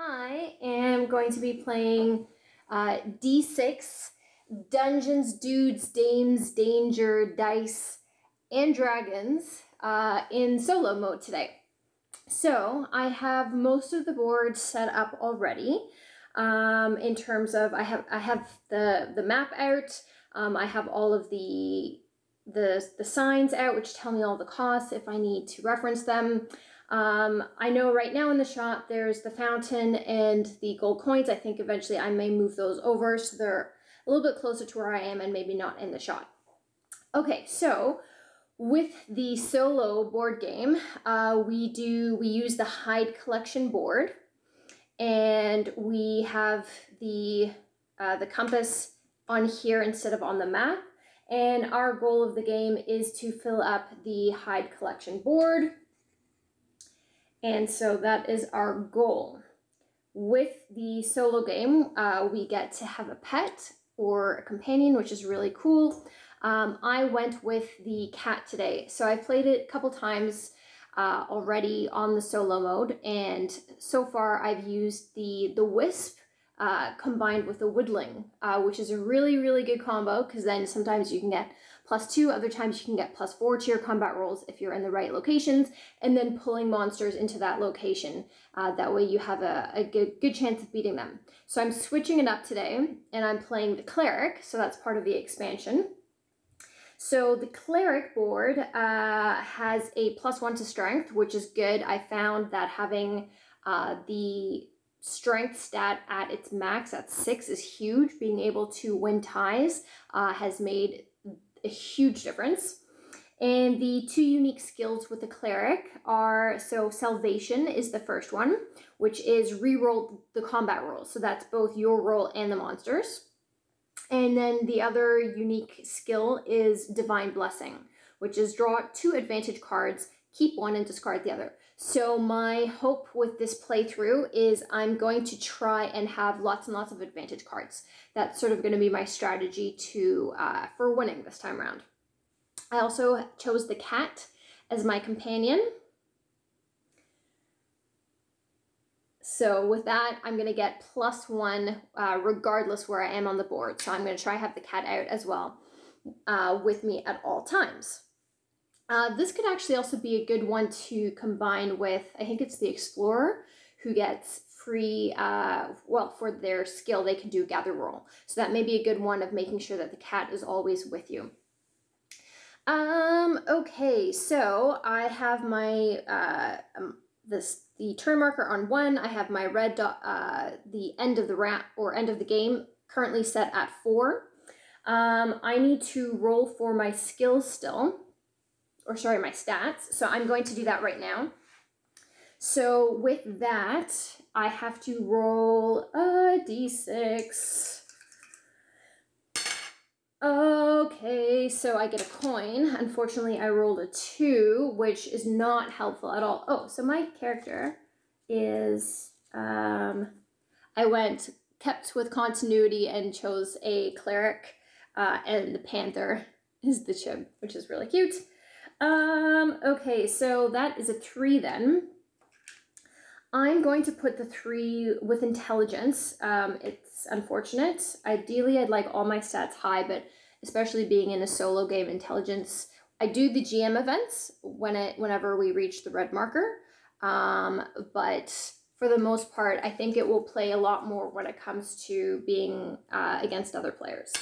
I am going to be playing D6 Dungeons, Dudes, Dames, Danger, Dice, and Dragons in solo mode today. So I have most of the board set up already. In terms of I have the map out. I have all of the signs out, which tell me all the costs if I need to reference them. I know right now in the shop there's the fountain and the gold coins. I think eventually I may move those over so they're a little bit closer to where I am and maybe not in the shop. Okay, so with the solo board game, we use the Hide Collection board, and we have the compass on here instead of on the map. And our goal of the game is to fill up the Hide Collection board. And so that is our goal. With the solo game, we get to have a pet or a companion, which is really cool. I went with the cat today. So I played it a couple times already on the solo mode, and so far I've used the wisp combined with the woodling, which is a really good combo, because then sometimes you can get +2, other times you can get +4 to your combat rolls if you're in the right locations, and then pulling monsters into that location. That way you have a good chance of beating them. So I'm switching it up today, and I'm playing the cleric, so that's part of the expansion. So the cleric board has a +1 to strength, which is good. I found that having the strength stat at its max at 6 is huge. Being able to win ties has made a huge difference. And the two unique skills with the cleric are, so salvation is the first one, which is reroll the combat rolls. So that's both your roll and the monsters. And then the other unique skill is divine blessing, which is draw 2 advantage cards, keep 1 and discard the other. So my hope with this playthrough is I'm going to try and have lots and lots of advantage cards. That's sort of going to be my strategy to for winning this time around. I also chose the cat as my companion. So with that, I'm going to get +1 regardless where I am on the board. So I'm going to try have the cat out as well with me at all times. This could actually also be a good one to combine with, I think it's the Explorer, who gets free, well, for their skill, they can do gather roll. So that may be a good one of making sure that the cat is always with you. Okay, so I have my, the turn marker on 1. I have my red dot, the end of the end of the game currently set at 4. I need to roll for my skills still. Or sorry, my stats. So I'm going to do that right now. So with that, I have to roll a d6. Okay, so I get a coin. Unfortunately, I rolled a 2, which is not helpful at all. Oh, so my character is, I kept with continuity and chose a cleric, and the panther is the chib, which is really cute. Okay, so that is a 3 then. I'm going to put the 3 with intelligence. It's unfortunate. Ideally, I'd like all my stats high, but especially being in a solo game, intelligence, I do the GM events whenever we reach the red marker. But for the most part, I think it will play a lot more when it comes to being against other players.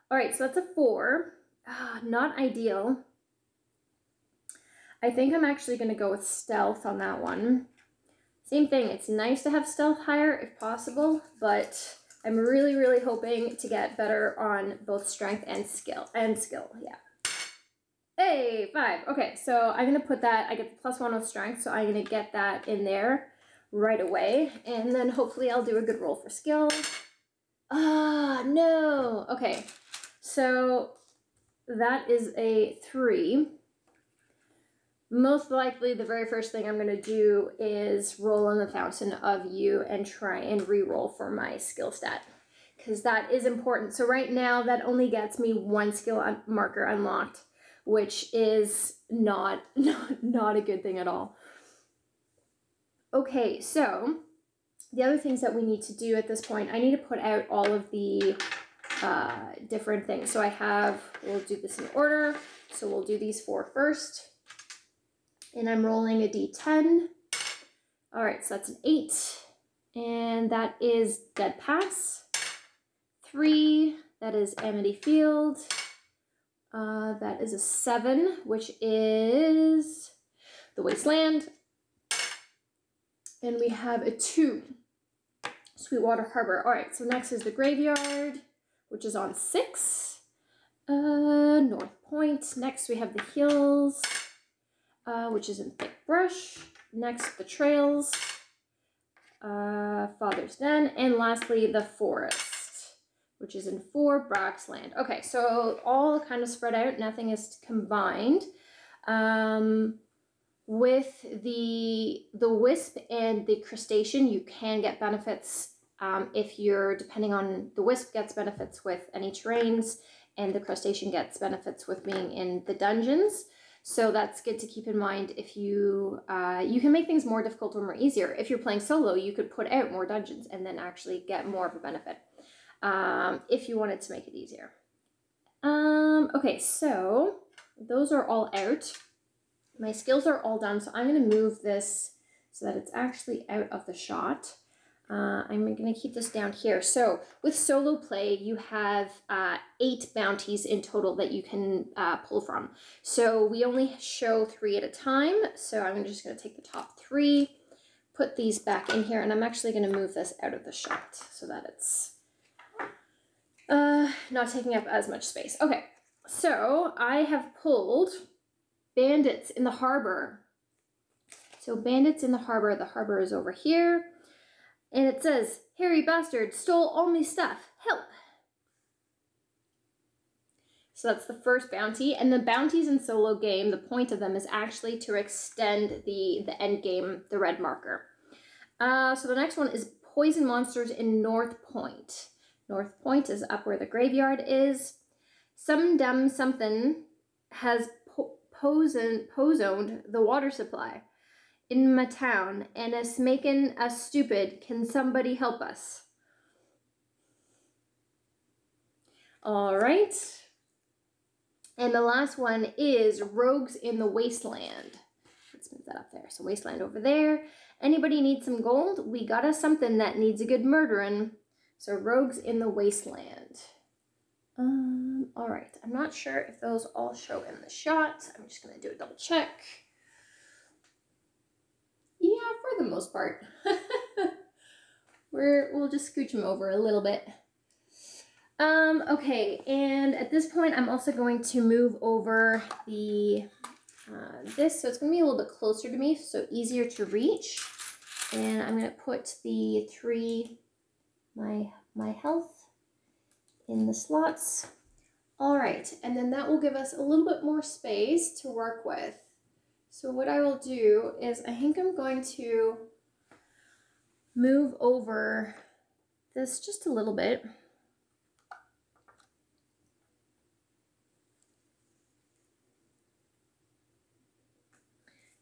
All right, so that's a 4. Not ideal. I think I'm actually going to go with stealth on that one. Same thing, it's nice to have stealth higher if possible, but I'm really hoping to get better on both strength and skill. Yeah. Hey, 5. Okay, so I'm going to put that, I get the +1 with strength, so I'm going to get that in there right away, and then hopefully I'll do a good roll for skill. Ah, no. Okay, so that is a 3. Most likely, the very first thing I'm going to do is roll on the Fountain of You and try and re-roll for my skill stat, because that is important. So right now, that only gets me 1 skill marker unlocked, which is not a good thing at all. Okay, so the other things that we need to do at this point, I need to put out all of the different things. So we'll do this in order. So we'll do these 4 first. And I'm rolling a d10. All right, so that's an 8. And that is Dead Pass. 3, that is Amity Field. That is a 7, which is the Wasteland. And we have a 2, Sweetwater Harbor. All right, so next is the Graveyard, which is on 6. North Point. Next we have the Hills, which is in Thick Brush. Next, the Trails, Father's Den, and lastly, the Forest, which is in 4, Braxland. Okay, so all kind of spread out, nothing is combined. With the Wisp and the Crustacean, you can get benefits if you're, depending on, the Wisp gets benefits with any terrains, and the Crustacean gets benefits with being in the dungeons. So that's good to keep in mind. If you can make things more difficult or more easier. If you're playing solo, you could put out more dungeons and then actually get more of a benefit if you wanted to make it easier. Okay, so those are all out. My skills are all done, so I'm going to move this so that it's actually out of the shot. I'm going to keep this down here. So with solo play, you have 8 bounties in total that you can pull from. So we only show 3 at a time. So I'm just going to take the top 3, put these back in here, and I'm actually going to move this out of the shot so that it's not taking up as much space. Okay, so I have pulled Bandits in the Harbor. So Bandits in the Harbor is over here. And it says, "Hairy bastard stole all my stuff. Help." So that's the first bounty. And the bounties in solo game, the point of them is actually to extend the end game, the red marker. So the next one is Poison Monsters in North Point. North Point is up where the graveyard is. Some dumb something has posoned the water supply in my town, and it's making us stupid. Can somebody help us? All right. And the last one is Rogues in the Wasteland. Let's move that up there. So Wasteland over there. Anybody need some gold? We got us something that needs a good murdering. So Rogues in the Wasteland. All right. I'm not sure if those all show in the shot. I'm just going to do a double check. Yeah, for the most part. We'll just scooch them over a little bit. Okay, and at this point, I'm also going to move over the this, so it's going to be a little bit closer to me, so easier to reach. And I'm going to put the 3, my health in the slots. All right, and then that will give us a little bit more space to work with. So what I will do is I think I'm going to move over this just a little bit.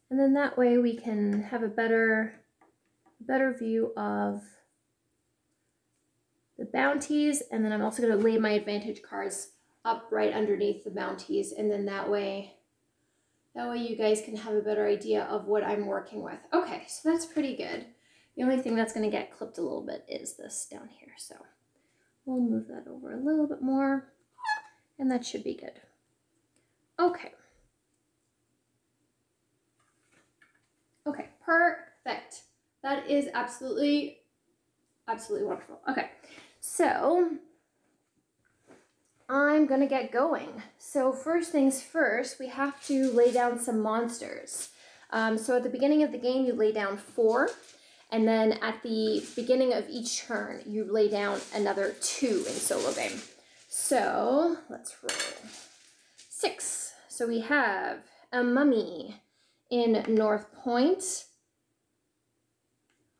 And then that way we can have a better view of the bounties. And then I'm also going to lay my advantage cards up right underneath the bounties. And then that way you guys can have a better idea of what I'm working with. Okay, so that's pretty good. The only thing that's going to get clipped a little bit is this down here. So we'll move that over a little bit more, and that should be good. Okay. Okay, perfect. That is absolutely wonderful. Okay, so I'm gonna get going. So first things first, we have to lay down some monsters. So at the beginning of the game, you lay down 4, and then at the beginning of each turn, you lay down another 2 in solo game. So let's roll 6. So we have a mummy in North Point.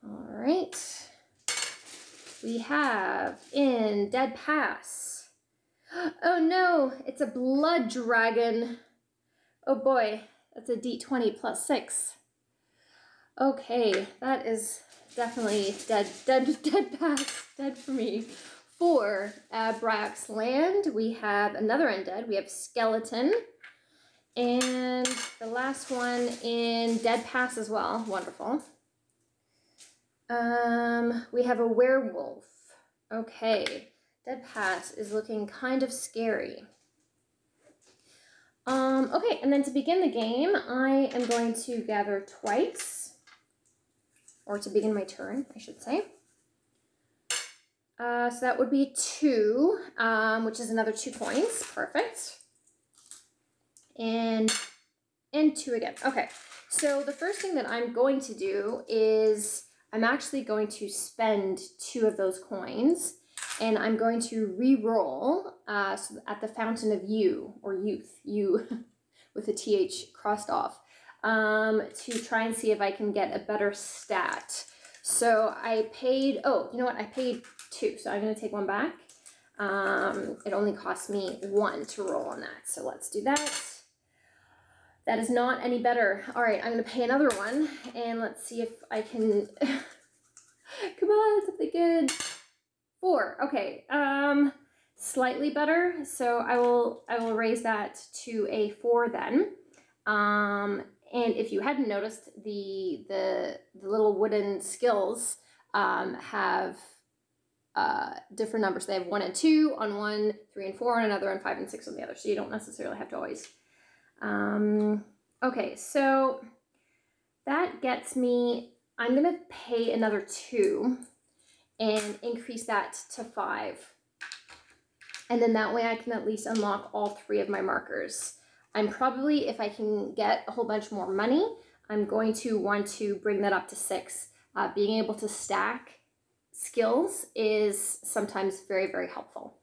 All right. We have in Dead Pass. Oh no, it's a blood dragon. Oh boy, that's a d20 plus 6. Okay, that is definitely dead pass, dead for me. For Brax land, we have another undead. We have skeleton. And the last one in dead pass as well. Wonderful. We have a werewolf. Okay, dead pass is looking kind of scary. Okay, and then to begin the game, I am going to gather twice, or to begin my turn, I should say. So that would be 2, which is another 2 coins. Perfect. And 2 again. Okay, so the first thing that I'm going to do is I'm actually going to spend 2 of those coins, and I'm going to re-roll so at the Fountain of You, or Youth, you with a TH crossed off, to try and see if I can get a better stat. So I paid, oh, you know what, I paid 2, so I'm going to take 1 back. It only cost me 1 to roll on that, so let's do that. That is not any better. All right, I'm going to pay another 1, and let's see if I can... Come on, something good. 4, okay. Slightly better, so I will raise that to a 4 then. And if you hadn't noticed, the little wooden skills have different numbers. They have 1 and 2 on one, 3 and 4 on another, and 5 and 6 on the other. So you don't necessarily have to always. Okay, so that gets me, I'm gonna pay another 2 and increase that to 5. And then that way I can at least unlock all 3 of my markers. I'm probably, if I can get a whole bunch more money, I'm going to want to bring that up to 6. Being able to stack skills is sometimes very, very helpful.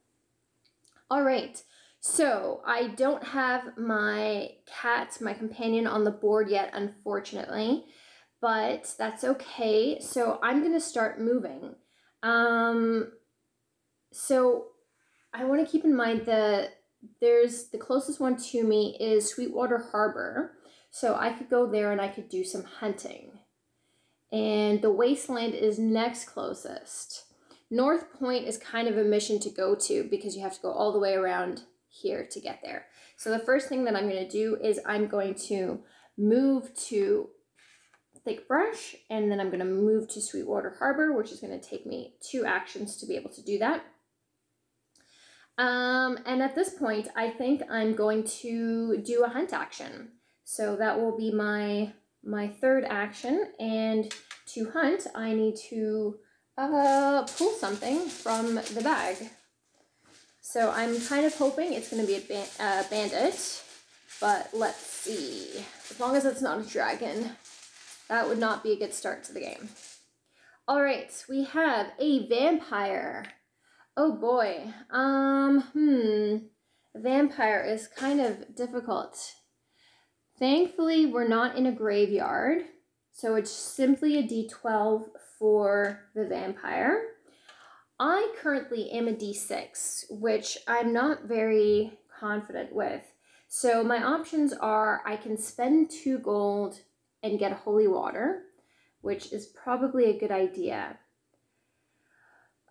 All right. So I don't have my cat, my companion, on the board yet, unfortunately, but that's okay. So I'm going to start moving. So I want to keep in mind that the closest one to me is Sweetwater Harbor. So I could go there and I could do some hunting. And the Wasteland is next closest. North Point is kind of a mission to go to because you have to go all the way around here to get there. So the first thing that I'm going to do is I'm going to move to Thick Brush, and then I'm going to move to Sweetwater Harbor, which is going to take me 2 actions to be able to do that. And at this point, I think I'm going to do a hunt action. So that will be my 3rd action, and to hunt, I need to pull something from the bag. So I'm kind of hoping it's going to be a bandit, but let's see. As long as it's not a dragon, that would not be a good start to the game. All right, we have a vampire. Oh boy. Vampire is kind of difficult. Thankfully, we're not in a graveyard, so it's simply a D12 for the vampire. I currently am a D6, which I'm not very confident with. So my options are I can spend 2 gold and get holy water, which is probably a good idea.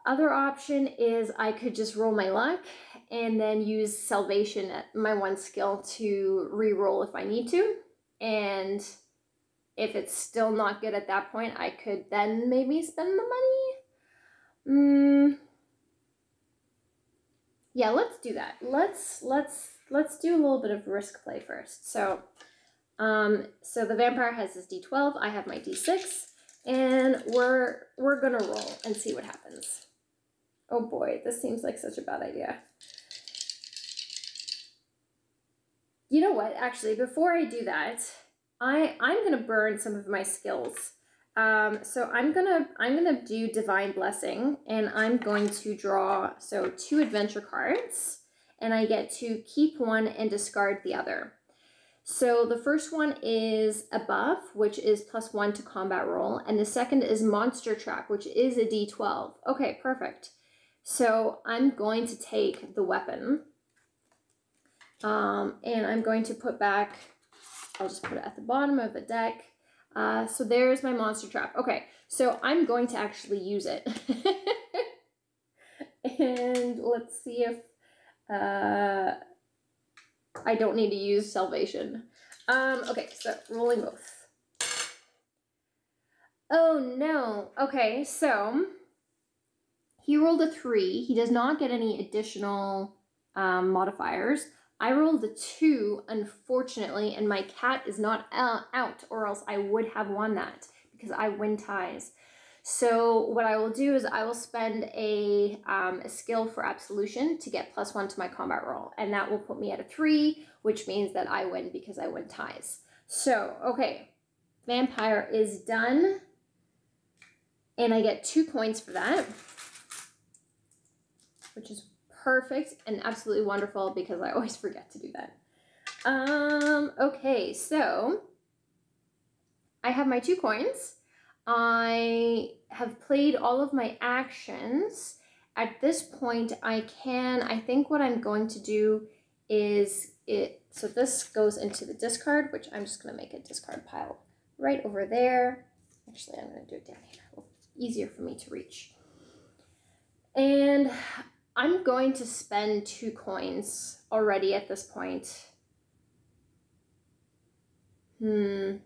Other option is I could just roll my luck and then use salvation at my 1 skill to re-roll if I need to. And if it's still not good at that point, I could then maybe spend the money. Yeah, let's do that. Let's do a little bit of risk play first. So so the vampire has his D12, I have my D6, and we're gonna roll and see what happens. Oh boy, this seems like such a bad idea. You know what, actually, before I do that, I'm gonna burn some of my skills. So I'm gonna do Divine Blessing, and I'm going to draw 2 adventure cards, and I get to keep 1 and discard the other. So the first one is a buff, which is +1 to combat roll, and the second is Monster Trap, which is a D12. Okay, perfect. So I'm going to take the weapon, and I'm going to put back, I'll just put it at the bottom of the deck. So there's my monster trap. Okay, so I'm going to actually use it. And let's see if I don't need to use salvation. Okay, so rolling both. Oh no. Okay, so he rolled a 3. He does not get any additional modifiers. I rolled a 2, unfortunately, and my cat is not out, or else I would have won that because I win ties. So what I will do is I will spend a skill for absolution to get +1 to my combat roll, and that will put me at a 3, which means that I win because I win ties. So, okay, vampire is done, and I get 2 coins for that, which is perfect and absolutely wonderful because I always forget to do that. Okay, so I have my 2 coins. I have played all of my actions. At this point, I think what I'm going to do is so this goes into the discard, which I'm just going to make a discard pile right over there. Actually, I'm going to do it down here. Easier for me to reach. And I'm going to spend 2 coins already at this point. And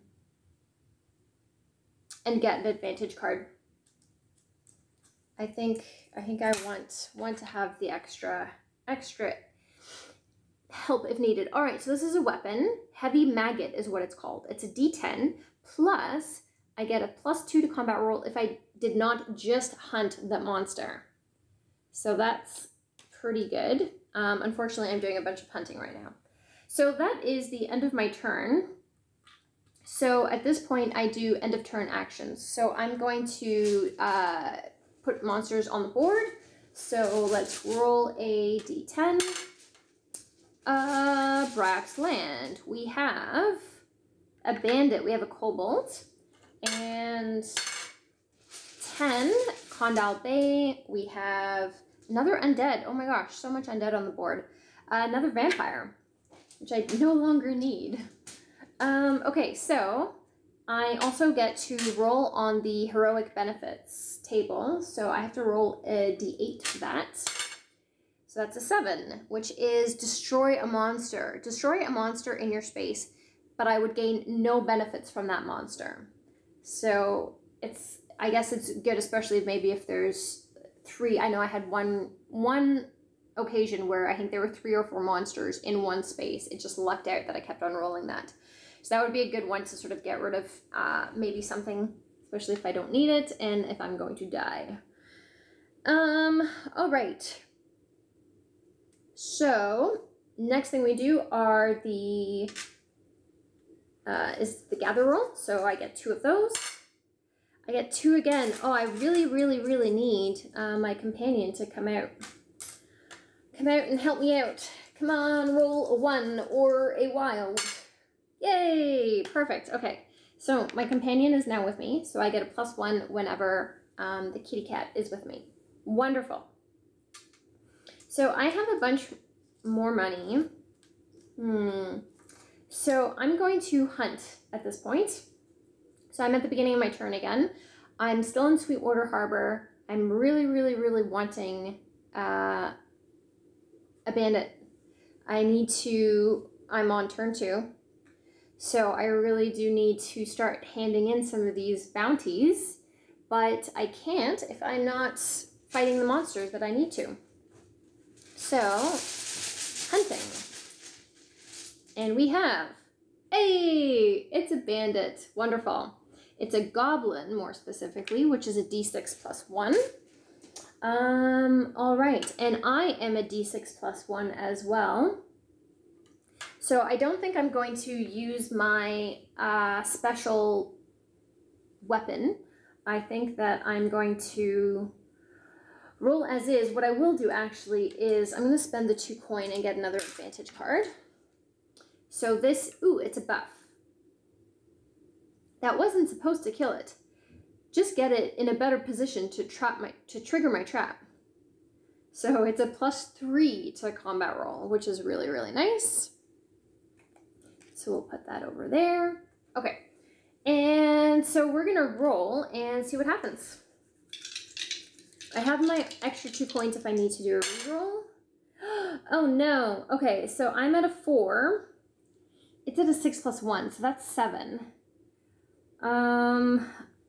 get an advantage card. I think I want to have the extra help if needed. All right, so this is a weapon. Heavy Maggot is what it's called. It's a D10 plus I get a +2 to combat roll if I did not just hunt the monster. So that's pretty good. Unfortunately, I'm doing a bunch of hunting right now. So that is the end of my turn. So at this point, I do end of turn actions. So I'm going to put monsters on the board. So let's roll a d10. Brax Land. We have a bandit. We have a kobold. And 10, Condal Bay. We have another undead. Oh my gosh, so much undead on the board. Another vampire, which I no longer need. Okay, so I also get to roll on the heroic benefits table. So I have to roll a d8 for that. So that's a 7, which is destroy a monster. Destroy a monster in your space, but I would gain no benefits from that monster. So I guess it's good, especially maybe if there's 3. I know I had one occasion where I think there were 3 or 4 monsters in one space. It just lucked out that I kept on rolling that. So that would be a good one to sort of get rid of maybe something, especially if I don't need it and if I'm going to die. All right. So next thing we do are is the gather roll. So I get 2 of those. I get 2 again. Oh, I really, really, really need my companion to come out. Come out and help me out. Come on, roll a 1 or a wild. Yay! Perfect. Okay, so my companion is now with me, so I get a +1 whenever the kitty cat is with me. Wonderful. So I have a bunch more money. So I'm going to hunt at this point. So I'm at the beginning of my turn again. I'm still in Sweetwater Harbor. I'm really, really, really wanting a bandit. I'm on turn 2. So I really do need to start handing in some of these bounties, but I can't if I'm not fighting the monsters that I need to. So, hunting. And we have, hey, it's a bandit. Wonderful. It's a goblin, more specifically, which is a d6 +1. All right, and I am a d6 +1 as well. So I don't think I'm going to use my special weapon. I think that I'm going to roll as is. What I will do actually is I'm going to spend the 2 coin and get another advantage card. So this, ooh, it's a buff. That wasn't supposed to kill it. Just get it in a better position to trigger my trap. So it's a +3 to combat roll, which is really, really nice. So we'll put that over there. Okay. And so we're gonna roll and see what happens. I have my extra 2 coins if I need to do a reroll. Oh no. Okay, so I'm at a 4. It's at a 6 plus 1, so that's 7.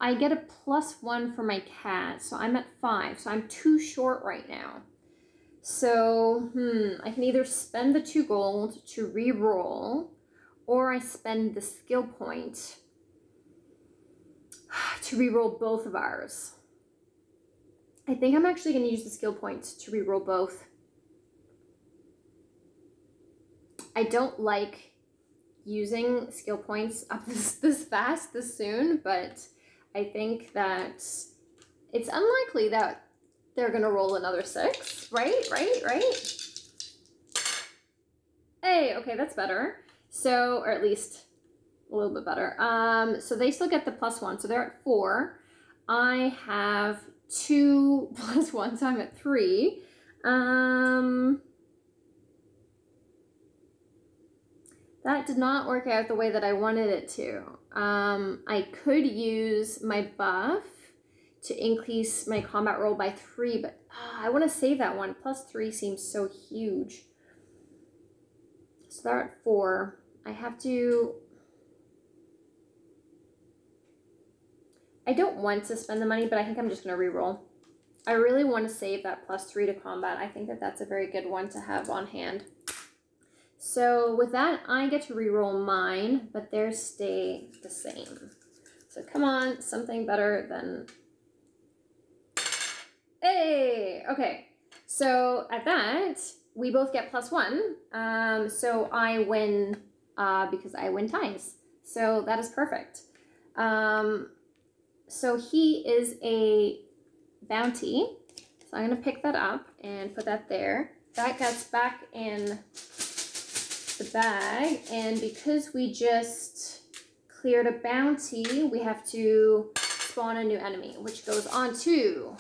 I get a +1 for my cat, so I'm at 5. So I'm 2 short right now. So, I can either spend the 2 gold to re-roll, or I spend the skill point to re-roll both of ours. I think I'm actually going to use the skill point to re-roll both. I don't like using skill points up this fast, this soon, but I think that it's unlikely that they're going to roll another 6, right? Hey, okay, that's better. So, or at least a little bit better. So they still get the +1, so they're at 4. I have 2 + 1, so I'm at 3. That did not work out the way that I wanted it to. I could use my buff to increase my combat roll by 3, but I want to save that one. +3 seems so huge. So they're at 4. I have to... I don't want to spend the money, but I think I'm just going to reroll. I really want to save that +3 to combat. I think that that's a very good one to have on hand. So with that, I get to reroll mine, but theirs stay the same. So come on, something better than... Hey! Okay, so at that, we both get +1. So I win because I win ties. So that is perfect. So he is a bounty. So I'm going to pick that up and put that there. That gets back in the bag, and because we just cleared a bounty, we have to spawn a new enemy, which goes on to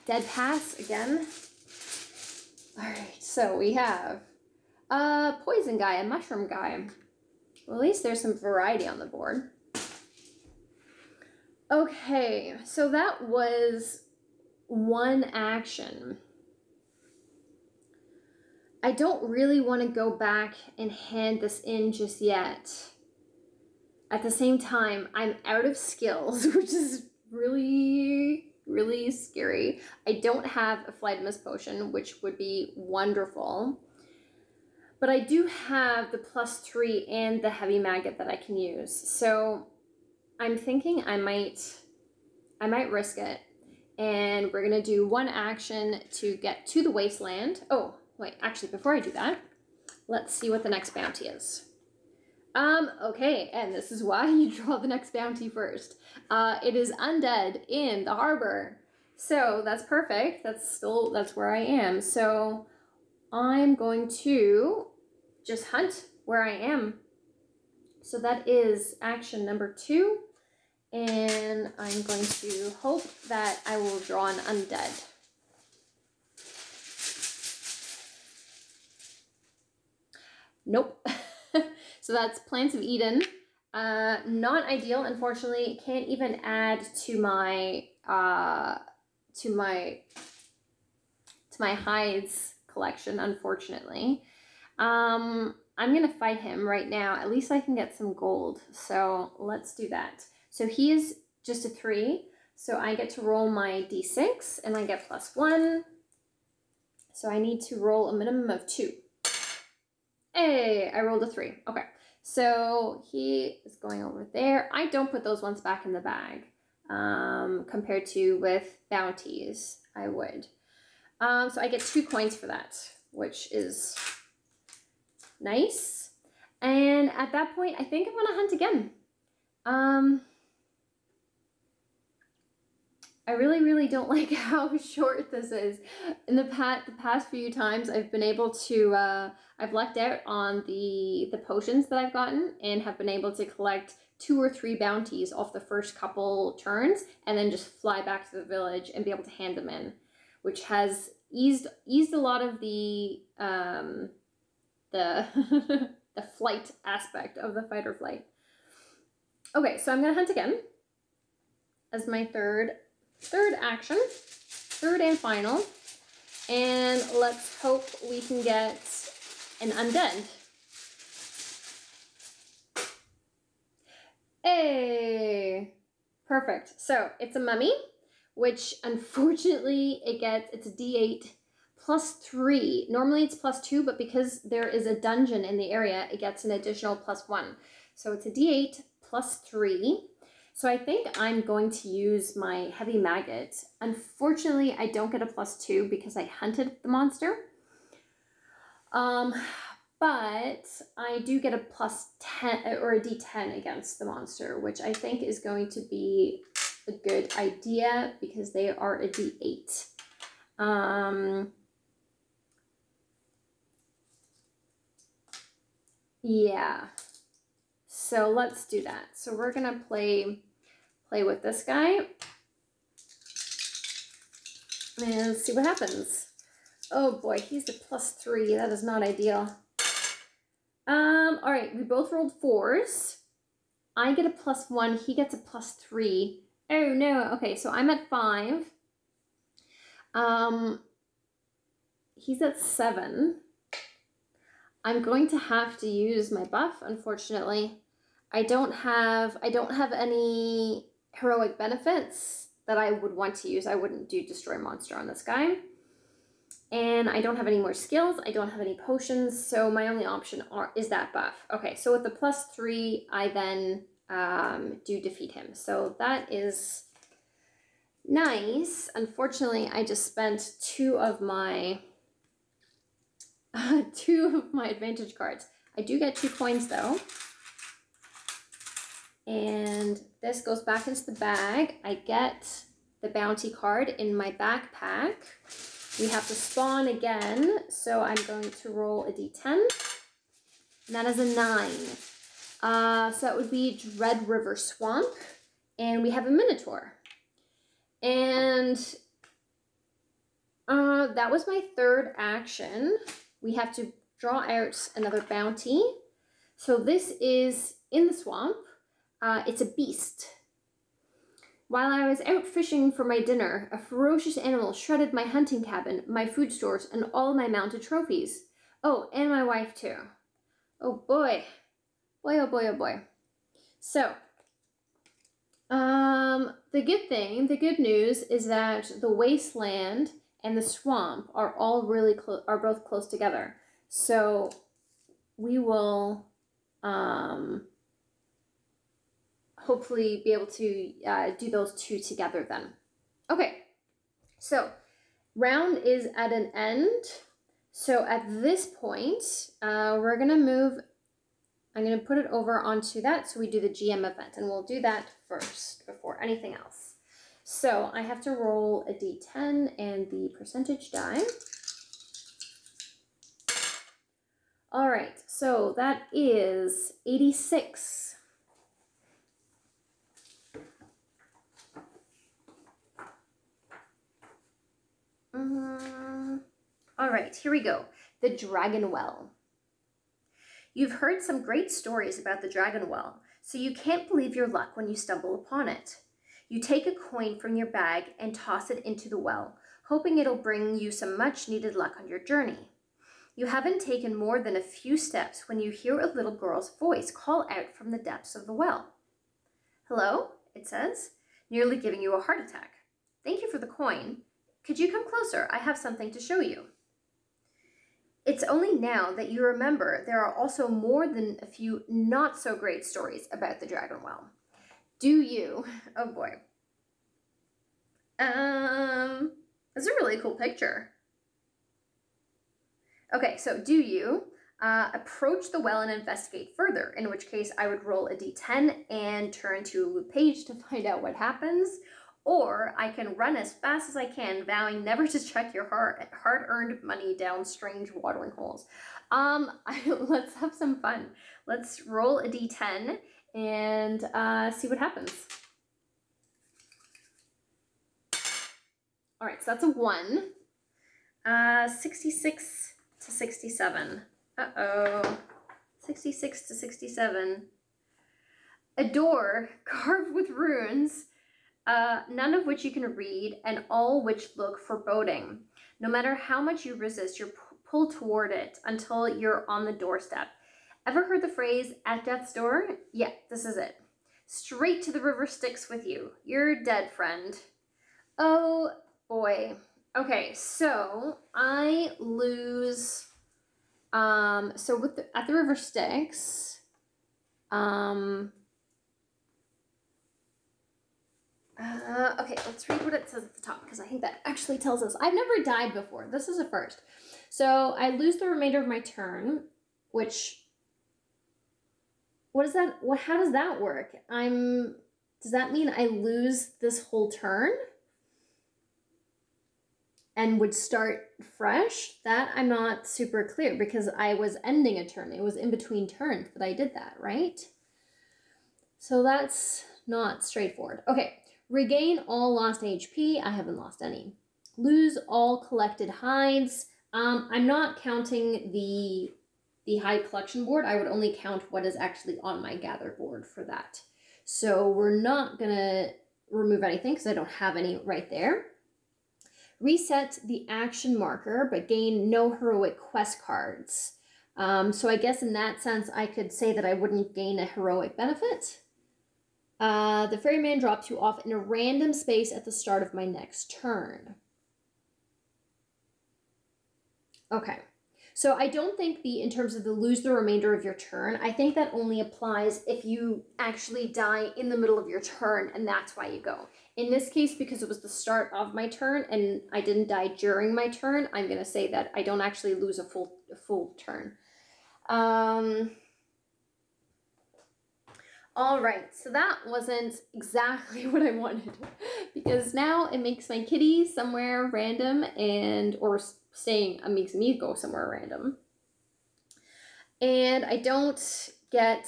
dead pass again. All right, so we have a poison guy, a mushroom guy. Well, at least there's some variety on the board. Okay, so that was one action. I don't really want to go back and hand this in just yet. At the same time, I'm out of skills, which is really, really scary. I don't have a flight miss potion, which would be wonderful. But I do have the +3 and the heavy maggot that I can use. So I'm thinking I might risk it. And we're going to do one action to get to the wasteland. Oh, wait, actually, before I do that, let's see what the next bounty is. Okay, and this is why you draw the next bounty first. It is undead in the harbor. So that's perfect. That's where I am. So I'm going to just hunt where I am. So that is action number 2. And I'm going to hope that I will draw an undead. Nope. So that's Plants of Eden. Not ideal, unfortunately. Can't even add to my hides collection, unfortunately. I'm gonna fight him right now. At least I can get some gold. So let's do that. So he is just a 3. So I get to roll my d6 and I get +1. So I need to roll a minimum of 2. Hey, I rolled a 3. Okay. So he is going over there. I don't put those ones back in the bag compared to with bounties. I would. So I get 2 coins for that, which is nice. And at that point, I think I'm going to hunt again. I really, really don't like how short this is. In the past few times, I've been able to, I've lucked out on the potions that I've gotten and have been able to collect 2 or 3 bounties off the first couple turns and then just fly back to the village and be able to hand them in, which has eased a lot of the the flight aspect of the fight or flight. Okay, so I'm gonna hunt again as my third action, third and final. And let's hope we can get an undead. Hey, perfect. So it's a mummy, which unfortunately it's a D8 plus 3. Normally it's plus 2, but because there is a dungeon in the area, it gets an additional plus 1. So it's a D8 plus 3. So I think I'm going to use my heavy maggot. Unfortunately, I don't get a plus 2 because I hunted the monster. But I do get a plus 10 or a D10 against the monster, which I think is going to be a good idea because they are a D8. Yeah. So let's do that. So we're gonna play with this guy and see what happens. Oh boy, he's a plus 3. That is not ideal. All right, we both rolled 4s. I get a plus 1, he gets a plus 3. Oh no, okay, so I'm at 5. He's at 7. I'm going to have to use my buff, unfortunately. I don't have any heroic benefits that I would want to use. I wouldn't do destroy monster on this guy. And I don't have any more skills. I don't have any potions. So my only option is that buff. Okay, so with the plus 3, I then do defeat him. So that is nice. Unfortunately, I just spent 2 of my advantage cards. I do get 2 coins though. And this goes back into the bag. I get the bounty card in my backpack. We have to spawn again, so I'm going to roll a d10. And that is a 9. So that would be Dread River Swamp. And we have a Minotaur. And that was my third action. We have to draw out another bounty. So this is in the swamp. It's a beast. While I was out fishing for my dinner, a ferocious animal shredded my hunting cabin, my food stores, and all my mounted trophies. Oh, and my wife too. Oh boy. Boy, oh boy, oh boy. So, the good news is that the wasteland and the swamp are all are both close together. So, we will, hopefully be able to do those 2 together then. Okay, so round is at an end. So at this point, we're gonna move, I'm gonna put it over onto that so we do the GM event, and we'll do that first before anything else. So I have to roll a d10 and the percentage die. All right, so that is 86. All right, here we go. The Dragon Well. You've heard some great stories about the Dragon Well, so you can't believe your luck when you stumble upon it. You take a coin from your bag and toss it into the well, hoping it'll bring you some much-needed luck on your journey. You haven't taken more than a few steps when you hear a little girl's voice call out from the depths of the well. Hello, it says, nearly giving you a heart attack. Thank you for the coin. Could you come closer? I have something to show you. It's only now that you remember there are also more than a few not so great stories about the Dragon Well. Do you? Oh boy. That's a really cool picture. Okay, so do you approach the well and investigate further, in which case I would roll a d10 and turn to a loot page to find out what happens. Or I can run as fast as I can, vowing never to check your hard-earned money down strange watering holes. Let's have some fun. Let's roll a d10 and see what happens. All right, so that's a 1. 66 to 67. Uh-oh. 66 to 67. A door carved with runes, none of which you can read, and all which look foreboding. No matter how much you resist, you're pulled toward it until you're on the doorstep. Ever heard the phrase, at death's door? Yeah, this is it. Straight to the river Styx with you. You're dead, friend. Oh, boy. Okay, so I lose, so with at the river Styx, okay, let's read what it says at the top, because I think that actually tells us. I've never died before. This is a first. So I lose the remainder of my turn, which, what is that? How does that work? Does that mean I lose this whole turn and would start fresh? That I'm not super clear, because I was ending a turn. It was in between turns that I did that, right? So that's not straightforward. Okay. Regain all lost HP. I haven't lost any. Lose all collected hides. I'm not counting the hide collection board. I would only count what is actually on my gather board for that. So we're not gonna remove anything because I don't have any right there. Reset the action marker, but gain no heroic quest cards. So I guess in that sense, I could say that I wouldn't gain a heroic benefit. The ferryman drops you off in a random space at the start of my next turn. Okay, so I don't think in terms of the lose the remainder of your turn, I think that only applies if you actually die in the middle of your turn and that's why you go. In this case, because it was the start of my turn and I didn't die during my turn, I'm going to say that I don't actually lose a full turn. All right, so that wasn't exactly what I wanted, because now it makes my kitty somewhere random or staying, makes me go somewhere random. And I don't get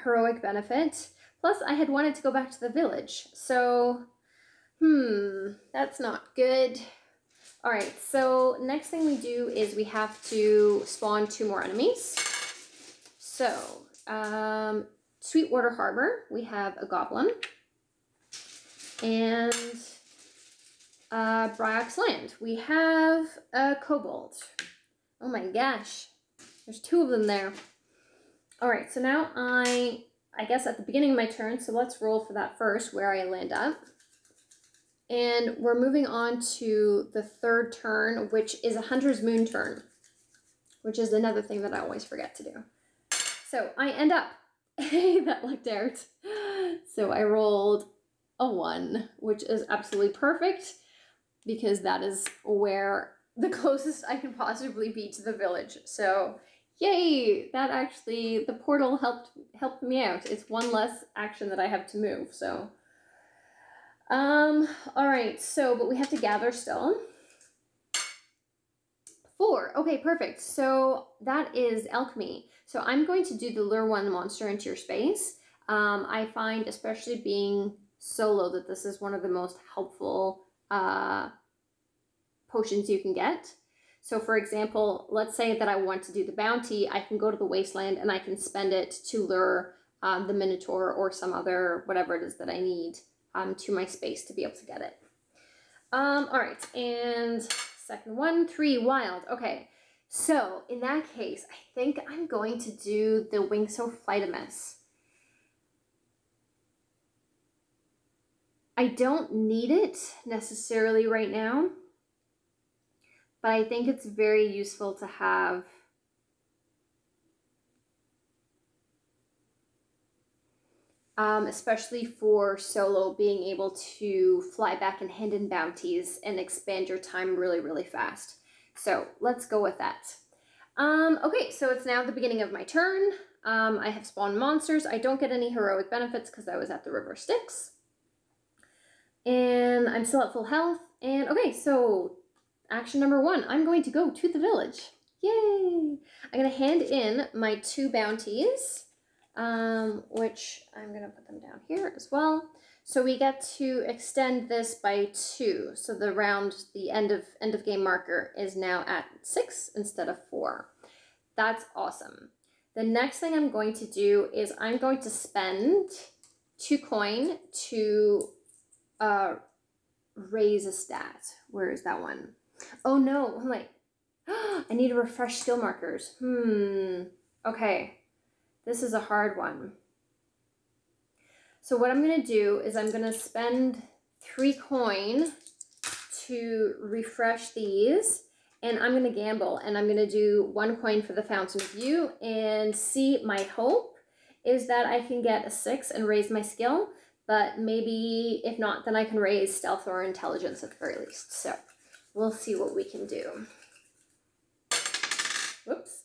heroic benefit. Plus, I had wanted to go back to the village. So, that's not good. All right, so next thing we do is we have to spawn 2 more enemies. So, Sweetwater Harbor, we have a goblin, and Bryox Land, we have a kobold. Oh my gosh, there's 2 of them there. All right, so now I guess at the beginning of my turn, so let's roll for that first, where I land up. And we're moving on to the 3rd turn, which is a Hunter's Moon turn, which is another thing that I always forget to do. So I end up, that lucked out. So I rolled a 1, which is absolutely perfect, because that is where the closest I can possibly be to the village. So yay, that actually, the portal helped me out. It's 1 less action that I have to move, so. All right, so, but we have to gather still. 4, okay, perfect. So that is alchemy. So I'm going to do the lure 1 monster into your space. I find, especially being solo, that this is one of the most helpful potions you can get. So for example, let's say that I want to do the bounty, I can go to the wasteland and I can spend it to lure the Minotaur or some other, whatever it is that I need to my space to be able to get it. All right, and second one, 3, wild. Okay, so in that case, I think I'm going to do the Wingso-Phytomus. I don't need it necessarily right now, but I think it's very useful to have. Especially for solo, being able to fly back and hand in bounties and expand your time really, really fast. So let's go with that. Okay, so it's now the beginning of my turn. I have spawned monsters. I don't get any heroic benefits because I was at the river Styx. And I'm still at full health. And okay, so action number 1, I'm going to go to the village. Yay! I'm going to hand in my 2 bounties. Which I'm going to put them down here as well. So we get to extend this by 2. So the end of game marker is now at 6 instead of 4. That's awesome. The next thing I'm going to do is I'm going to spend 2 coin to raise a stat. Where is that one? Oh no, I'm like, I need to refresh skill markers. Okay, this is a hard one. So what I'm gonna do is I'm gonna spend 3 coin to refresh these, and I'm gonna gamble, and I'm gonna do 1 coin for the Fountain of Youth, and see, my hope is that I can get a 6 and raise my skill, but maybe if not, then I can raise stealth or intelligence at the very least. So we'll see what we can do. Whoops.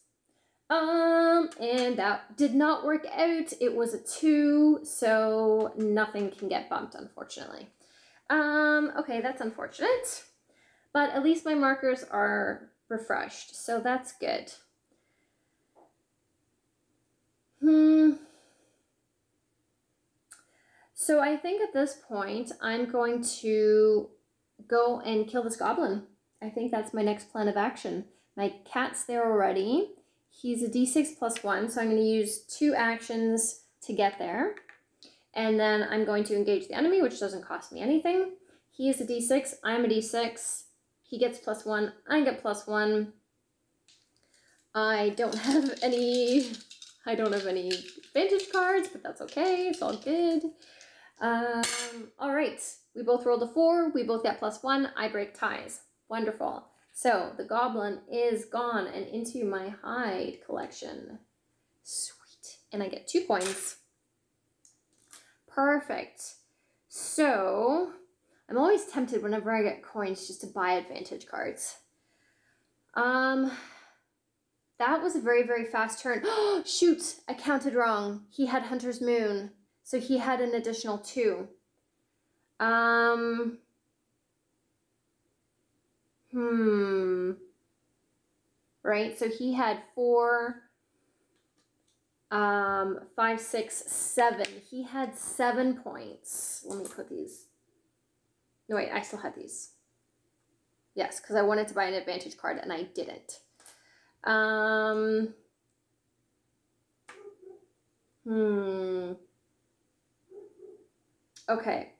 And that did not work out. It was a 2, so nothing can get bumped, unfortunately. Okay, that's unfortunate, but at least my markers are refreshed, so that's good. So I think at this point, I'm going to go and kill this goblin. I think that's my next plan of action. My cat's there already. He's a d6 plus 1, so I'm going to use 2 actions to get there. And then I'm going to engage the enemy, which doesn't cost me anything. He is a d6, I'm a d6. He gets plus 1, I get plus 1. I don't have any advantage cards, but that's okay, it's all good. All right, we both rolled a 4, we both got plus 1, I break ties. Wonderful. So the goblin is gone and into my hide collection. Sweet. And I get 2 coins. Perfect. So I'm always tempted whenever I get coins just to buy advantage cards. That was a very, very fast turn. Oh, shoot, I counted wrong. He had Hunter's Moon, so he had an additional 2. Right, so he had 4, 5, 6, 7. He had 7 points. Let me put these. No, wait, I still had these. Yes, because I wanted to buy an advantage card and I didn't. Okay,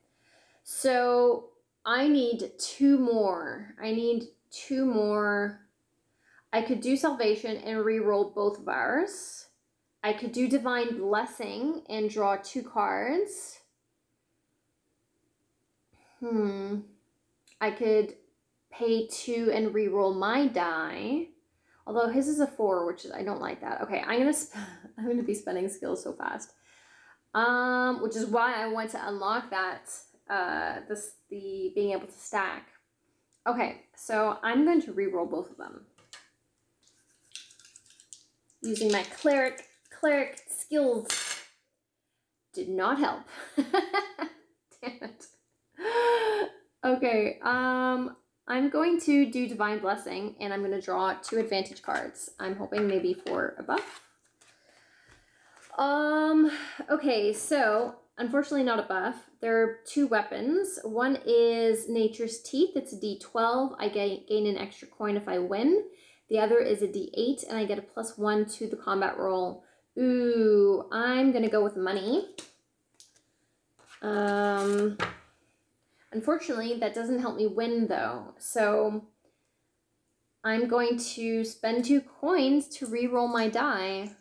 so I need 2 more. I could do Salvation and re-roll both of ours. I could do Divine Blessing and draw 2 cards. I could pay 2 and re-roll my die. Although his is a 4, which is, I don't like that. Okay, I'm gonna be spending skills so fast. Which is why I want to unlock that, the being able to stack. Okay, so I'm going to re-roll both of them. Using my cleric skills. Did not help. Damn it. Okay, I'm going to do Divine Blessing, and I'm going to draw 2 advantage cards. I'm hoping maybe for a buff. Okay, so unfortunately not a buff. There are 2 weapons. One is Nature's Teeth. It's a d12. I gain an extra coin if I win. The other is a d8, and I get a +1 to the combat roll. Ooh, I'm going to go with money. Unfortunately, that doesn't help me win, though. So I'm going to spend 2 coins to re-roll my die.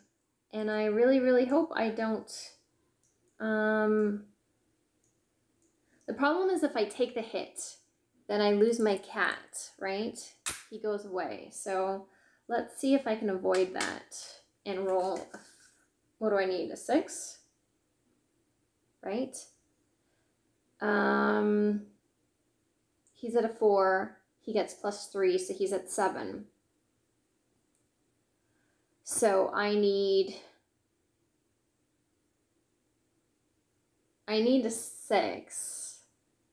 And I really, really hope I don't. The problem is if I take the hit, then I lose my cat, right? He goes away. So let's see if I can avoid that and roll. What do I need? A 6? Right? He's at a 4. He gets +3, so he's at 7. So I need a 6.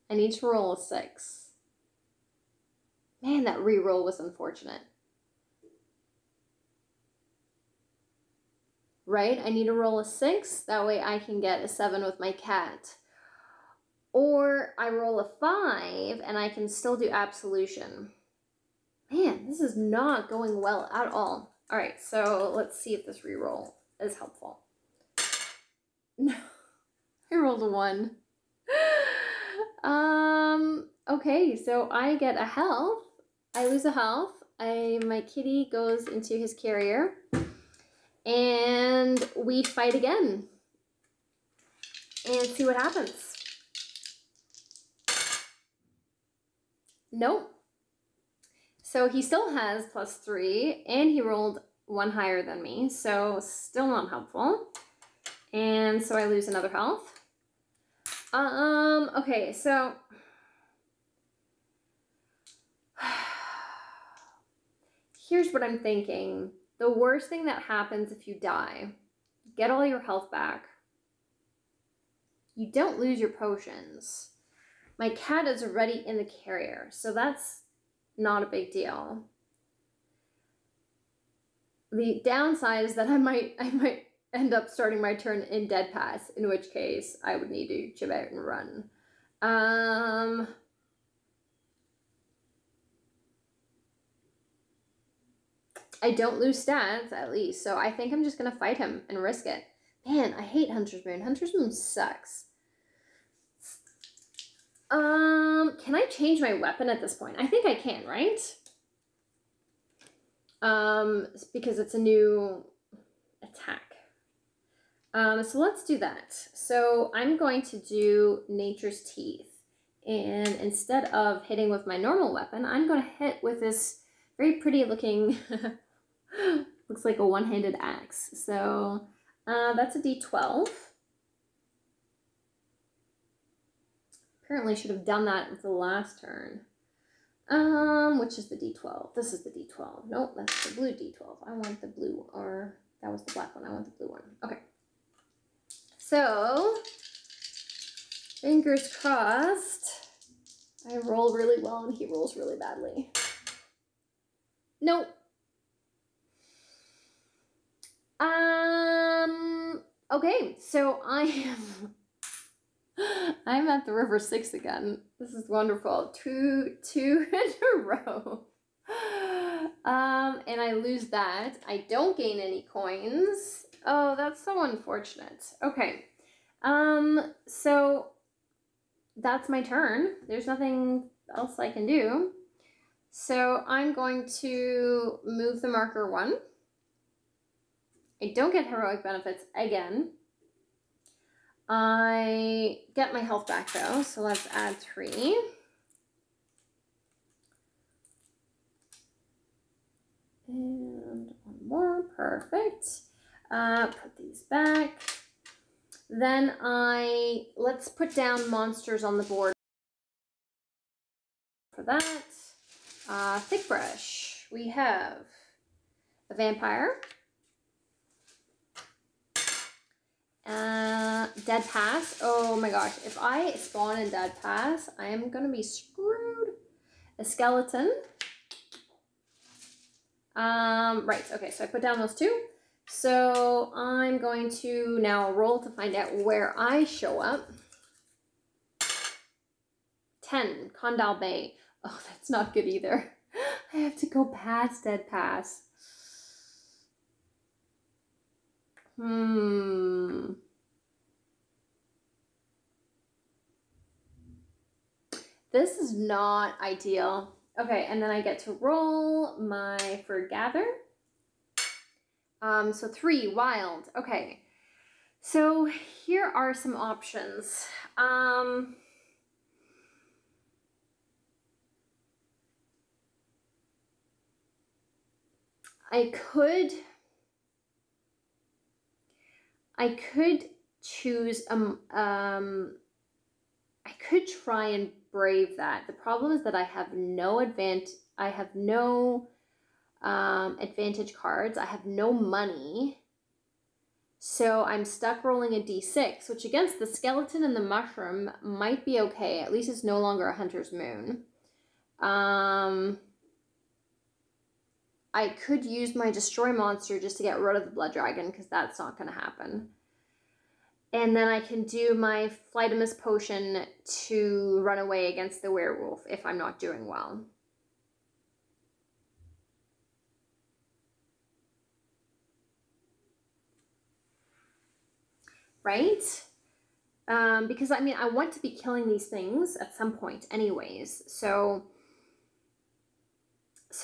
I need to roll a 6. Man, that re-roll was unfortunate. Right? I need to roll a 6. That way I can get a 7 with my cat. Or I roll a 5 and I can still do Absolution. Man, this is not going well at all. All right, so let's see if this re-roll is helpful. No, I rolled a 1. Okay, so I get a health. I lose a health. My kitty goes into his carrier. And we fight again. And see what happens. Nope. So he still has +3, and he rolled 1 higher than me, so still not helpful. And so I lose another health. Okay, so here's what I'm thinking. The worst thing that happens if you die, get all your health back. You don't lose your potions. My cat is already in the carrier, so that's not a big deal. The downside is that I might end up starting my turn in dead pass, in which case I would need to chip out and run. I don't lose stats, at least, so I think I'm just gonna fight him and risk it. Man, I hate Hunter's Moon. Hunter's Moon sucks. Can I change my weapon at this point? I think I can, right? Because it's a new attack. So let's do that. So I'm going to do Nature's Teeth. And instead of hitting with my normal weapon, I'm going to hit with this very pretty looking, looks like a one-handed axe. So that's a D12. Apparently should have done that with the last turn. Which is the D12? This is the D12. Nope, that's the blue D12. I want the blue, or that was the black one. I want the blue one. Okay. So, fingers crossed. I roll really well and he rolls really badly. Nope. Okay, so I'm at the river 6 again. This is wonderful. Two in a row. And I lose that. I don't gain any coins. Oh, that's so unfortunate. Okay. So that's my turn. There's nothing else I can do. So I'm going to move the marker 1. I don't get heroic benefits again. I get my health back though, so let's add 3. And 1 more, perfect. Put these back. Then let's put down monsters on the board for that. Thick brush. We have a vampire. Dead pass. Oh my gosh, if I spawn in dead pass, I am gonna be screwed. A skeleton. Right, okay, so I put down those 2. So I'm going to now roll to find out where I show up. 10, Condal Bay. Oh, that's not good either. I have to go past dead pass. This is not ideal. Okay, and then I get to roll my Forgather. So 3, wild. Okay, so here are some options. I could choose, I could try and brave that. The problem is that I have no advantage cards. I have no money. So I'm stuck rolling a d6, which against the skeleton and the mushroom might be okay. At least it's no longer a Hunter's Moon. I could use my destroy monster just to get rid of the blood dragon, because that's not going to happen. And then I can do my Flightimus potion to run away against the werewolf if I'm not doing well. right? Because I mean, I want to be killing these things at some point anyways. So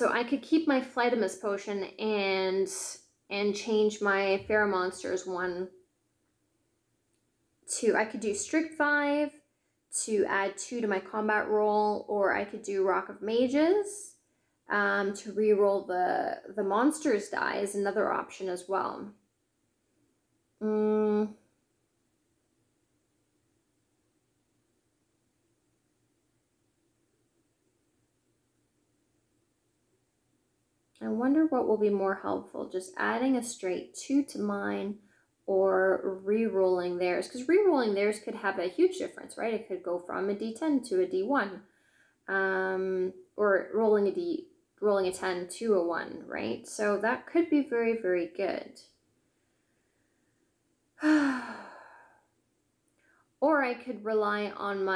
I could keep my Flightimus potion and change my Pharaoh monsters 1 to, I could do strict 5 to add 2 to my combat roll, or I could do Rock of Mages to reroll the monsters die is another option as well. I wonder what will be more helpful, just adding a straight 2 to mine or re-rolling theirs, because re-rolling theirs could have a huge difference, right? It could go from a d10 to a d1, or rolling a 10 to a 1, right? So that could be very, very good. Or I could rely on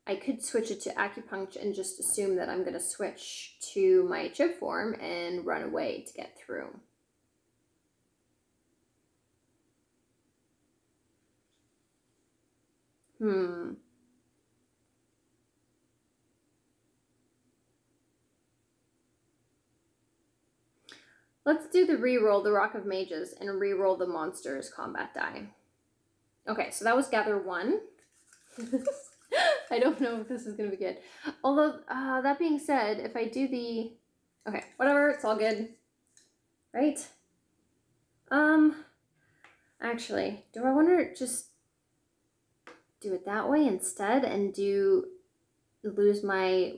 I could switch it to acupuncture and just assume that I'm going to switch to my chip form and run away to get through. Let's do the reroll, the Rock of Mages, and reroll the monsters combat die. Okay, so that was gather 1. I don't know if this is going to be good. Although, that being said, if I do the... Okay, whatever, it's all good. Right? Actually, do I want to just do it that way instead and lose my...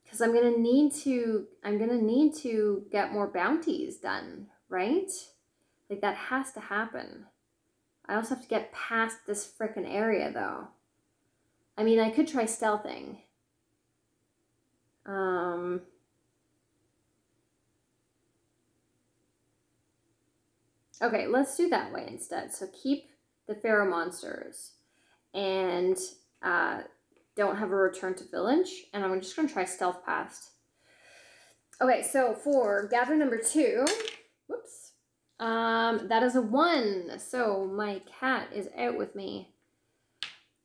Because I'm gonna need to get more bounties done, right? Like, that has to happen. I also have to get past this frickin' area, though. I mean, I could try stealthing. Okay, let's do that way instead. So keep the Pharaoh monsters and don't have a return to village. And I'm just going to try stealth past. Okay, so for gather number 2, whoops, that is a 1. So my cat is out with me.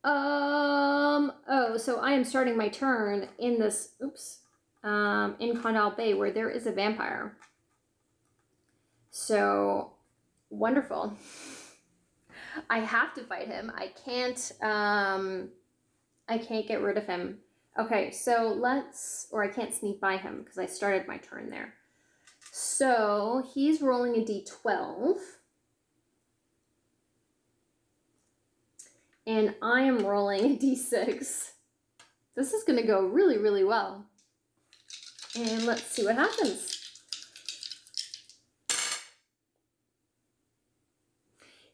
Oh, so I am starting my turn in this, oops, in Condal Bay where there is a vampire. So, wonderful. I have to fight him. I can't get rid of him. Okay, so or I can't sneak by him because I started my turn there. So, he's rolling a d12. And I am rolling a d6. This is going to go really, really well. And let's see what happens.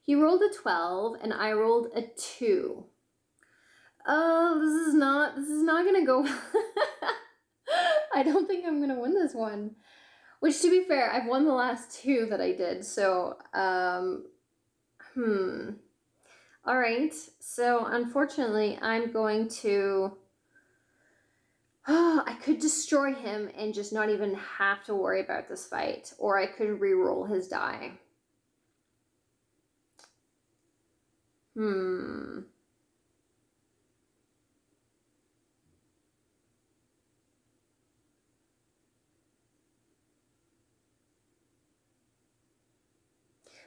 He rolled a 12 and I rolled a 2. Oh, this is not going to go. I don't think I'm going to win this one. Which, to be fair, I've won the last 2 that I did. So, all right. So, unfortunately, I'm going to... I could destroy him and just not even have to worry about this fight. Or I could re-roll his die.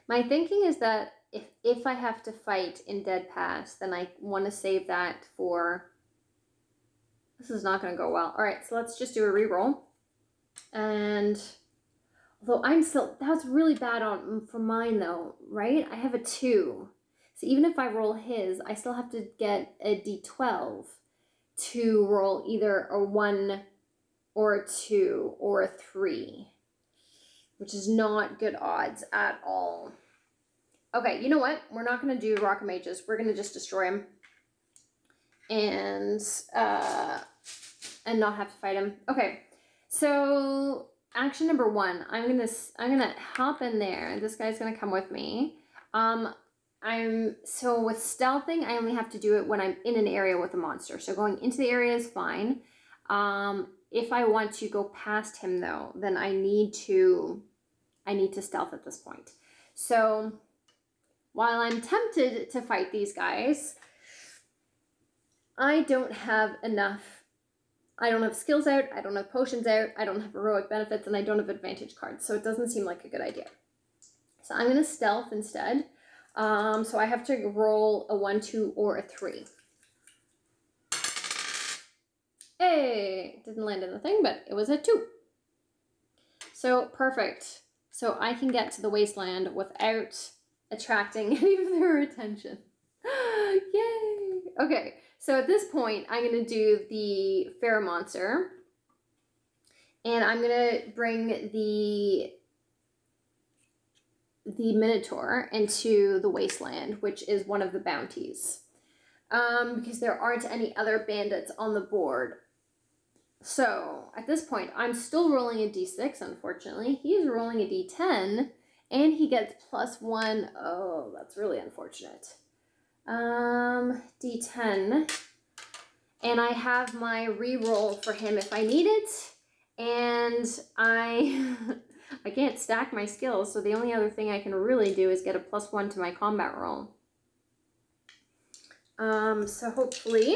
My thinking is that if I have to fight in Dead Pass, then I want to save that for... This is not going to go well. All right, so let's just do a reroll. And although that's really bad for mine though, right? I have a 2. So even if I roll his, I still have to get a d12 to roll either a 1 or a 2 or a 3, which is not good odds at all. Okay, you know what? We're not going to do Rock of Mages. We're going to just destroy him and not have to fight him. Okay, so action number 1. I'm gonna hop in there. This guy's gonna come with me. So with stealthing, I only have to do it when I'm in an area with a monster. So going into the area is fine. If I want to go past him though, then I need to I need to stealth at this point. So while I'm tempted to fight these guys, I don't have enough. I don't have skills out, I don't have potions out, I don't have heroic benefits, and I don't have advantage cards, so it doesn't seem like a good idea. So I'm going to stealth instead. So I have to roll a 1, 2, or a 3. Hey, didn't land in the thing, but it was a 2. So perfect. So I can get to the wasteland without attracting any of their attention. Yay! Okay, so at this point, I'm going to do the fair monster. And I'm going to bring the Minotaur into the wasteland, which is one of the bounties. Because there aren't any other bandits on the board. So, at this point, I'm still rolling a d6, unfortunately. He's rolling a d10, and he gets +1. Oh, that's really unfortunate. D10. And I have my reroll for him if I need it. And I can't stack my skills, so the only other thing I can really do is get a +1 to my combat roll. So hopefully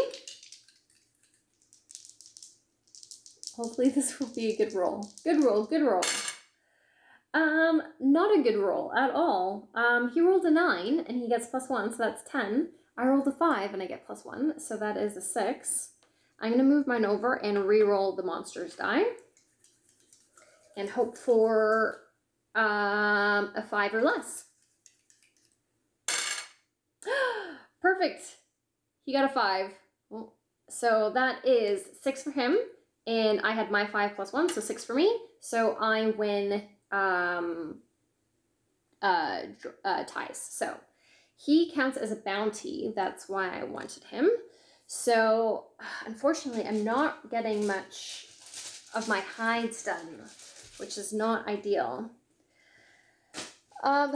this will be a good roll. Good roll, good roll. Not a good roll at all. He rolled a 9 and he gets +1, so that's 10. I rolled a 5 and I get +1, so that is a 6. I'm gonna move mine over and re-roll the monster's die. And hope for a 5 or less. Perfect. He got a 5. So that is 6 for him. And I had my 5 + 1, so 6 for me. So I win ties. So he counts as a bounty. That's why I wanted him. So unfortunately, I'm not getting much of my hides done, which is not ideal. I'm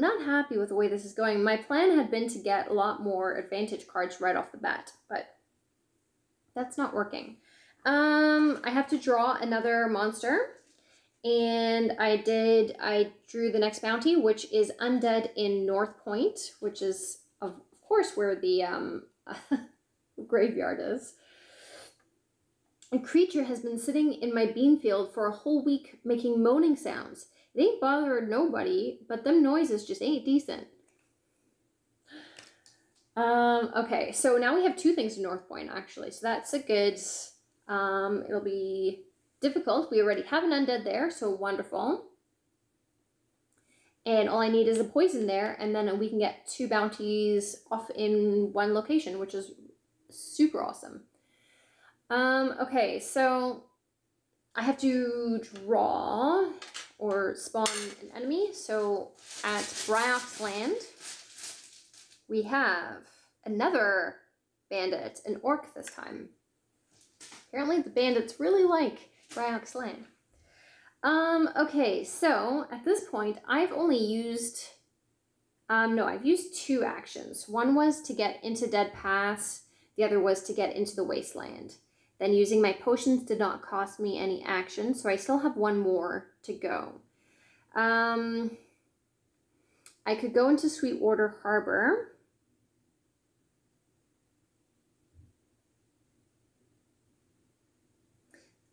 not happy with the way this is going. My plan had been to get a lot more advantage cards right off the bat, but that's not working. I have to draw another monster, and I drew the next bounty, which is Undead in North Point, which is of course where the graveyard is. A creature has been sitting in my bean field for a whole week making moaning sounds. It ain't bothered nobody, but them noises just ain't decent. Okay, so now we have 2 things in North Point, actually. So that's a good, it'll be difficult. We already have an undead there, so wonderful. And all I need is a poison there, and then we can get 2 bounties off in one location, which is super awesome. Okay, so I have to draw or spawn an enemy. So at Bryock's Land, we have another bandit, an orc this time. Apparently the bandits really like Bryock's Land. Okay, so at this point, I've only used, I've used 2 actions. One was to get into Dead Pass, the other was to get into the Wasteland. Then using my potions did not cost me any action, so I still have 1 more to go. I could go into Sweetwater Harbor.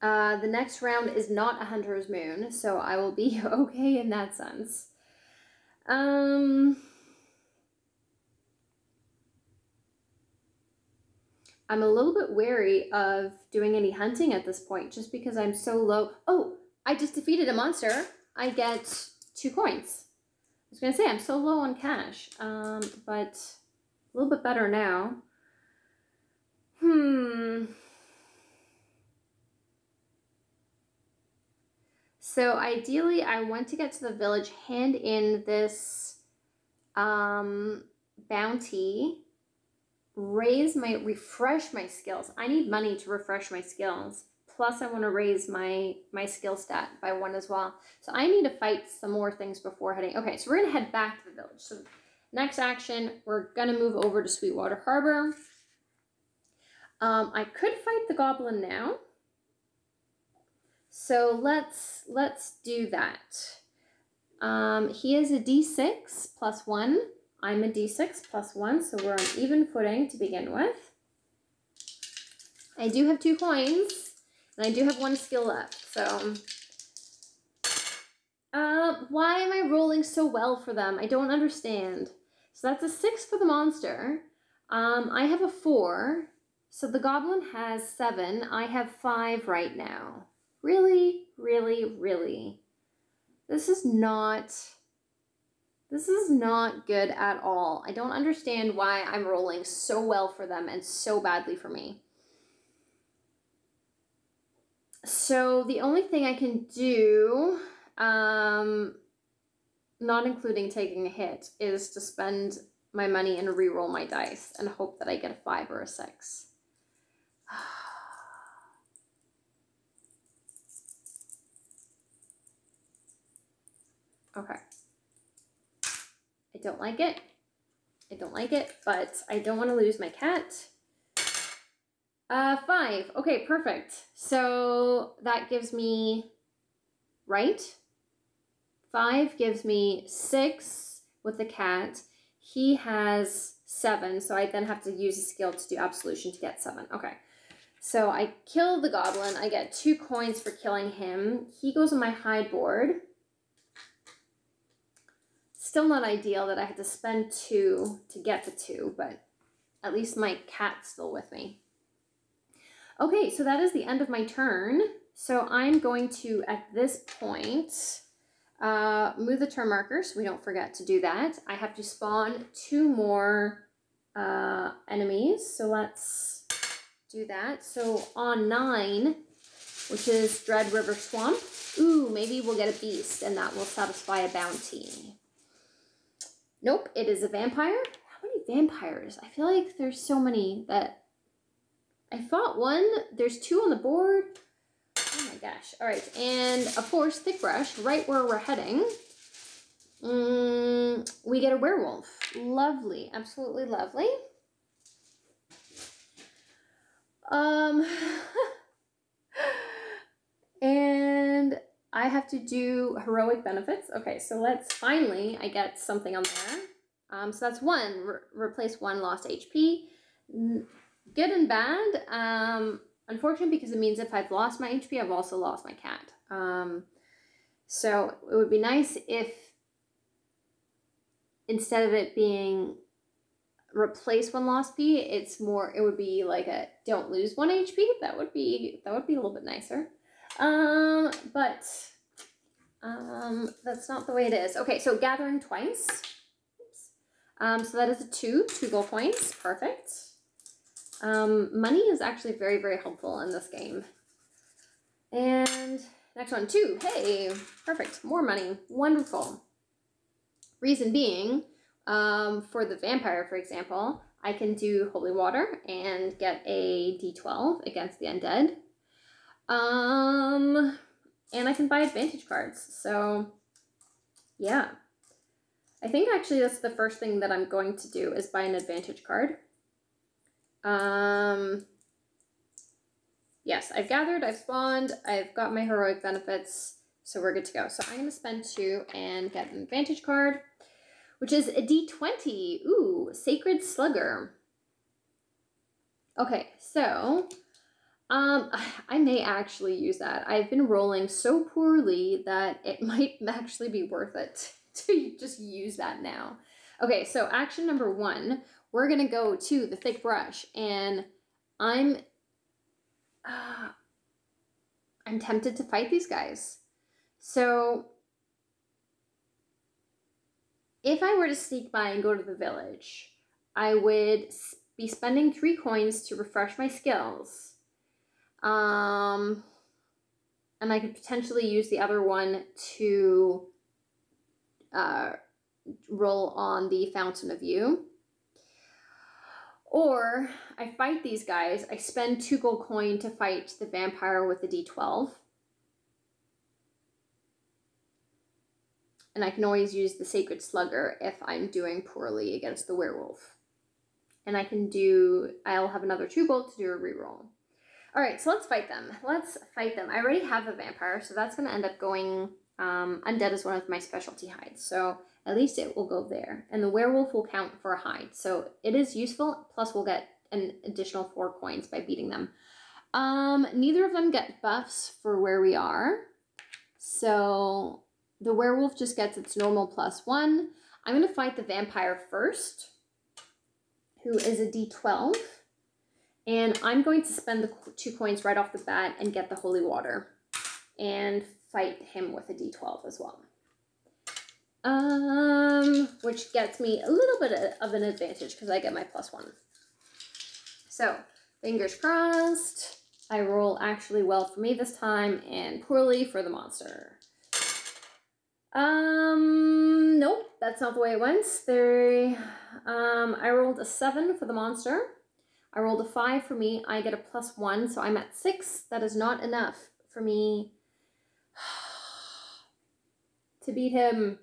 The next round is not a Hunter's Moon, so I will be okay in that sense. I'm a little bit wary of doing any hunting at this point, just because I'm so low. Oh, I just defeated a monster. I get 2 coins. I was going to say, I'm so low on cash, but a little bit better now. So ideally, I want to get to the village, hand in this bounty, refresh my skills. I need money to refresh my skills. Plus, I want to raise my skill stat by 1 as well. So I need to fight some more things before heading. Okay, so we're going to head back to the village. So next action, we're going to move over to Sweetwater Harbor. I could fight the Goblin now. So let's do that. He is a d6 plus 1. I'm a d6 plus 1, so we're on even footing to begin with. I do have 2 coins, and I do have 1 skill left, so... why am I rolling so well for them? I don't understand. So that's a 6 for the monster. I have a 4, so the goblin has 7. I have 5 right now. Really, really, really. This is not good at all. I don't understand why I'm rolling so well for them and so badly for me. So the only thing I can do, not including taking a hit, is to spend my money and re-roll my dice and hope that I get a 5 or a 6. Okay. I don't like it. I don't like it, but I don't want to lose my cat. 5. Okay, perfect. So that gives me, right? 5 gives me 6 with the cat. He has 7, so I then have to use a skill to do absolution to get 7. Okay. So I kill the goblin. I get 2 coins for killing him. He goes on my hide board. Still not ideal that I had to spend 2 to get the 2, but at least my cat's still with me. Okay, so that is the end of my turn. So I'm going to, at this point, move the turn marker so we don't forget to do that. I have to spawn 2 more enemies, so let's do that. So on 9, which is Dread River Swamp, ooh, maybe we'll get a beast and that will satisfy a bounty. Nope, it is a vampire. How many vampires? I feel like there's so many that... I fought 1. There's 2 on the board. Oh my gosh. All right, and a force thick brush right where we're heading. We get a werewolf. Lovely, absolutely lovely. And I have to do heroic benefits. Okay, so let's finally, I get something on there. So that's 1, replace 1 lost HP. Good and bad. Unfortunate because it means if I've lost my HP, I've also lost my cat. So it would be nice if instead of it being replace 1 lost P, it's more, it would be like a don't lose 1 HP. That would be a little bit nicer. But that's not the way it is. Okay, so gathering twice. Oops. So that is a 2 gold coins. Perfect. Money is actually very, very helpful in this game. And next one, 2. Hey, perfect. More money. Wonderful. Reason being, for the vampire, for example, I can do holy water and get a d12 against the undead. And I can buy advantage cards. So, yeah. I think actually that's the first thing that I'm going to do is buy an advantage card. Yes, I've gathered, I've spawned, I've got my heroic benefits, so we're good to go. So I'm going to spend 2 and get an advantage card, which is a d20. Ooh, Sacred Slugger. Okay, so I may actually use that. I've been rolling so poorly that it might actually be worth it to just use that now. Okay, so action number 1, we're going to go to the thick brush, and I'm tempted to fight these guys. So if I were to sneak by and go to the village, I would be spending 3 coins to refresh my skills. And I could potentially use the other one to roll on the Fountain of Youth. Or I fight these guys, I spend 2 gold coin to fight the vampire with the d12. And I can always use the Sacred Slugger if I'm doing poorly against the werewolf. And I'll have another 2 gold to do a reroll. All right, so let's fight them. Let's fight them. I already have a vampire, so that's going to end up going... undead is one of my specialty hides, so at least it will go there. And the werewolf will count for a hide, so it is useful, plus we'll get an additional 4 coins by beating them. Neither of them get buffs for where we are, so the werewolf just gets its normal +1. I'm going to fight the vampire first, who is a D12, and I'm going to spend the 2 coins right off the bat and get the holy water, and fight him with a D12 as well. Which gets me a little bit of an advantage because I get my +1. So, fingers crossed. I roll actually well for me this time and poorly for the monster. Nope, that's not the way it went. I rolled a 7 for the monster. I rolled a 5 for me. I get a +1, so I'm at 6. That is not enough for me to beat him.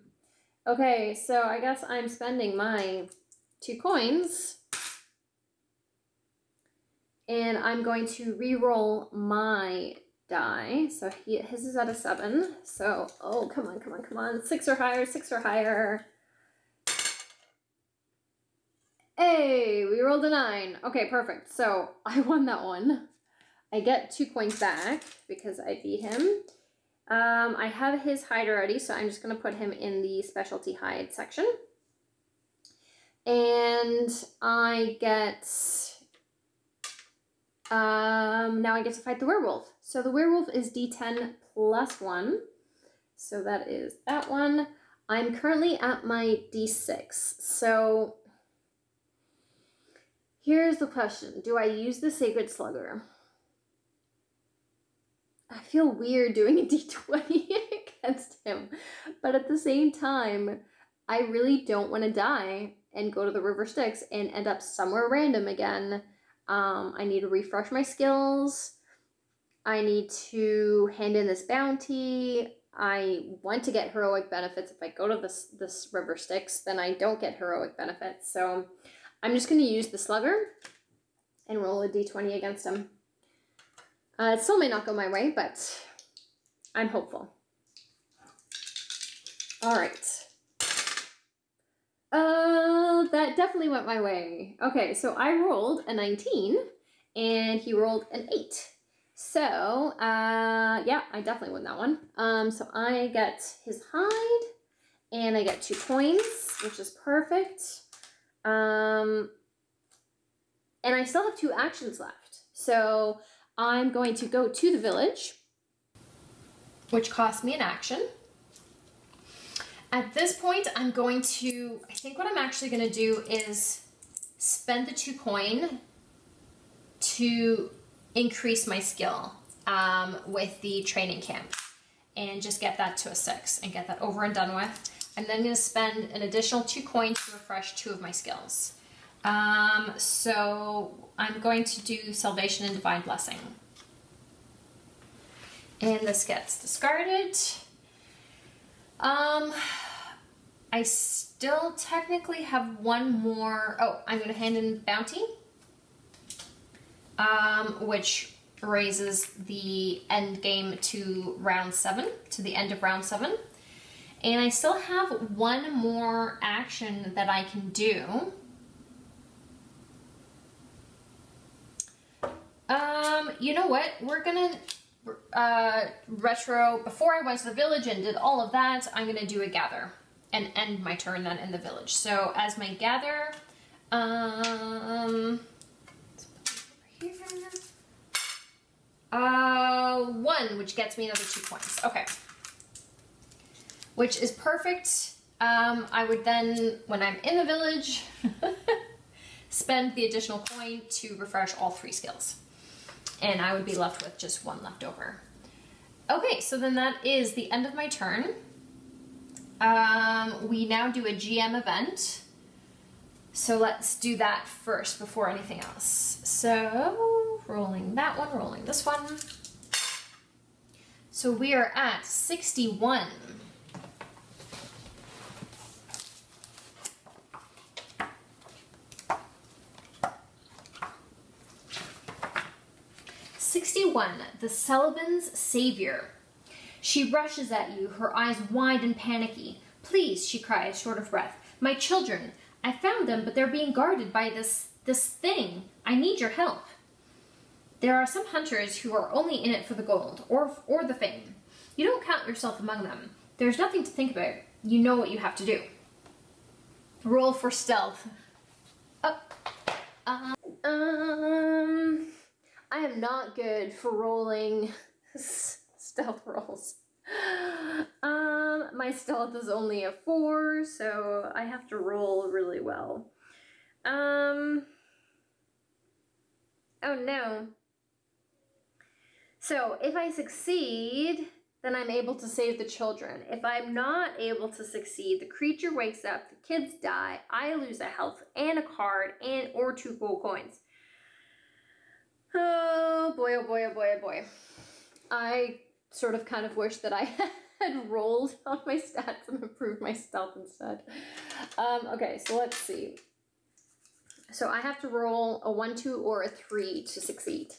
Okay, so I guess I'm spending my 2 coins. And I'm going to re-roll my die. So his is at a 7. So, oh, come on, come on, come on. 6 or higher, 6 or higher. Hey, we rolled a 9. Okay, perfect. So I won that one. I get 2 coins back because I beat him. I have his hide already, so I'm just going to put him in the specialty hide section. And I get... now I get to fight the werewolf. So the werewolf is D10 +1. So that is that one. I'm currently at my D6. So here's the question. Do I use the Sacred Slugger? I feel weird doing a D20 against him. But at the same time, I really don't want to die and go to the River Styx and end up somewhere random again. I need to refresh my skills. I need to hand in this bounty. I want to get heroic benefits. If I go to this River Styx, then I don't get heroic benefits. So I'm just going to use the Slugger and roll a D20 against him. It still may not go my way, but I'm hopeful. All right. That definitely went my way. Okay, so I rolled a 19, and he rolled an 8. So, yeah, I definitely won that one. So I get his hide, and I get 2 coins, which is perfect. And I still have 2 actions left. So I'm going to go to the village, which costs me an action. At this point, I'm going to, I think what I'm actually going to do is spend the 2 coin to increase my skill with the training camp and just get that to a 6 and get that over and done with. I'm then going to spend an additional 2 coins to refresh 2 of my skills. So I'm going to do Salvation and Divine Blessing. And this gets discarded. I still technically have 1 more. Oh, I'm going to hand in Bounty, which raises the end game to round 7, to the end of round 7. And I still have 1 more action that I can do. You know what? We're gonna retro, before I went to the village and did all of that, I'm gonna do a gather and end my turn then in the village. So as my gather, let's put it over here. 1, which gets me another 2 points. Okay. Which is perfect. I would then, when I'm in the village, spend the additional coin to refresh all 3 skills. And I would be left with just 1 left over. Okay, so then that is the end of my turn. We now do a GM event. So let's do that first before anything else. So, rolling that one, rolling this one. So we are at 61. 61, the Sullivan's Savior. She rushes at you, her eyes wide and panicky. Please, she cries, short of breath. My children. I found them, but they're being guarded by this thing. I need your help. There are some hunters who are only in it for the gold, or the fame. You don't count yourself among them. There's nothing to think about. You know what you have to do. Roll for stealth. I am not good for rolling stealth rolls. My stealth is only a 4, so I have to roll really well. Oh no. So if I succeed, then I'm able to save the children. If I'm not able to succeed, the creature wakes up, the kids die, I lose a health and a card or 2 gold coins. Oh boy, oh boy, oh boy, oh boy. I sort of kind of wish that I had rolled on my stats and improved my stealth instead. Okay, so let's see. So I have to roll a 1, 2, or a 3 to succeed.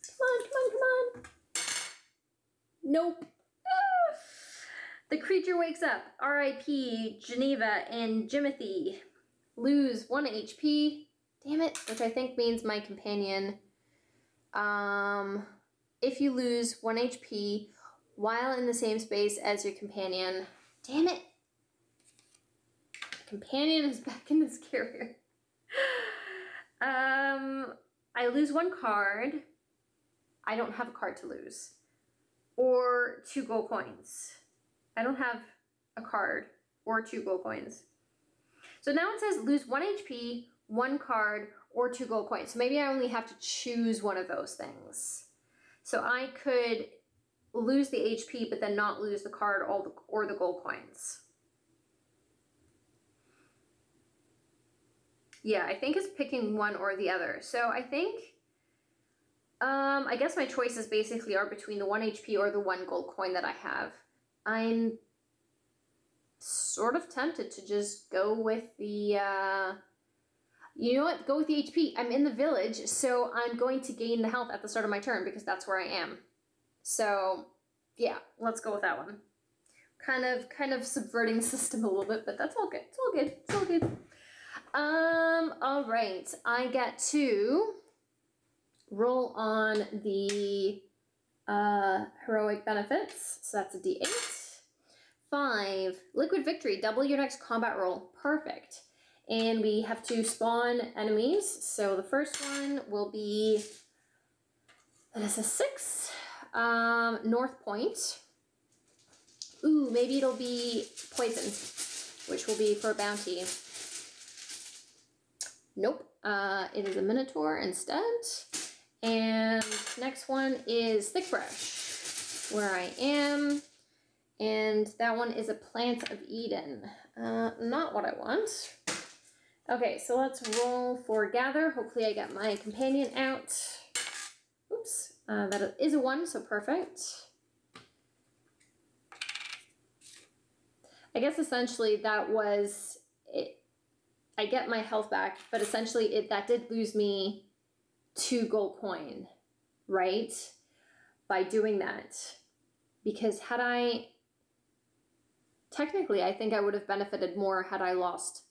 Come on, come on, come on. Nope. Ah! The creature wakes up. R.I.P. Geneva and Jimothy. Lose 1 HP. Damn it. Which I think means my companion. If you lose 1 HP while in the same space as your companion. Damn it. The companion is back in this carrier. I lose 1 card. I don't have a card to lose. Or 2 gold coins. I don't have a card or 2 gold coins. So now it says lose 1 HP, 1 card, or 2 gold coins. So maybe I only have to choose one of those things. So I could lose the HP, but then not lose the card or the gold coins. Yeah, I think it's picking one or the other. So I think, I guess my choices basically are between the 1 HP or the 1 gold coin that I have. I'm sort of tempted to just go with the, you know what, go with the HP. I'm in the village, so I'm going to gain the health at the start of my turn because that's where I am. So, yeah, let's go with that one. Kind of subverting the system a little bit, but that's all good. It's all good. It's all good. All right. I get to roll on the heroic benefits. So that's a D8. 5. Liquid victory. Double your next combat roll. Perfect. And we have to spawn enemies. So the first one will be, that is a 6. North Point. Ooh, maybe it'll be poison, which will be for a bounty. Nope. It is a Minotaur instead. And next one is Thick Brush, where I am. And that one is a Plant of Eden. Not what I want. Okay, so let's roll for Gather. Hopefully I get my companion out. Oops. That is a 1, so perfect. I guess essentially that was it. I get my health back, but essentially that did lose me 2 gold coin, right? By doing that. Because had I, technically I think I would have benefited more had I lost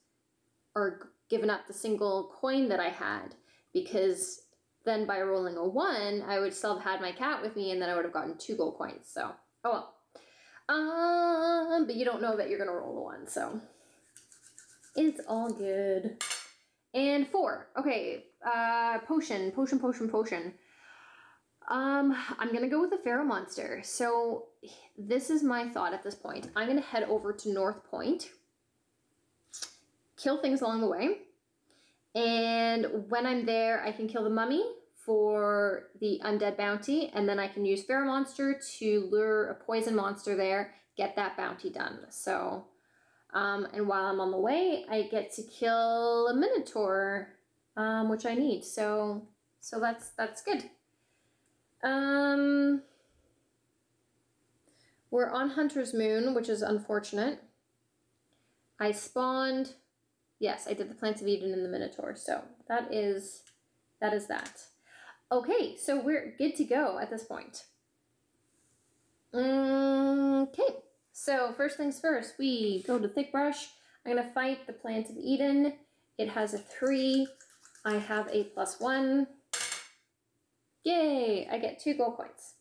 or given up the single coin that I had, because then by rolling a 1, I would still have had my cat with me and then I would have gotten 2 gold coins, so, oh well. But you don't know that you're gonna roll a 1, so it's all good. And 4. Okay, potion. I'm gonna go with the Pharaoh monster. So this is my thought at this point. I'm gonna head over to North Point, kill things along the way, and when I'm there, I can kill the mummy for the undead bounty, and then I can use Pharaoh monster to lure a poison monster there, get that bounty done. So, and while I'm on the way, I get to kill a Minotaur, which I need. So that's good. We're on Hunter's Moon, which is unfortunate. I spawned, yes, I did the Plants of Eden and the Minotaur, so that is that. Okay, so we're good to go at this point. Okay, so first things first, we go to Thick Brush. I'm going to fight the Plant of Eden. It has a 3. I have a +1. Yay, I get 2 gold coins.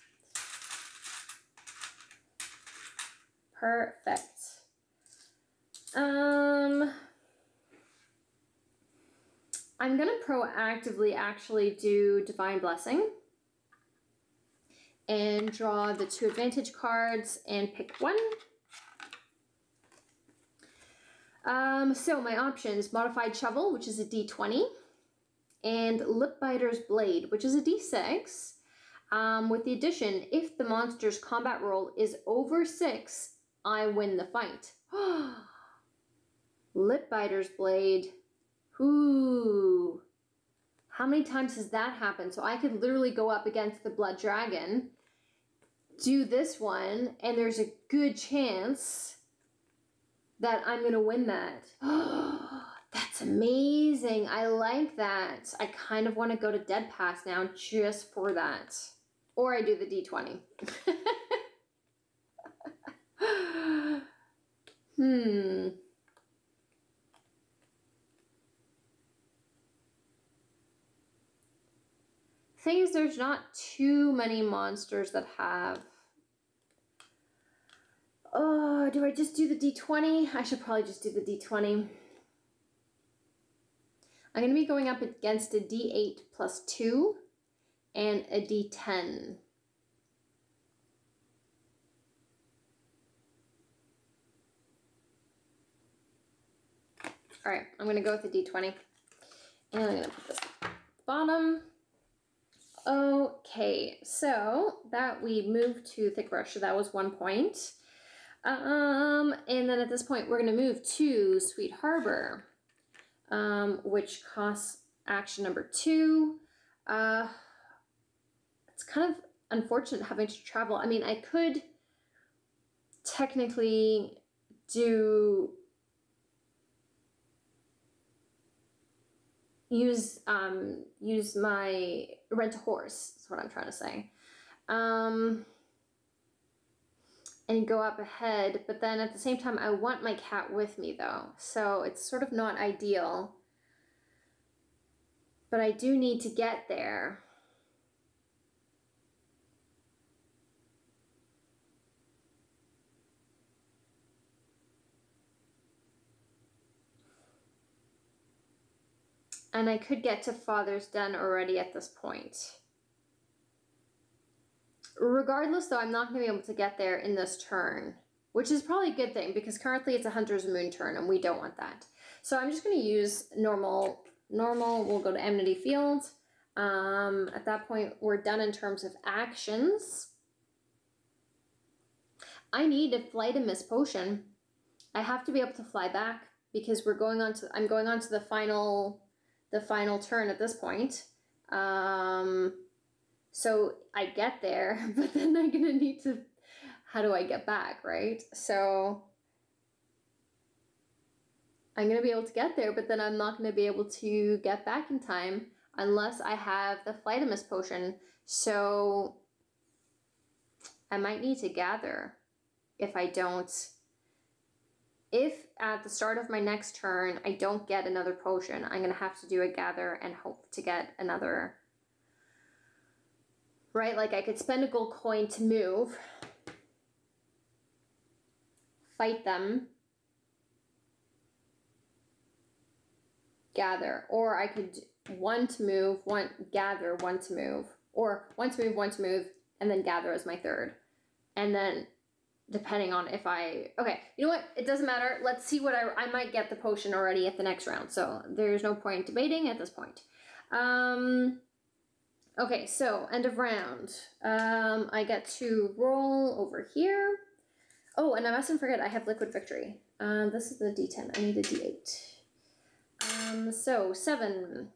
Perfect. I'm going to proactively actually do Divine Blessing and draw the 2 advantage cards and pick 1. So my options, Modified Shovel, which is a D20, and Lip Biter's Blade, which is a D6, with the addition, if the monster's combat roll is over 6, I win the fight. Lip Biter's Blade. Ooh. How many times has that happened? So I could literally go up against the Blood Dragon, do this one, and there's a good chance that I'm going to win that. That's amazing. I like that. I kind of want to go to Dead Pass now just for that. Or I do the D20. Thing is, there's not too many monsters that have... Oh, do I just do the D20? I should probably just do the D20. I'm going to be going up against a D8 +2 and a D10. All right, I'm going to go with the D20. And I'm going to put this at the bottom. Okay, so that we moved to Thick Brush, so that was 1 point. And then at this point, we're going to move to Sweet Harbor, which costs action number 2. It's kind of unfortunate having to travel. I mean, I could technically use my rent a horse, is what I'm trying to say. And go up ahead, but then at the same time, I want my cat with me though. So it's sort of not ideal, but I do need to get there. And I could get to Father's Den already at this point. Regardless, though, I'm not going to be able to get there in this turn, which is probably a good thing because currently it's a Hunter's Moon turn and we don't want that. So I'm just going to use normal. We'll go to Enmity Field. At that point, we're done in terms of actions. I need a Flight and Miss potion. I have to be able to fly back because I'm going on to the final turn at this point. So I get there, but then I'm gonna need to, how do I get back, right? So I'm gonna be able to get there, but then I'm not gonna be able to get back in time unless I have the Flight of Miss potion. So I might need to gather if I don't. If at the start of my next turn I don't get another potion, I'm gonna have to do a gather and hope to get another. Right, like I could spend a gold coin to move, fight them, gather, or I could 1 to move, 1 gather, 1 to move, or 1 to move, 1 to move, and then gather as my third. And then depending on if okay, you know what, it doesn't matter. Let's see what I might get the potion already at the next round, so there's no point debating at this point. Okay, so end of round. I get to roll over here. Oh, and I mustn't forget I have Liquid Victory. This is the D10. I need a D8. So 7.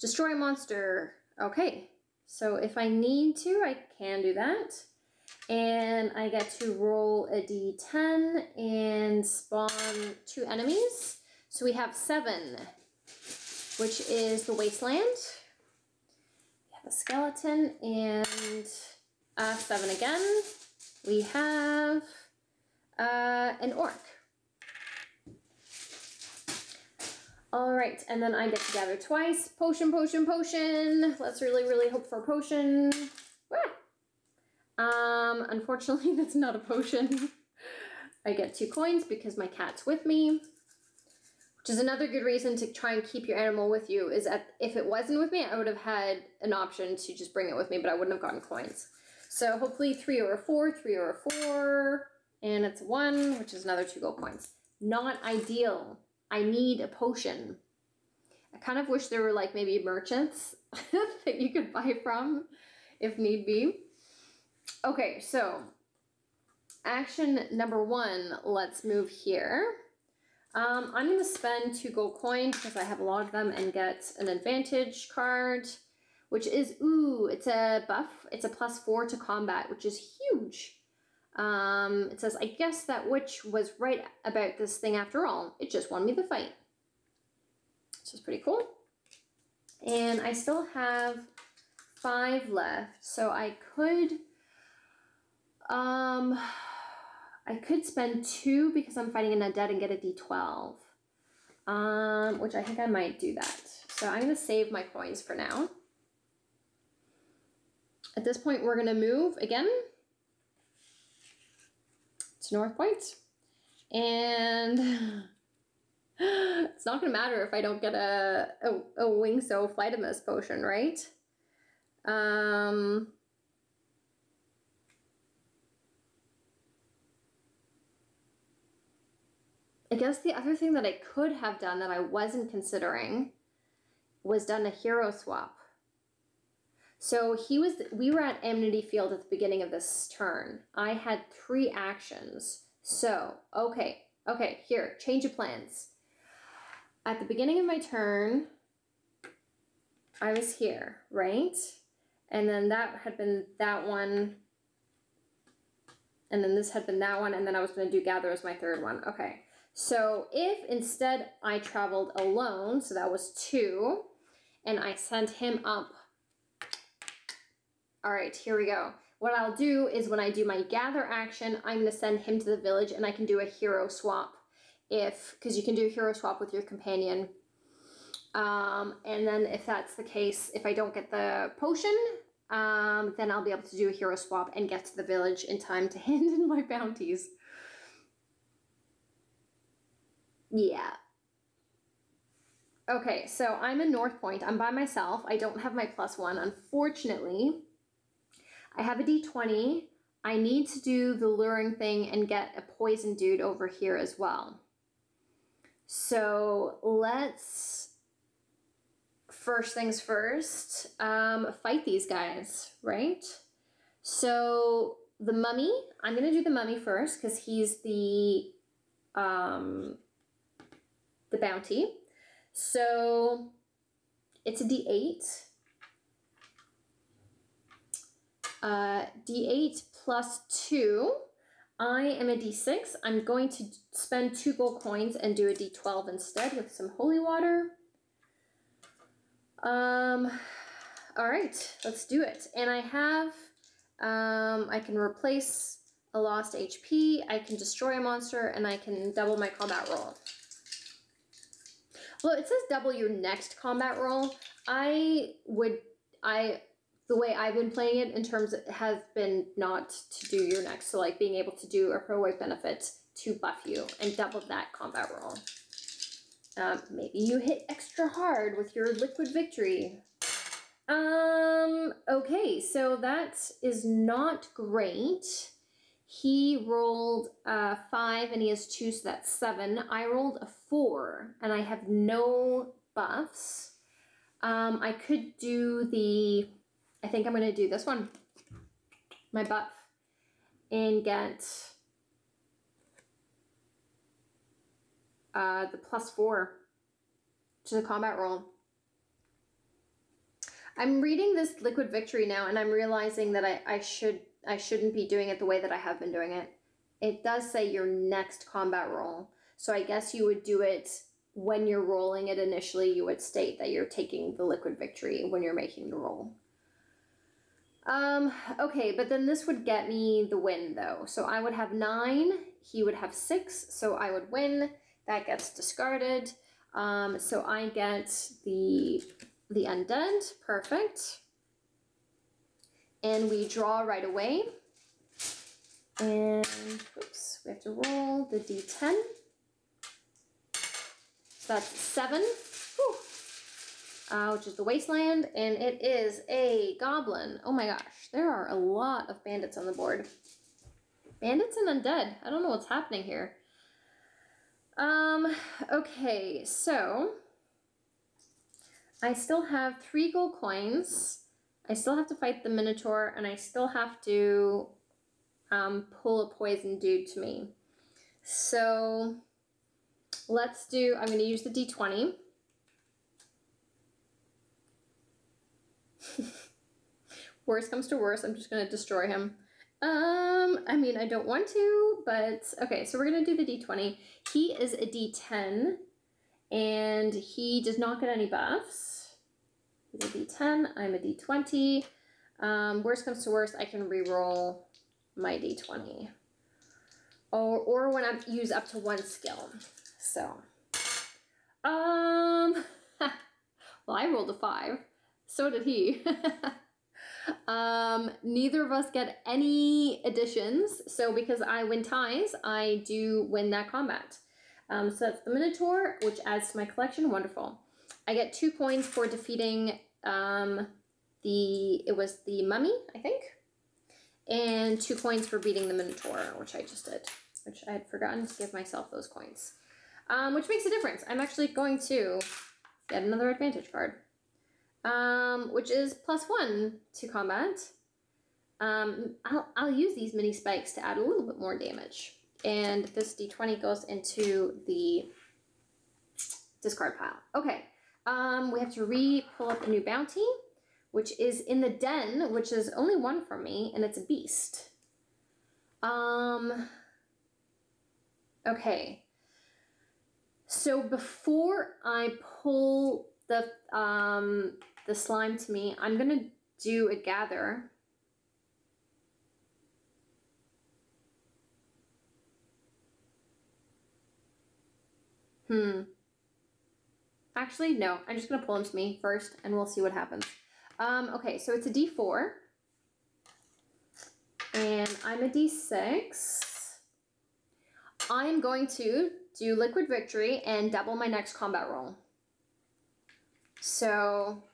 Destroy a monster. Okay, so if I need to, I can do that. And I get to roll a D10 and spawn 2 enemies. So we have 7, which is the Wasteland. the skeleton, and 7 again. We have an orc. All right, and then I get to gather twice. Potion, potion, potion. Let's really, really hope for a potion. Unfortunately, that's not a potion. I get 2 coins because my cat's with me, which is another good reason to try and keep your animal with you, is that if it wasn't with me, I would have had an option to just bring it with me, but I wouldn't have gotten coins. So hopefully 3 or a 4, 3 or a 4, and it's 1, which is another 2 gold coins. Not ideal. I need a potion. I kind of wish there were like maybe merchants that you could buy from if need be. Okay, so action number 1, let's move here. I'm going to spend 2 gold coins because I have a lot of them and get an advantage card, which is, ooh, it's a buff. It's a +4 to combat, which is huge. It says, I guess that witch was right about this thing after all. It just won me the fight. Which is pretty cool. And I still have 5 left, so I could spend 2 because I'm fighting an undead and get a d12. Which I think I might do that. So I'm going to save my coins for now. At this point, we're going to move again to North Point. And it's not going to matter if I don't get a Wingso Flightamus potion, right? I guess the other thing that I could have done that I wasn't considering was done a hero swap. So we were at Amity Field at the beginning of this turn. I had 3 actions. So, okay, here, change of plans. At the beginning of my turn, I was here, right? And then that had been that one. And then this had been that one. And then I was going to do gather as my 3rd one. Okay. So if instead I traveled alone, so that was 2, and I sent him up. All right, here we go. What I'll do is when I do my gather action, I'm going to send him to the village and I can do a hero swap because you can do a hero swap with your companion. And then if that's the case, if I don't get the potion, then I'll be able to do a hero swap and get to the village in time to hand in my bounties. Yeah. Okay, so I'm in North Point. I'm by myself. I don't have my +1, unfortunately. I have a d20. I need to do the luring thing and get a poison dude over here as well. So let's, first things first, fight these guys, right? So the mummy, I'm going to do the mummy first because he's the bounty. So it's a d8. D8 plus 2. I am a d6. I'm going to spend 2 gold coins and do a d12 instead with some holy water. All right, let's do it. And I have, I can replace a lost HP, I can destroy a monster, and I can double my combat roll. Well, it says double your next combat roll. The way I've been playing it in terms of, has been not to do your next. So like being able to do a heroic benefit to buff you and double that combat roll. Maybe you hit extra hard with your liquid victory. Okay, so that is not great. He rolled 5 and he has 2, so that's 7. I rolled a 4 and I have no buffs. I could do I think I'm going to do this one, my buff, and get the +4 to the combat roll. I'm reading this liquid victory now and I'm realizing that I shouldn't be doing it the way that I have been doing it. It does say your next combat roll. So I guess you would do it when you're rolling it initially. You would state that you're taking the liquid victory when you're making the roll. Okay, but then this would get me the win though. So I would have 9, he would have 6, so I would win. That gets discarded. So I get the undead, perfect. And we draw right away. And, oops, we have to roll the d10. So that's 7, which is the wasteland, and it is a goblin. Oh my gosh, there are a lot of bandits on the board. Bandits and undead. I don't know what's happening here. Okay, so I still have 3 gold coins. I still have to fight the Minotaur, and I still have to pull a poison dude to me. So let's do, I'm going to use the d20. Worst comes to worst, I'm just going to destroy him. I mean, I don't want to, but okay, so we're going to do the d20. He is a d10, and he does not get any buffs. He's a d10, I'm a d20. Worst comes to worst, I can reroll my d20. Or when I use up to 1 skill. So, well, I rolled a 5. So did he. Neither of us get any additions, so because I win ties, I do win that combat. So that's the Minotaur, which adds to my collection. Wonderful. I get 2 coins for defeating it was the mummy, I think, and 2 coins for beating the Minotaur, which I just did, which I had forgotten to give myself those coins, which makes a difference. I'm actually going to get another advantage card. Which is +1 to combat. I'll use these mini spikes to add a little bit more damage. And this d20 goes into the discard pile. Okay, we have to pull up a new bounty, which is in the den, which is only 1 from me, and it's a beast. Okay. So before I pull the slime to me, I'm gonna do a gather. Actually, no, I'm just gonna pull him to me first and we'll see what happens. Okay, so it's a d4 and I'm a d6. I'm going to do liquid victory and double my next combat roll. So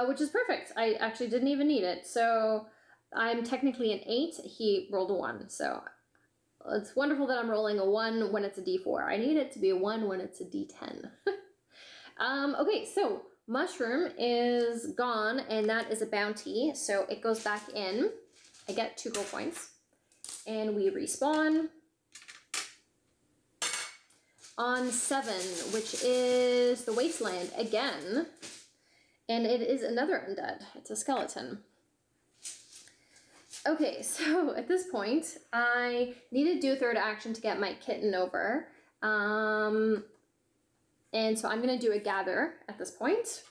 which is perfect. I actually didn't even need it. So I'm technically an 8. He rolled a 1. So it's wonderful that I'm rolling a 1 when it's a d4. I need it to be a 1 when it's a d10. Okay, so mushroom is gone, and that is a bounty. So it goes back in. I get 2 gold points. And we respawn on 7, which is the wasteland again. And it is another undead. It's a skeleton. Okay, so at this point, I need to do a 3rd action to get my kitten over. And so I'm going to do a gather at this point.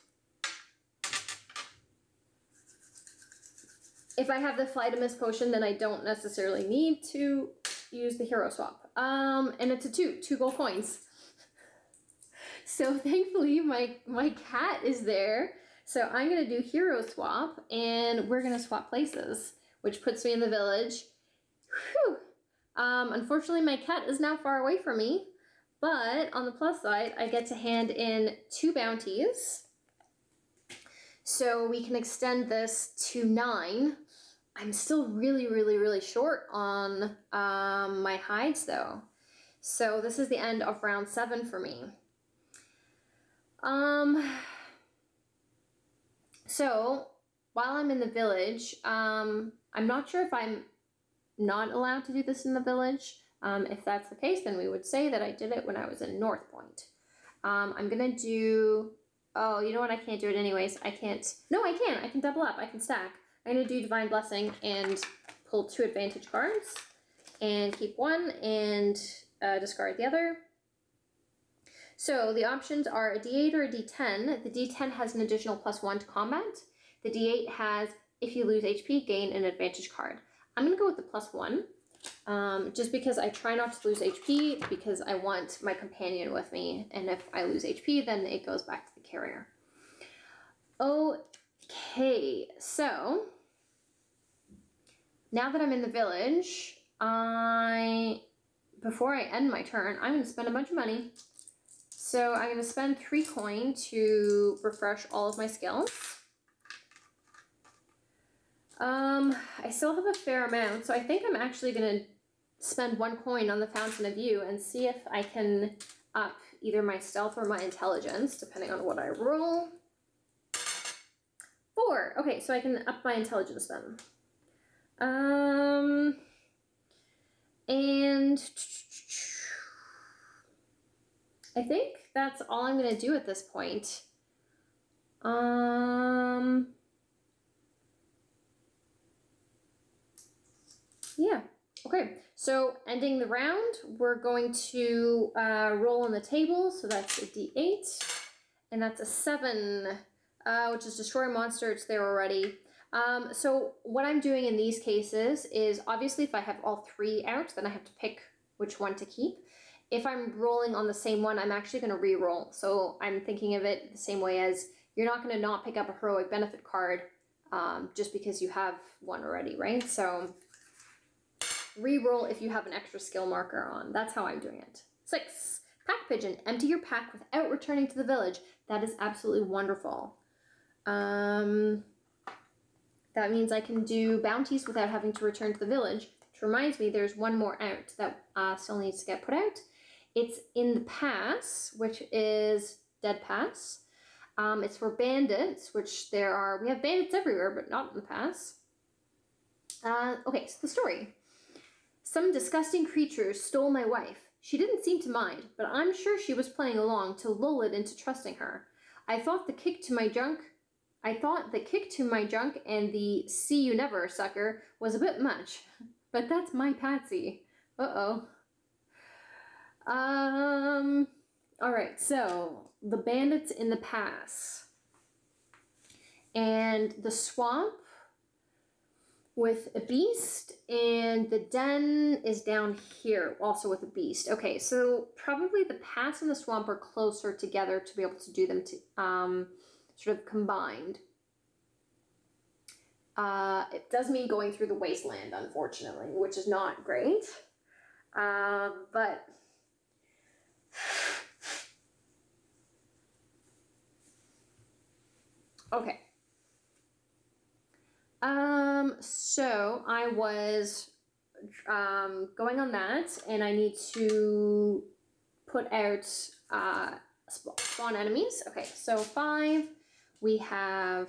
If I have the Flightimus potion, then I don't necessarily need to use the hero swap. And it's a 2 gold coins. So thankfully my cat is there. So I'm going to do hero swap, and we're going to swap places, which puts me in the village. Whew. Unfortunately, my cat is now far away from me, but on the plus side, I get to hand in 2 bounties. So we can extend this to 9. I'm still really short on my hides though. So this is the end of round 7 for me. So while I'm in the village, I'm not sure if I'm not allowed to do this in the village. If that's the case, then we would say that I did it when I was in North Point. I'm gonna do, oh, you know what, I can't do it anyways. I can't, no, I can. I can double up, I can stack. I'm gonna do Divine Blessing and pull 2 advantage cards and keep 1 and discard the other. So the options are a D8 or a D10. The D10 has an additional +1 to combat. The D8 has, if you lose HP, gain an advantage card. I'm going to go with the +1, just because I try not to lose HP, because I want my companion with me, and if I lose HP, then it goes back to the carrier. Okay, so now that I'm in the village, before I end my turn, I'm going to spend a bunch of money. So I'm going to spend 3 coin to refresh all of my skills. I still have a fair amount, so I think I'm actually going to spend 1 coin on the Fountain of View and see if I can up either my stealth or my intelligence, depending on what I roll. 4. Okay, so I can up my intelligence then. And I think that's all I'm going to do at this point. Yeah. Okay, so ending the round, we're going to roll on the table. So that's a D8, and that's a 7, which is destroy a monster. It's there already. So what I'm doing in these cases is, obviously if I have all 3 out, then I have to pick which one to keep. If I'm rolling on the same one, I'm actually going to re-roll. So I'm thinking of it the same way as you're not going to not pick up a heroic benefit card just because you have one already, right? So re-roll if you have an extra skill marker on. That's how I'm doing it. 6. Pack pigeon. Empty your pack without returning to the village. That is absolutely wonderful. That means I can do bounties without having to return to the village. Which reminds me, there's one more out that still needs to get put out. It's in the pass, which is Dead Pass. It's for bandits, which we have bandits everywhere, but not in the pass. Okay, so the story. Some disgusting creatures stole my wife. She didn't seem to mind, but I'm sure she was playing along to lull it into trusting her. I thought the kick to my junk and the see you never sucker was a bit much, but that's my Patsy. Uh-oh. Alright, so the bandits in the pass. And the swamp with a beast, and the den is down here, also with a beast. Okay, so probably the pass and the swamp are closer together to be able to do them sort of combined. It does mean going through the wasteland, unfortunately, which is not great. But okay. So I was going on that, and I need to put out spawn enemies. Okay, so 5. We have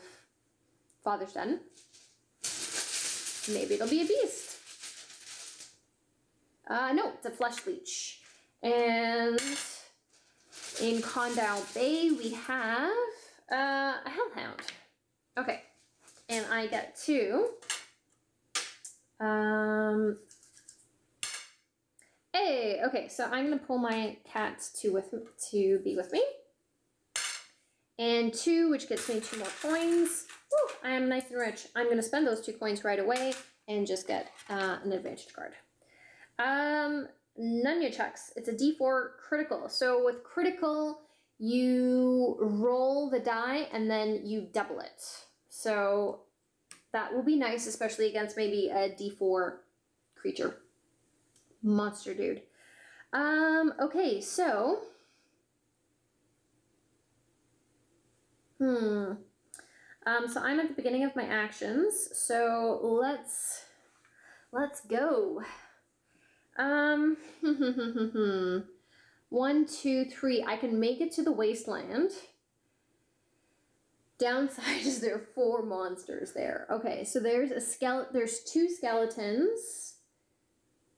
Father's Den. Maybe it'll be a beast. No, it's a flesh leech. And in Condal Bay, we have a hellhound. Okay, and I get 2. Hey, okay, so I'm gonna pull my cat to be with me. And 2, which gets me 2 more coins. Woo, I am nice and rich. I'm gonna spend those 2 coins right away and just get an advantage card. Nunchucks. It's a D4 critical. So with critical, you roll the die and then you double it. So that will be nice, especially against maybe a D4 creature. Monster dude. Okay, so so I'm at the beginning of my actions, so let's go. 1, 2, 3. I can make it to the wasteland. Downside is there are 4 monsters there. Okay, so there's there's 2 skeletons.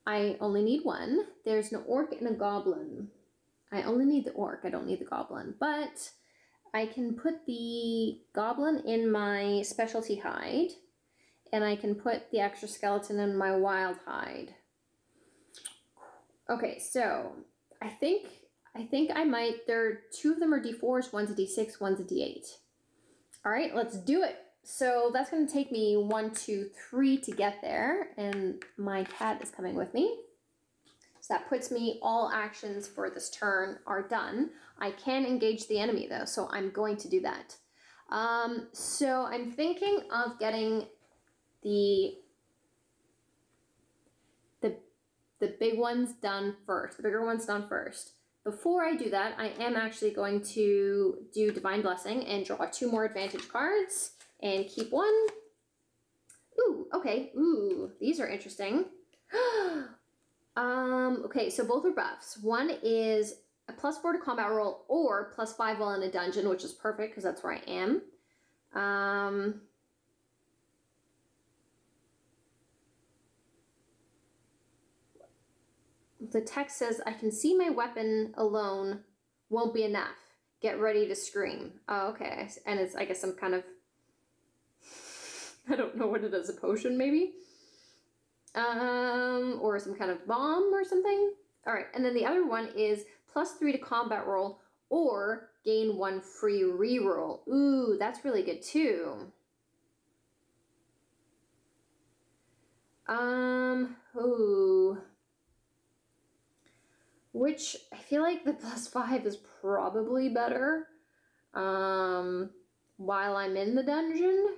I only need 1. There's an orc and a goblin. I only need the orc, I don't need the goblin. But I can put the goblin in my specialty hide, and I can put the extra skeleton in my wild hide. Okay, so I think I think I might, two of them are D4s, one's a D6, one's a D8. All right, let's do it. So that's going to take me 1, 2, 3 to get there, and my cat is coming with me. So that puts me, all actions for this turn are done. I can engage the enemy though, so I'm going to do that. So I'm thinking of getting the big ones done first, the bigger ones done first. Before I do that, I am actually going to do Divine Blessing and draw 2 more advantage cards and keep 1. Ooh, okay. Ooh, these are interesting. Okay, so both are buffs. One is a +4 to combat roll or +5 while in a dungeon, which is perfect because that's where I am. The text says, I can see my weapon alone won't be enough. Get ready to scream. Oh, okay. And it's, I guess, some kind of, I don't know what it is, a potion maybe? Or some kind of bomb or something. All right, and then the other one is +3 to combat roll or gain 1 free reroll. Ooh, that's really good too. Ooh. Which, I feel like the +5 is probably better, while I'm in the dungeon.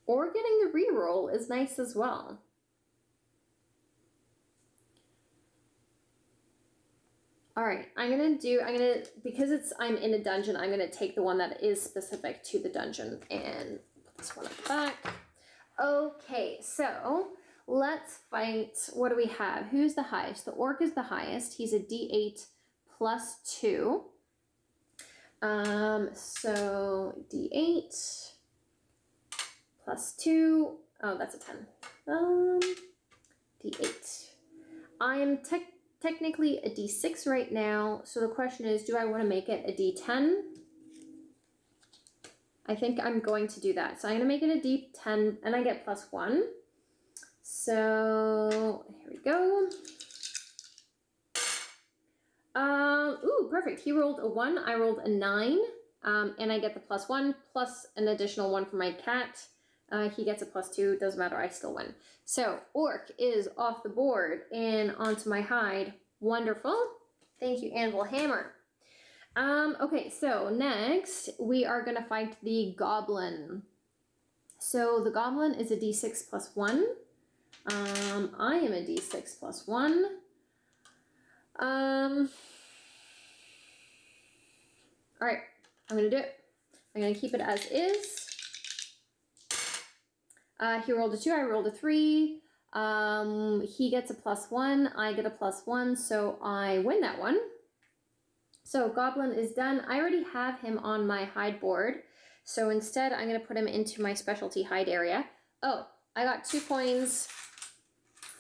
Or getting the reroll is nice as well. All right, because I'm in a dungeon, I'm gonna take the one that is specific to the dungeon and put this one at the back. Okay, so let's fight. What do we have? Who's the highest? The orc is the highest. He's a D8 +2. So D8 +2. Oh, that's a 10. D8. I am technically a D6 right now, so the question is, do I want to make it a D10? I think I'm going to do that. So I'm going to make it a D10, and I get +1. So here we go. Ooh, perfect. He rolled a 1, I rolled a 9, and I get the +1 plus an additional 1 for my cat. He gets a +2, doesn't matter, I still win. So, orc is off the board and onto my hide. Wonderful. Thank you, Anvil Hammer. Okay, so next we are gonna fight the goblin. So the goblin is a D6 +1. I am a D6 +1. All right, I'm gonna do it. I'm gonna keep it as is. He rolled a 2, I rolled a 3. He gets a +1, I get a +1, so I win that one. So Goblin is done. I already have him on my hide board, so instead I'm going to put him into my specialty hide area. Oh, I got 2 coins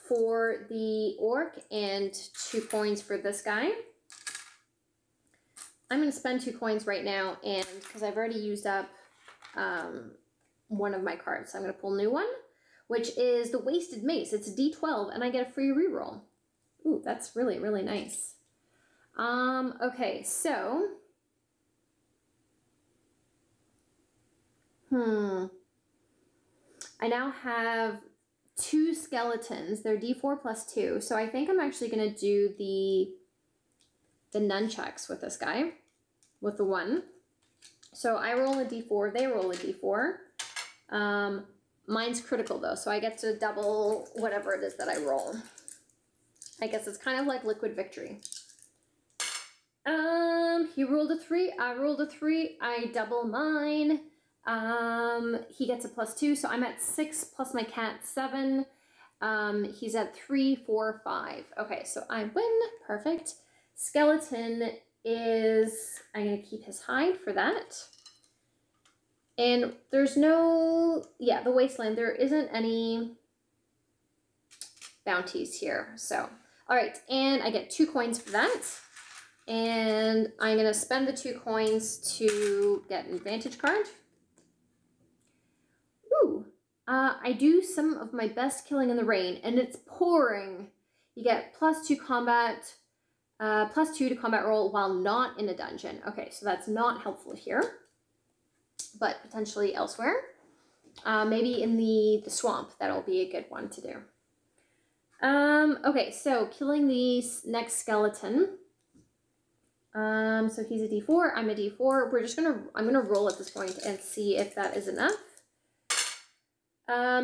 for the orc and 2 coins for this guy. I'm going to spend 2 coins right now, and because I've already used up one of my cards, so I'm going to pull a new one, which is the Wasted Mace. It's a D12, and I get a free reroll. Ooh, that's really, really nice. Okay, so, I now have 2 skeletons. They're D4 +2, so I think I'm actually going to do the nunchucks with this guy, with the 1. So I roll a D4, they roll a D4. Mine's critical though, so I get to double whatever it is that I roll. I guess it's kind of like Liquid Victory. He rolled a 3, I rolled a 3, I double mine. He gets a +2, so I'm at 6 plus my cat 7. He's at 3, 4, 5. Okay, so I win. Perfect. Skeleton is, I'm gonna keep his hide for that. And there's no, yeah, the wasteland, there isn't any bounties here. So, all right, and I get 2 coins for that. And I'm going to spend the 2 coins to get an advantage card. Ooh, I do some of my best killing in the rain, and it's pouring. You get +2 combat, +2 to combat roll while not in a dungeon. Okay, so that's not helpful here, but potentially elsewhere. Maybe in the swamp, that'll be a good one to do. Okay, so killing the next skeleton. So he's a D4, I'm a D4. I'm gonna roll at this point and see if that is enough.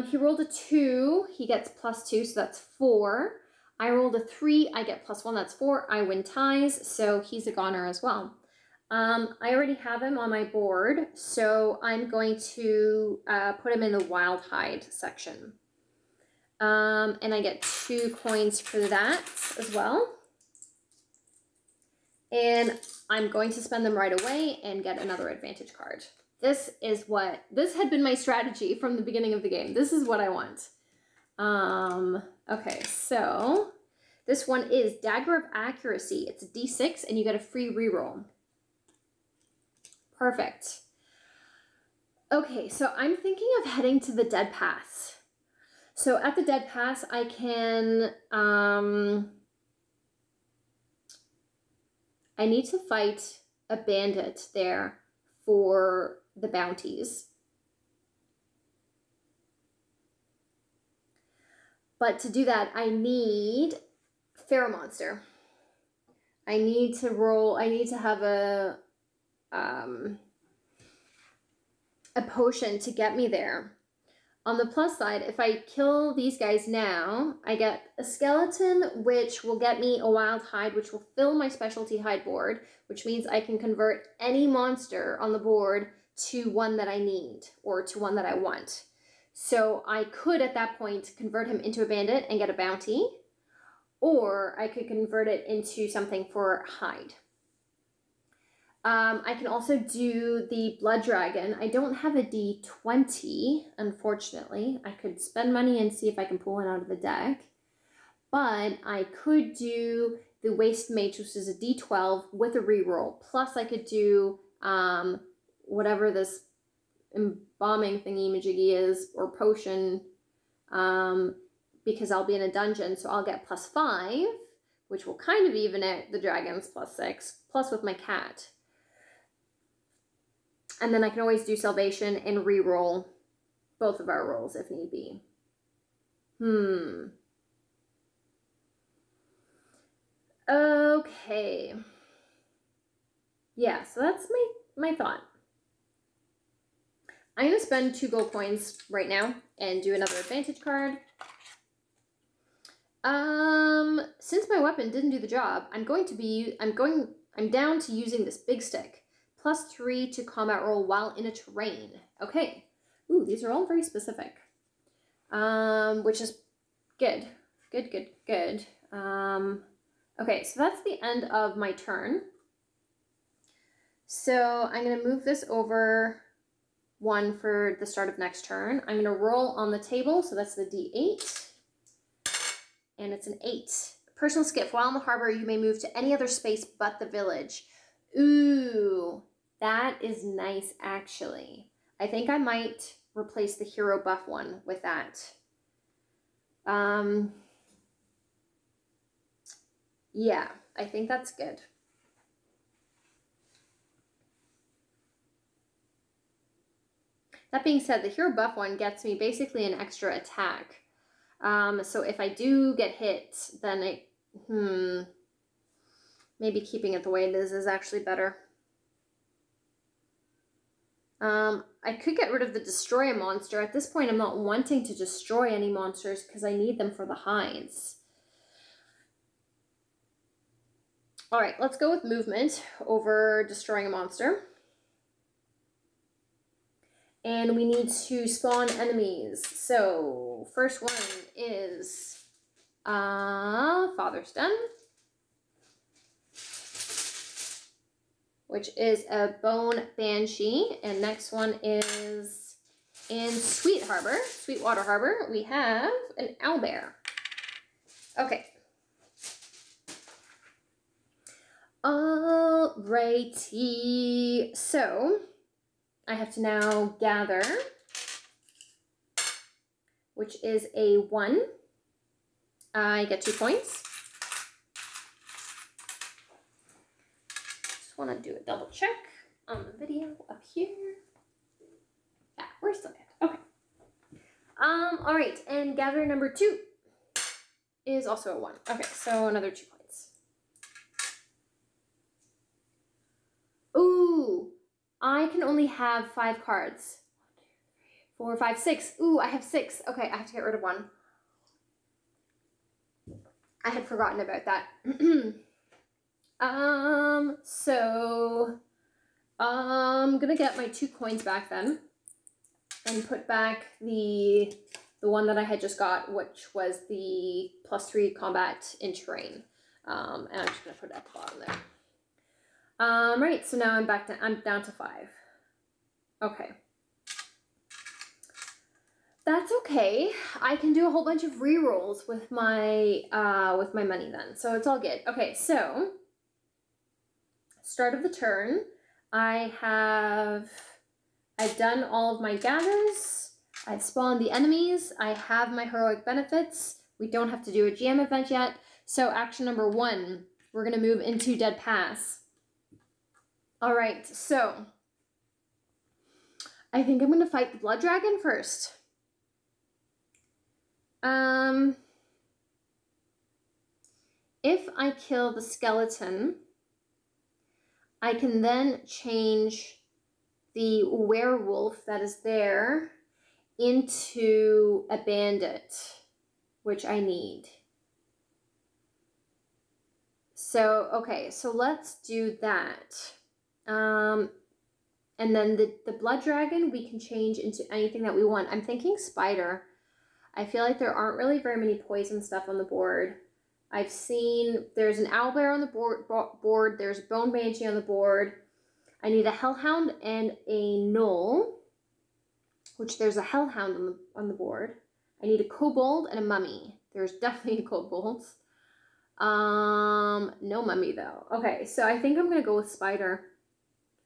He rolled a 2, he gets +2, so that's 4. I rolled a 3, I get +1, that's 4. I win ties, so he's a goner as well. I already have him on my board, so I'm going to put him in the wild hide section. And I get 2 coins for that as well. And I'm going to spend them right away and get another advantage card. This had been my strategy from the beginning of the game. This is what I want. Okay, so this one is Dagger of Accuracy. It's a D6 and you get a free reroll. Perfect. Okay, so I'm thinking of heading to the Dead Pass. So at the Dead Pass, I can, I need to fight a bandit there for the bounties. But to do that, I need Pharaoh Monster. I need to have a potion to get me there. On the plus side, if I kill these guys now, I get a skeleton, which will get me a wild hide, which will fill my specialty hide board, which means I can convert any monster on the board to one that I need or to one that I want. So I could, at that point, convert him into a bandit and get a bounty, or I could convert it into something for hide. I can also do the blood dragon. I don't have a D20, unfortunately. I could spend money and see if I can pull it out of the deck. But I could do the waste mage, which is a D12 with a reroll. Plus I could do whatever this embalming thingy-majiggy is, or potion, because I'll be in a dungeon, so I'll get +5, which will kind of even out the dragon's +6, plus with my cat. And then I can always do salvation and re-roll both of our rolls if need be. Okay. Yeah, so that's my thought. I'm going to spend 2 gold coins right now and do another advantage card. Since my weapon didn't do the job, I'm down to using this big stick. +3 to combat roll while in a terrain. Okay. Ooh, these are all very specific. Which is good. Good. Okay, so that's the end of my turn. So I'm going to move this over 1 for the start of next turn. I'm going to roll on the table, so that's the D8. And it's an 8. Personal skiff. While in the harbor, you may move to any other space but the village. Ooh, that is nice, actually. I think I might replace the hero buff one with that. Yeah, I think that's good. That being said, the hero buff one gets me basically an extra attack. So if I do get hit, then maybe keeping it the way it is actually better. I could get rid of the destroy a monster. At this point, I'm not wanting to destroy any monsters because I need them for the hides. All right, let's go with movement over destroying a monster. And we need to spawn enemies. So first one is Father's Den, which is a bone banshee. And next one is in Sweetwater Harbor, we have an owlbear. Okay. Alrighty, so I have to now gather which is a 1. I get 2 points. Just want to do a double check on the video up here. Yeah, we're still good. Okay. All right, and gather number 2 is also a 1. Okay, so another 2 points. Ooh, I can only have 5 cards. 1, 2, 3, 4, 5, 6. Ooh, I have 6. Okay, I have to get rid of 1. I had forgotten about that. So I'm gonna get my 2 coins back then and put back the one that I had just got, which was the +3 combat in terrain. And I'm just gonna put it at the bottom there. Right, so now I'm down to 5. Okay. That's okay. I can do a whole bunch of rerolls with my money then, so it's all good. Okay, so start of the turn, I've done all of my gathers. I've spawned the enemies. I have my heroic benefits. We don't have to do a GM event yet. So action number 1, we're gonna move into Dead Pass. All right, so I think I'm gonna fight the Blood Dragon first. If I kill the skeleton, I can then change the werewolf that is there into a bandit, which I need. So, okay, so let's do that. And then the blood dragon we can change into anything that we want. I'm thinking spider. I feel like there aren't really very many poison stuff on the board. I've seen there's an owlbear on the board. There's bone banshee on the board. I need a hellhound and a gnoll, which there's a hellhound on the board. I need a kobold and a mummy. There's definitely a kobold. No mummy though. Okay, so I think I'm gonna go with spider.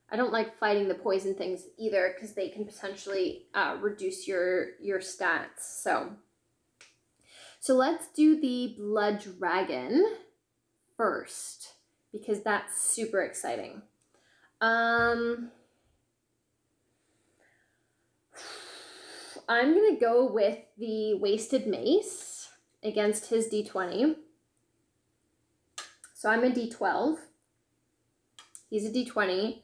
I don't like fighting the poison things either because they can potentially reduce your stats. So let's do the blood dragon first because that's super exciting. I'm gonna go with the wasted mace against his D20. So I'm a D12. He's a D20.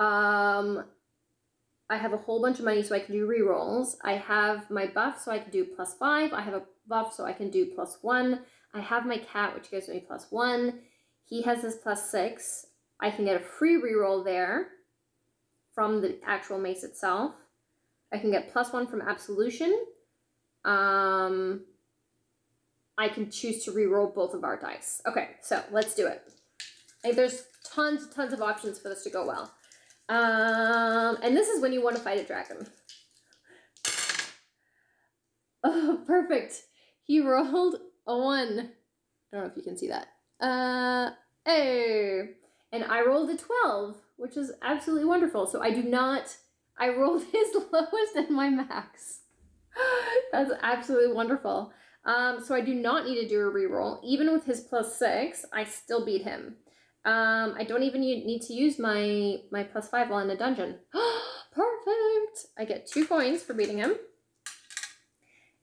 I have a whole bunch of money so I can do rerolls. I have my buff so I can do +5. I have a buff so I can do +1. I have my cat which gives me +1. He has this +6. I can get a free reroll there from the actual mace itself. I can get +1 from absolution. I can choose to reroll both of our dice. Okay, so let's do it. Like, there's tons of options for this to go well. And this is when you want to fight a dragon. Oh, perfect. He rolled a 1. I don't know if you can see that. Hey. And I rolled a 12, which is absolutely wonderful. So I rolled his lowest and my max. That's absolutely wonderful. So I do not need to do a reroll. Even with his +6, I still beat him. I don't even need to use my +5 while in a dungeon. Perfect! I get 2 coins for beating him.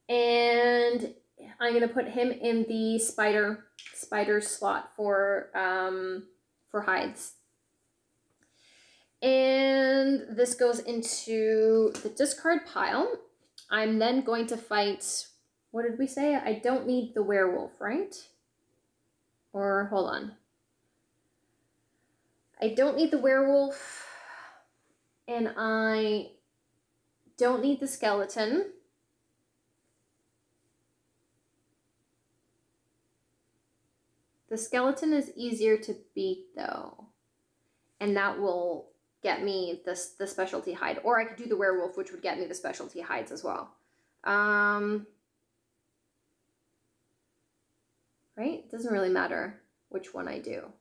And I'm gonna put him in the spider slot for hides. And this goes into the discard pile. I'm then going to fight, what did we say? I don't need the werewolf, right? Or hold on. I don't need the werewolf, and I don't need the skeleton. The skeleton is easier to beat though, and that will get me the specialty hide, or I could do the werewolf, which would get me the specialty hides as well. Right? It doesn't really matter which one I do.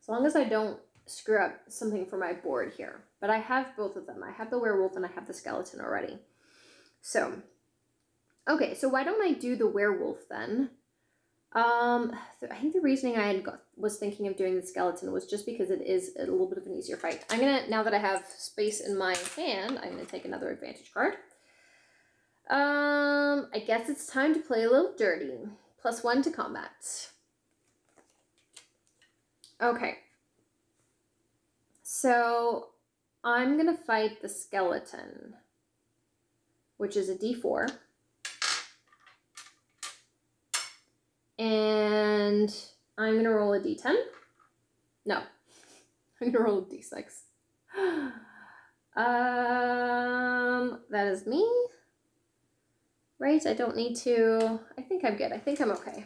As long as I don't screw up something for my board here. But I have both of them. I have the werewolf and I have the skeleton already. So, okay, so why don't I do the werewolf then? I think the reasoning I was thinking of doing the skeleton was just because it is a little bit of an easier fight. I'm gonna, now that I have space in my hand, I'm gonna take another advantage card. I guess it's time to play a little dirty. +1 to combat. Okay. So I'm gonna fight the skeleton, which is a D4. And I'm gonna roll a D10. No, I'm gonna roll a D6. That is me. Right, I don't need to, I think I'm good. I think I'm okay.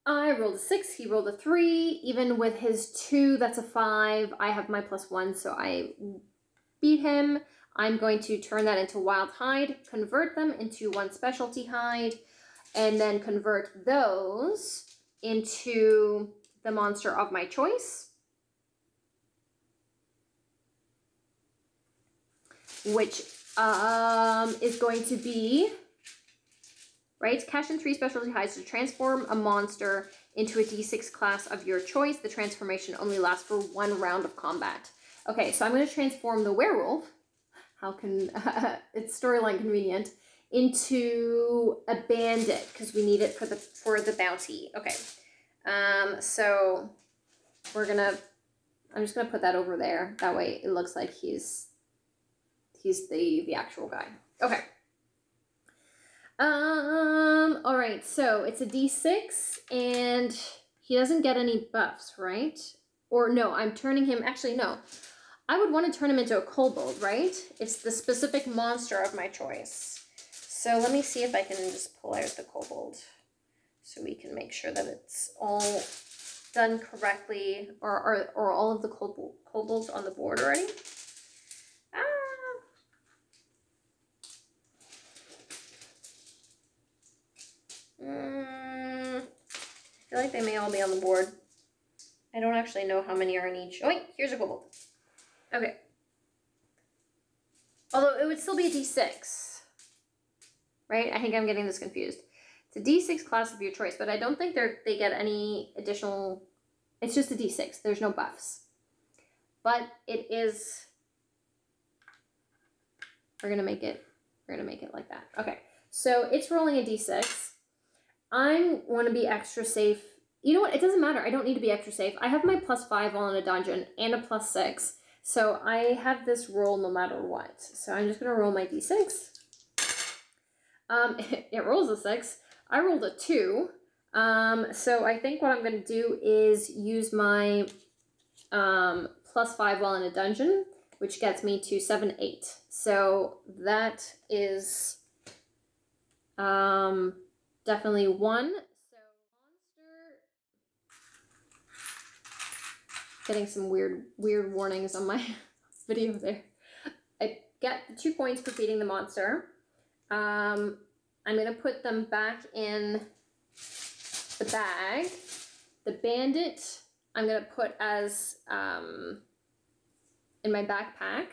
I rolled a 6, he rolled a 3. Even with his 2, that's a 5. I have my +1, so I beat him. I'm going to turn that into wild hide, convert them into 1 specialty hide, and then convert those into the monster of my choice, which is going to be, right, cash in 3 specialty hides to transform a monster into a D6 class of your choice. The transformation only lasts for 1 round of combat. Okay, so I'm going to transform the werewolf, how can, it's storyline convenient, into a bandit, because we need it for the bounty. Okay, so I'm just gonna put that over there. That way it looks like he's the actual guy. Okay. All right, so it's a D6 and he doesn't get any buffs, right? Or no, I'm turning him, actually no. I would want to turn him into a kobold, right? It's the specific monster of my choice. So let me see if I can just pull out the kobold so we can make sure that it's all done correctly, or all of the kobolds on the board already. I feel like they may all be on the board. I don't actually know how many are in each. Oh wait, here's a kobold. Okay. Although it would still be a D6. Right? I think I'm getting this confused. It's a D6 class of your choice, but I don't think they get any additional, it's just a D6. There's no buffs. But it is, we're gonna make it like that. Okay, so it's rolling a D6. I want to be extra safe. You know what? It doesn't matter. I don't need to be extra safe. I have my +5 while in a dungeon and a +6. So I have this roll no matter what. So I'm just gonna roll my D6. It rolls a 6. I rolled a 2. So I think what I'm going to do is use my +5 while in a dungeon, which gets me to 7, 8. So that is definitely 1. So monster, getting some weird warnings on my video there. I get the 2 points for beating the monster. I'm going to put them back in the bag. The bandit, I'm going to put as in my backpack.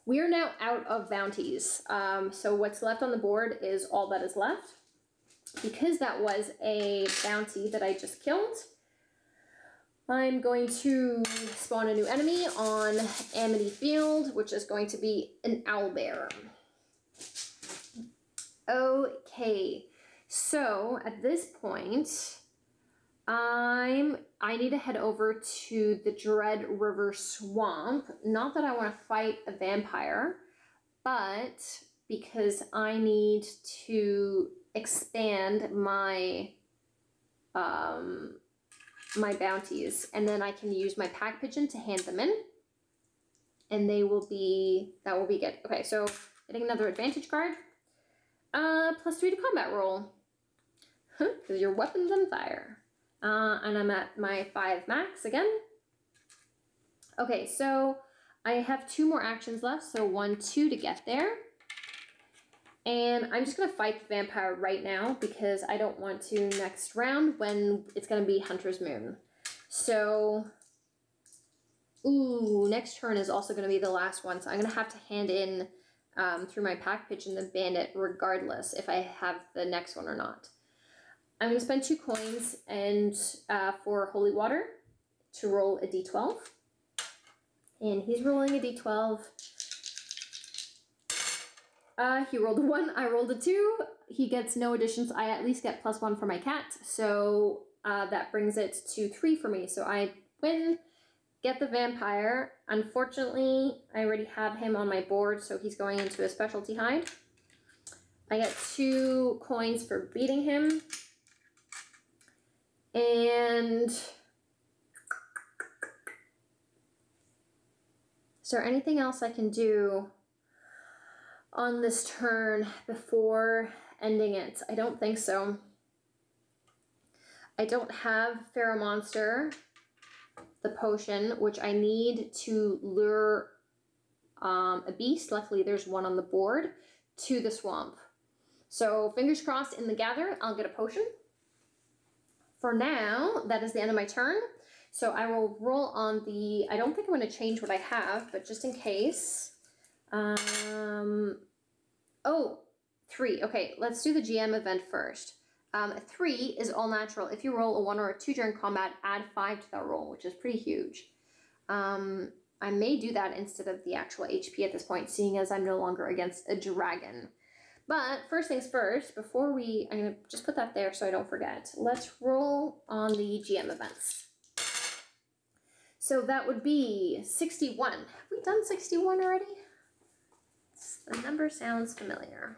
We are now out of bounties. So what's left on the board is all that is left. Because that was a bounty that I just killed, I'm going to spawn a new enemy on Amity Field, which is going to be an owlbear. Okay, so at this point, I need to head over to the Dread River Swamp. Not that I want to fight a vampire, but because I need to expand my my bounties, and then I can use my pack pigeon to hand them in, and that will be good. Okay, so getting another advantage card. +3 to combat roll. Because your weapon's on fire. And I'm at my 5 max again. Okay, so I have 2 more actions left. So 1, 2 to get there. And I'm just going to fight the vampire right now because I don't want to next round when it's going to be Hunter's Moon. So Ooh, next turn is also going to be the last one, so I'm going to have to hand in through my pack pigeon the bandit regardless if I have the next one or not. I'm going to spend 2 coins and for holy water to roll a d12. And he's rolling a d12. He rolled a 1, I rolled a 2. He gets no additions. I at least get +1 for my cat, so that brings it to 3 for me. So I win, get the vampire. Unfortunately, I already have him on my board, so he's going into a specialty hide. I get 2 coins for beating him. And is there anything else I can do on this turn before ending it? I don't think so. I don't have Pharaoh Monster, the potion, which I need to lure a beast. Luckily, there's one on the board to the swamp. So fingers crossed in the gather, I'll get a potion. For now, that is the end of my turn. So I will roll on the, I don't think I'm going to change what I have, but just in case. Oh, 3. Okay, let's do the GM event first. 3 is all natural. If you roll a 1 or a 2 during combat, add 5 to that roll, which is pretty huge. I may do that instead of the actual HP at this point, seeing as I'm no longer against a dragon. But first things first, before we, I'm going to just put that there so I don't forget. Let's roll on the GM events. So that would be 61. Have we done 61 already? The number sounds familiar.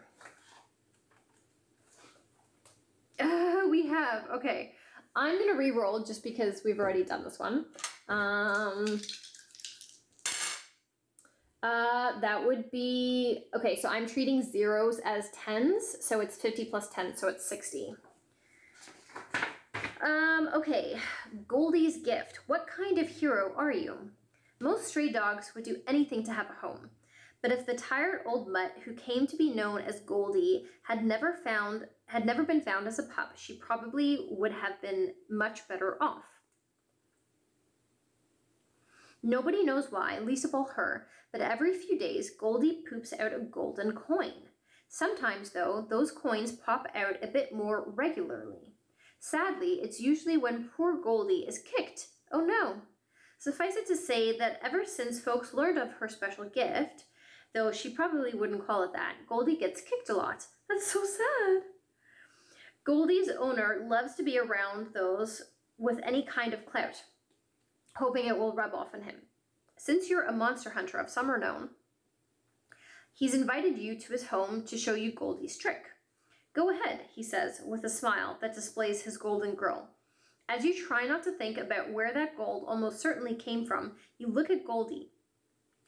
We have, okay. I'm going to re-roll just because we've already done this one. That would be, okay, so I'm treating zeros as 10s, so it's 50 plus 10, so it's 60. Okay, Goldie's gift. What kind of hero are you? Most stray dogs would do anything to have a home. But if the tired old mutt who came to be known as Goldie had never been found as a pup, she probably would have been much better off. Nobody knows why, least of all her, but every few days Goldie poops out a golden coin. Sometimes, though, those coins pop out a bit more regularly. Sadly, it's usually when poor Goldie is kicked. Oh no! Suffice it to say that ever since folks learned of her special gift, though she probably wouldn't call it that, Goldie gets kicked a lot. That's so sad. Goldie's owner loves to be around those with any kind of clout, hoping it will rub off on him. Since you're a monster hunter of some renown, he's invited you to his home to show you Goldie's trick. Go ahead, he says, with a smile that displays his golden grill. As you try not to think about where that gold almost certainly came from, you look at Goldie.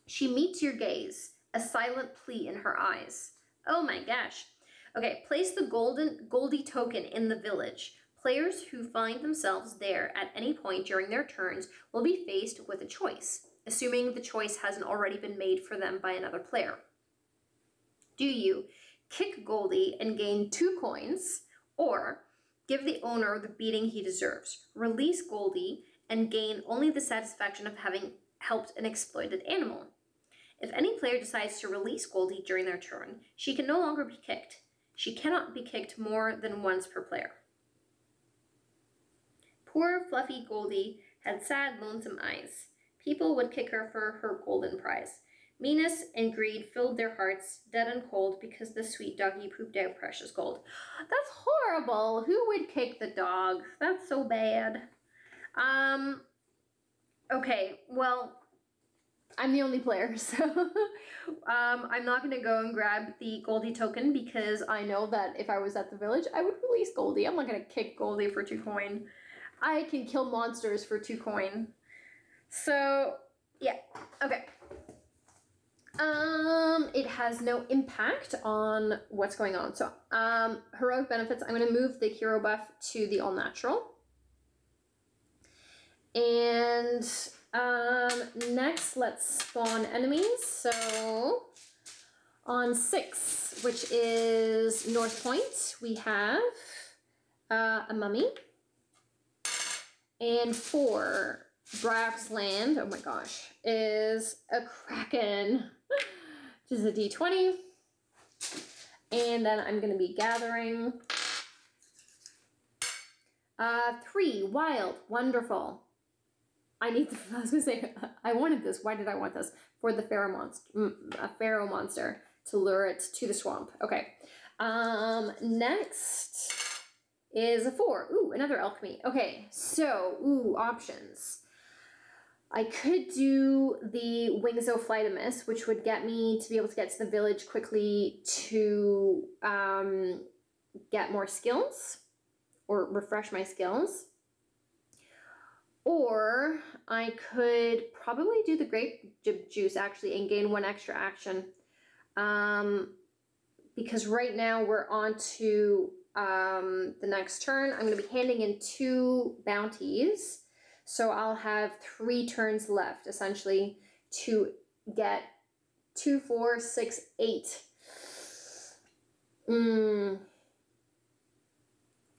She meets your gaze, a silent plea in her eyes. Oh my gosh. Okay, place the Goldie token in the village. Players who find themselves there at any point during their turns will be faced with a choice, assuming the choice hasn't already been made for them by another player. Do you kick Goldie and gain 2 coins, or give the owner the beating he deserves, release Goldie and gain only the satisfaction of having helped an exploited animal? If any player decides to release Goldie during their turn, she can no longer be kicked. She cannot be kicked more than once per player. Poor fluffy Goldie had sad, lonesome eyes. People would kick her for her golden prize. Meanness and greed filled their hearts, dead and cold, because the sweet doggy pooped out precious gold. That's horrible. Who would kick the dog? That's so bad. Okay, well, I'm the only player, so I'm not going to go and grab the Goldie token because I know that if I was at the village, I would release Goldie. I'm not going to kick Goldie for 2 coin. I can kill monsters for 2 coin. So, yeah, okay. It has no impact on what's going on. So, heroic benefits, I'm going to move the hero buff to the all natural. And next, let's spawn enemies. So, on 6, which is North Point, we have a mummy. And 4, Brax land, oh my gosh, is a Kraken, which is a d20. And then I'm going to be gathering 3 wild, wonderful. I need, I was going to say, I wanted this. Why did I want this? For the pharaoh monster to lure it to the swamp. Okay. Next is a 4. Ooh, another alchemy. Okay, so, options. I could do the Wings of Flightimus, which would get me to be able to get to the village quickly to get more skills or refresh my skills. Or I could probably do the grape juice actually and gain 1 extra action. Because right now we're on to the next turn. I'm going to be handing in 2 bounties. So I'll have 3 turns left, essentially, to get 2, 4, 6, 8.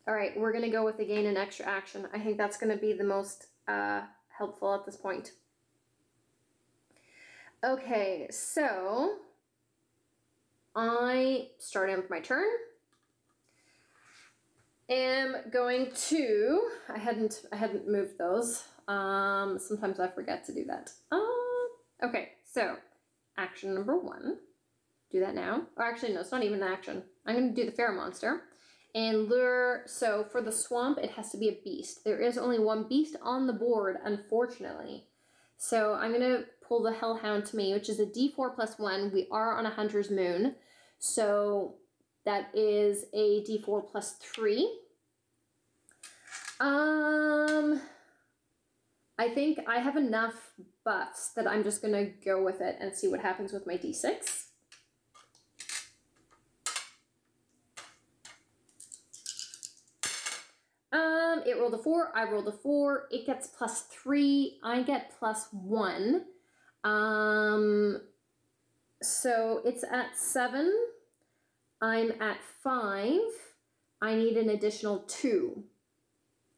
All right, we're going to go with the gain an extra action. I think that's going to be the most helpful at this point. Okay, so I start in my turn. Am going to, I hadn't moved those. Sometimes I forget to do that. Okay, so action number 1. Do that now. Or actually, no, it's not even an action. I'm going to do the Pharaoh monster and lure. So for the swamp, it has to be a beast. There is only 1 beast on the board, unfortunately. So I'm going to pull the hellhound to me, which is a d4 plus 1. We are on a hunter's moon. So that is a d4 plus 3. I think I have enough buffs that I'm just going to go with it and see what happens with my d6. It rolled a 4, I rolled a 4, it gets plus 3, I get plus 1. So it's at 7, I'm at 5, I need an additional 2.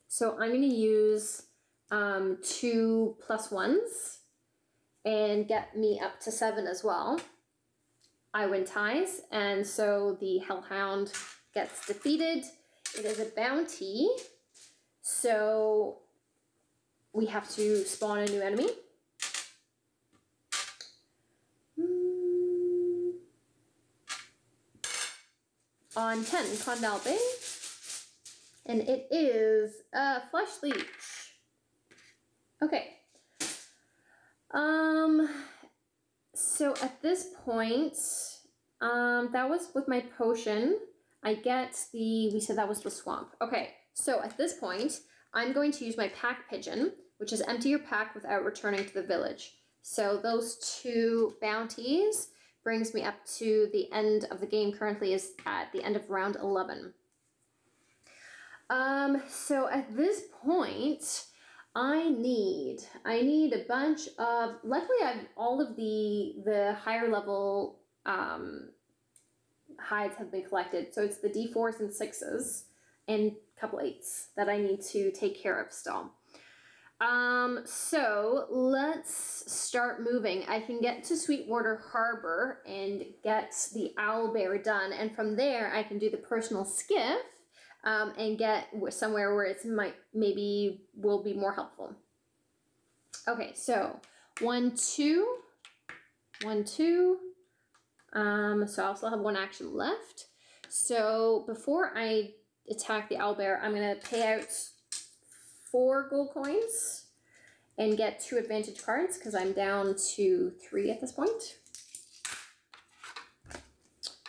So I'm going to use 2 plus 1s and get me up to 7 as well. I win ties, and so the hellhound gets defeated. It is a bounty, so we have to spawn a new enemy. On 10, Condal Bay, and it is a Flesh Leech. Okay. So at this point, that was with my potion. I get we said that was the swamp. Okay, so at this point, I'm going to use my pack pigeon, which is empty your pack without returning to the village. So those 2 bounties brings me up to the end of the game. Currently is at the end of round 11. So at this point, I need a bunch of, luckily I've all of the higher level hides have been collected. So it's the D4s and 6s and a couple 8s that I need to take care of still. So let's start moving. I can get to Sweetwater Harbor and get the owlbear done, and from there I can do the personal skiff and get somewhere where it's maybe will be more helpful. Okay, so 1, 2, 1, 2. So I still have 1 action left. So before I attack the owlbear, I'm gonna pay out 4 gold coins and get 2 advantage cards because I'm down to 3 at this point.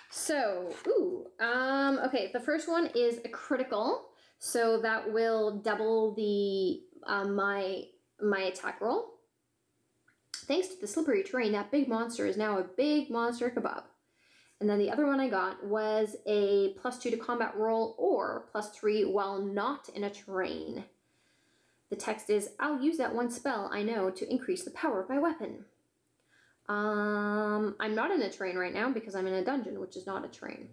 So, okay, the first one is a critical, so that will double the my attack roll. Thanks to the slippery terrain, that big monster is now a big monster kebab. And then the other one I got was a +2 to combat roll or +3 while not in a terrain. The text is, I'll use that 1 spell I know to increase the power of my weapon. I'm not in a terrain right now because I'm in a dungeon, which is not a terrain.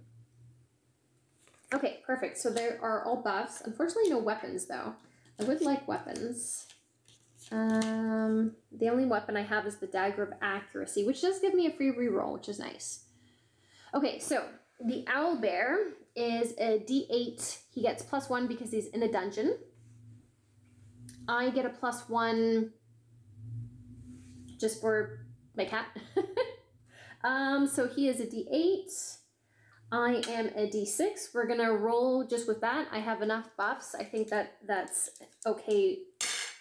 Okay, perfect. So there are all buffs. Unfortunately, no weapons, though. I would like weapons. The only weapon I have is the dagger of accuracy, which does give me a free reroll, which is nice. Okay, so the owlbear is a D8. He gets +1 because he's in a dungeon. I get a +1 just for my cat. So he is a D8. I am a D6. We're gonna roll just with that. I have enough buffs. I think that's okay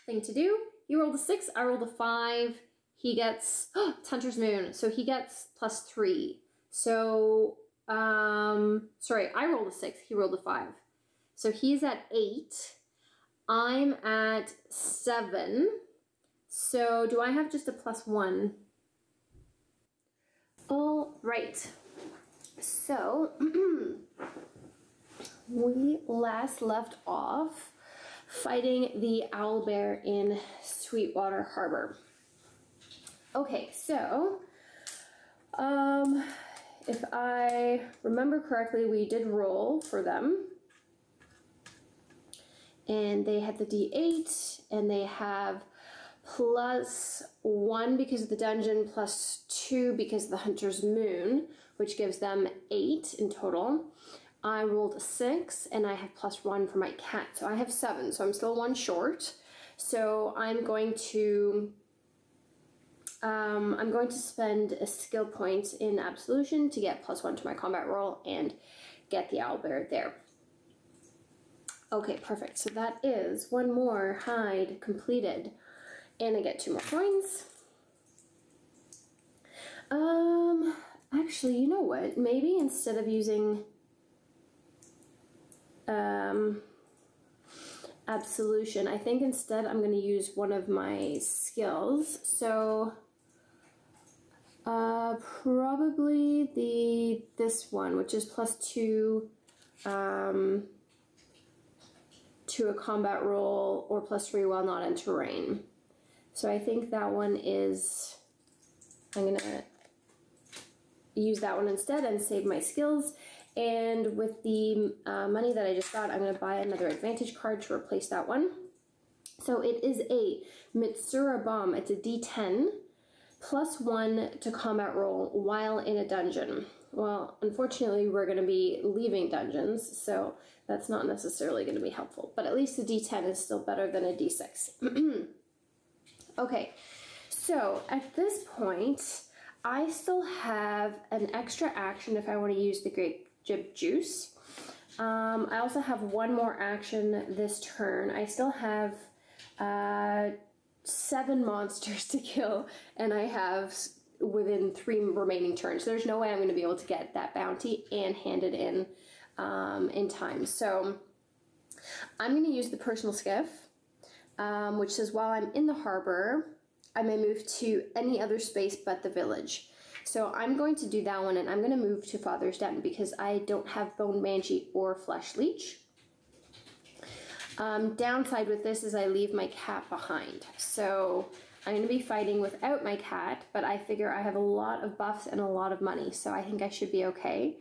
thing to do. You rolled a 6, I rolled a 5. He gets, it's Hunter's Moon, so he gets +3. So, sorry, I rolled a 6, he rolled a 5. So he's at 8. I'm at 7. So do I have just a +1? All right. So we last left off fighting the owlbear in Sweetwater Harbor. Okay, so if I remember correctly, we did roll for them. And they had the D8, and they have +1 because of the dungeon, +2 because of the Hunter's Moon, which gives them 8 in total. I rolled a 6, and I have +1 for my cat, so I have 7, so I'm still 1 short. So I'm going to spend a skill point in Absolution to get +1 to my combat roll and get the owlbear there. Okay, perfect. So that is 1 more hide completed, and I get 2 more coins. Actually, you know what? Maybe instead of using Absolution, I think instead I'm going to use one of my skills. So probably this one, which is +2 to a combat roll, or +3 while not in terrain. So I think that one is, I'm gonna use that one instead and save my skills. And with the money that I just got, I'm gonna buy another advantage card to replace that one. So it is a Mitsura Bomb. It's a D10, +1 to combat roll while in a dungeon. Well, unfortunately, we're going to be leaving dungeons, so that's not necessarily going to be helpful. But at least the D10 is still better than a D6. Okay, so at this point, I still have an extra action if I want to use the grape jib juice. I also have 1 more action this turn. I still have 7 monsters to kill, and I have within 3 remaining turns. There's no way I'm going to be able to get that bounty and hand it in time. So I'm going to use the personal skiff, which says while I'm in the harbor, I may move to any other space but the village. So I'm going to do that one, and I'm going to move to Father's Den because I don't have Bone Banshee or Flesh Leech. Downside with this is I leave my cat behind. So I'm going to be fighting without my cat, but I figure I have a lot of buffs and a lot of money, so I think I should be okay.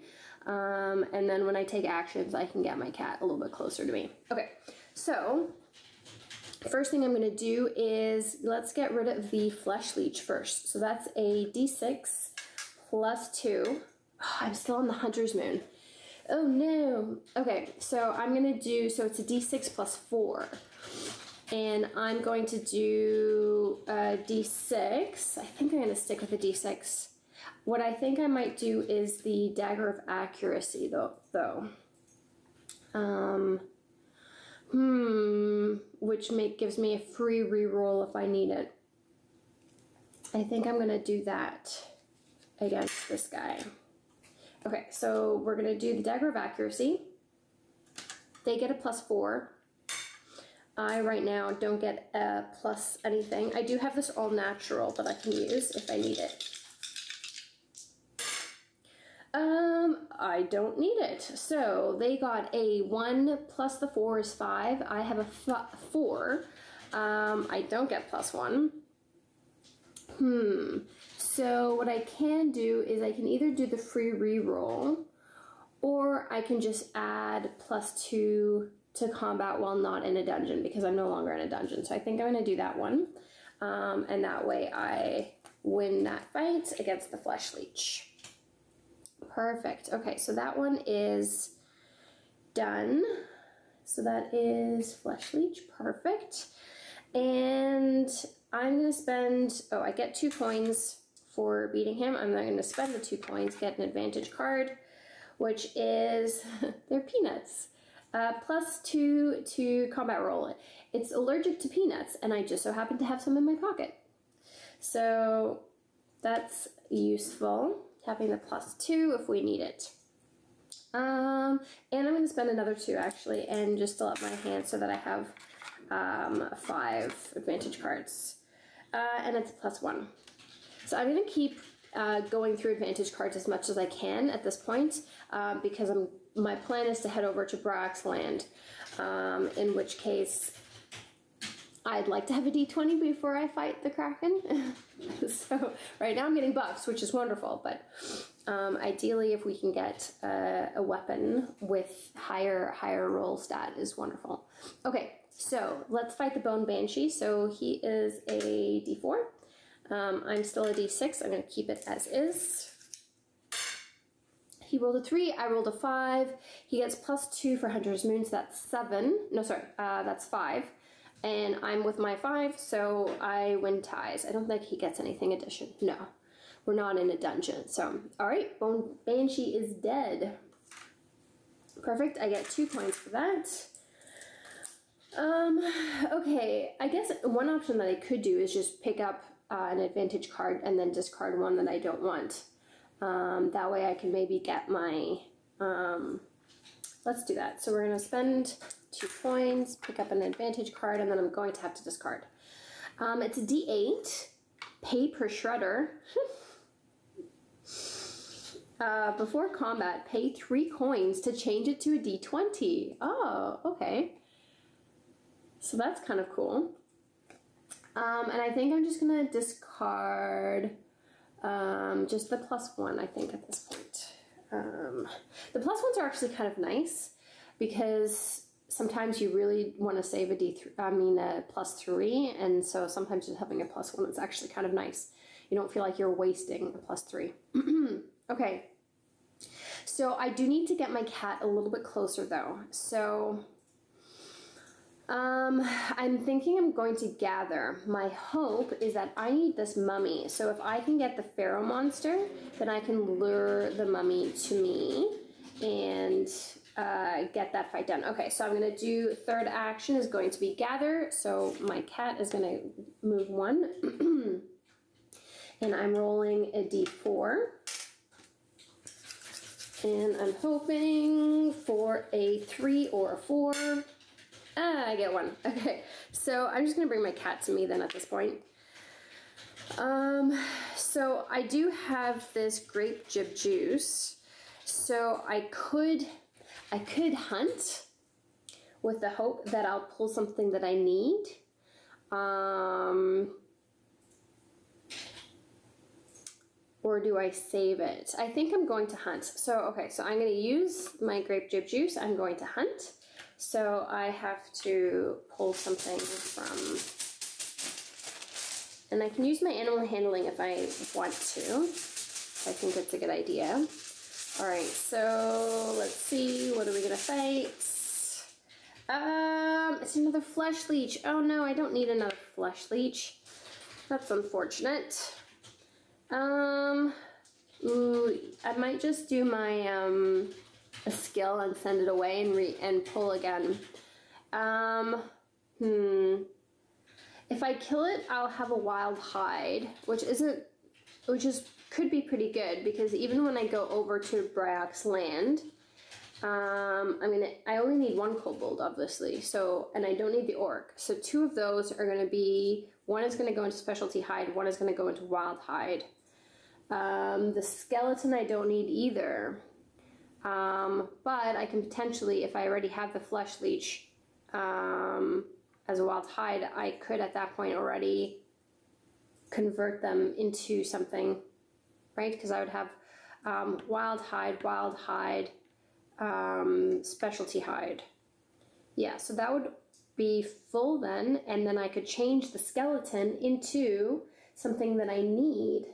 And then when I take actions, I can get my cat a little bit closer to me. Okay, so first thing I'm going to do is let's get rid of the Flesh Leech first. So that's a D6 +2. Oh, I'm still in the Hunter's Moon. Oh no. Okay, so I'm going to do, so it's a D6 +4. And I'm going to do a D6. I think I'm going to stick with a D6. What I think I might do is the Dagger of Accuracy, though. Which gives me a free reroll if I need it. I think I'm going to do that against this guy. Okay, so we're going to do the Dagger of Accuracy. They get a +4. I, right now, don't get a plus anything. I do have this all natural that I can use if I need it. I don't need it. So they got a 1 plus the 4 is 5. I have a 4. I don't get +1. So what I can do is I can either do the free reroll, or I can just add +2 to combat while not in a dungeon because I'm no longer in a dungeon. So I think I'm going to do that one. And that way I win that fight against the flesh leech. Perfect. Okay, so that one is done. So that is flesh leech. Perfect. And I'm going to spend, oh, I get 2 coins for beating him. I'm not going to spend the 2 coins, get an advantage card, which is, they're peanuts. +2 to combat roll. It's allergic to peanuts, and I just so happen to have some in my pocket. So that's useful, having the +2 if we need it. And I'm going to spend another 2 actually, and just fill up my hand so that I have 5 advantage cards. And it's +1. So I'm going to keep going through advantage cards as much as I can at this point, because my plan is to head over to Brax Land, in which case I'd like to have a d20 before I fight the Kraken. So right now I'm getting buffs, which is wonderful, but ideally if we can get a weapon with higher roll stat is wonderful. Okay, so let's fight the Bone Banshee. So he is a d4. I'm still a d6. I'm going to keep it as is. He rolled a 3. I rolled a 5. He gets +2 for Hunter's Moon, so that's 7. No, sorry, that's 5. And I'm with my 5, so I win ties. I don't think he gets anything addition. No, we're not in a dungeon. So, all right, Bone Banshee is dead. Perfect. I get 2 points for that. Okay, I guess one option that I could do is just pick up an advantage card and then discard one that I don't want. That way I can maybe get my, let's do that. So we're going to spend 2 coins, pick up an advantage card, and then I'm going to have to discard. It's a D8, pay per shredder. Before combat, pay 3 coins to change it to a D20. Oh, okay. So that's kind of cool. And I think I'm just going to discard just the +1, I think, at this point. The +1s are actually kind of nice because sometimes you really want to save a +3, and so sometimes just having a +1 is actually kind of nice. You don't feel like you're wasting a +3. Okay, so I do need to get my cat a little bit closer though. So I'm thinking I'm going to gather. My hope is that I need this mummy. So if I can get the pharaoh monster, then I can lure the mummy to me and get that fight done. Okay, so I'm going to do third action is going to be gather. So my cat is going to move 1. And I'm rolling a d4. And I'm hoping for a 3 or a 4. I get 1. Okay, so I'm just going to bring my cat to me then at this point. So I do have this grape jib juice. So I could hunt with the hope that I'll pull something that I need. Or do I save it? I think I'm going to hunt. So, okay, so I'm going to use my grape jib juice. I'm going to hunt. So I have to pull something from, and I can use my animal handling if I want to. I think that's a good idea. All right, so let's see, what are we gonna fight? It's another flesh leech. Oh no, I don't need another flesh leech. That's unfortunate. Ooh, I might just do my, a skill and send it away and pull again. If I kill it, I'll have a wild hide, which could be pretty good because even when I go over to Brax Land, I only need 1 kobold, obviously. So, and I don't need the orc. So 2 of those are going to be, 1 is going to go into specialty hide, 1 is going to go into wild hide. The skeleton I don't need either. But I can potentially, if I already have the flesh leech as a wild hide, I could at that point already convert them into something, right? Because I would have wild hide, specialty hide. Yeah, so that would be full then, and then I could change the skeleton into something that I need,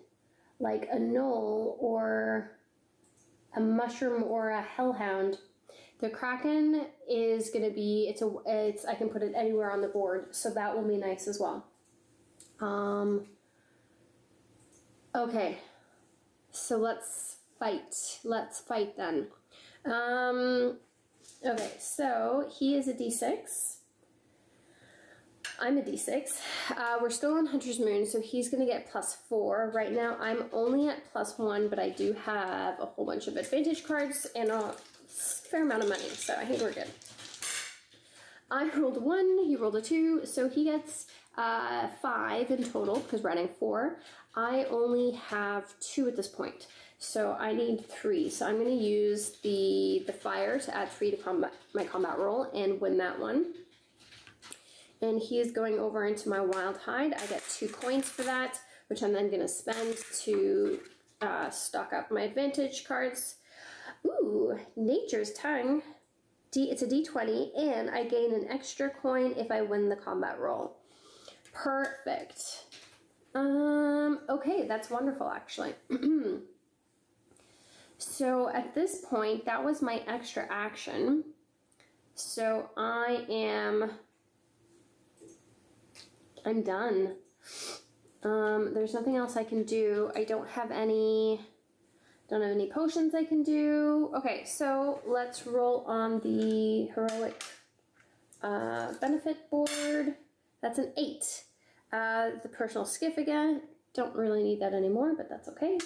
like a gnoll or a mushroom or a hellhound. The Kraken is going to be, I can put it anywhere on the board, so that will be nice as well. Okay, so let's fight then. Okay, so he is a D6. I'm a D6. We're still on Hunter's Moon, so he's going to get +4. Right now, I'm only at +1, but I do have a whole bunch of advantage cards and a fair amount of money, so I think we're good. I rolled a 1, he rolled a 2, so he gets 5 in total, because we're adding 4. I only have 2 at this point, so I need 3. So I'm going to use the fire to add 3 to my combat roll and win that one. And he is going over into my wild hide. I get 2 coins for that, which I'm then going to spend to stock up my advantage cards. Ooh, Nature's Tongue. It's a D20, and I gain an extra coin if I win the combat roll. Perfect. Okay, that's wonderful, actually. So at this point, that was my extra action. So I'm done. There's nothing else I can do. I don't have any potions I can do. Okay, so let's roll on the heroic benefit board. That's an 8. The personal skiff again. Don't really need that anymore, but that's okay.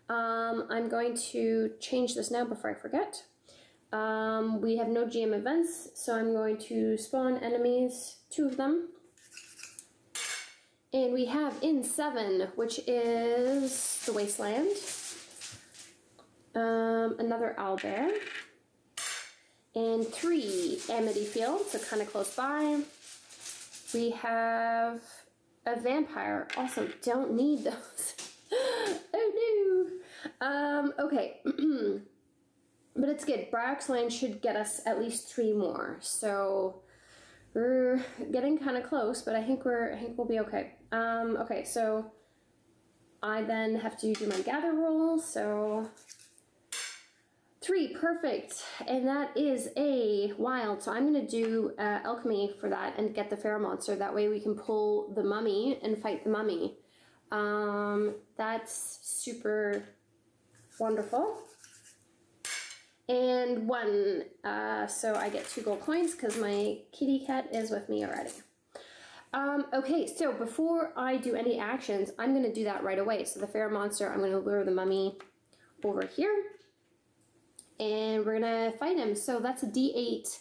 I'm going to change this now before I forget. We have no GM events, so I'm going to spawn enemies, 2 of them. And we have in 7, which is the Wasteland. Another owlbear. And 3, Amity Field, so kind of close by. We have a vampire. Also, don't need those. Oh no! Okay. But it's good. Brax Land should get us at least 3 more. So we're getting kind of close, but I think we'll be okay. Okay, so I then have to do my gather roll, so 3, perfect, and that is a wild, so I'm going to do alchemy for that and get the feral monster, that way we can pull the mummy and fight the mummy. That's super wonderful. And 1, so I get 2 gold coins because my kitty cat is with me already. Okay, so before I do any actions, I'm going to do that right away. So the feral monster, I'm going to lure the mummy over here. And we're going to fight him. So that's a D8.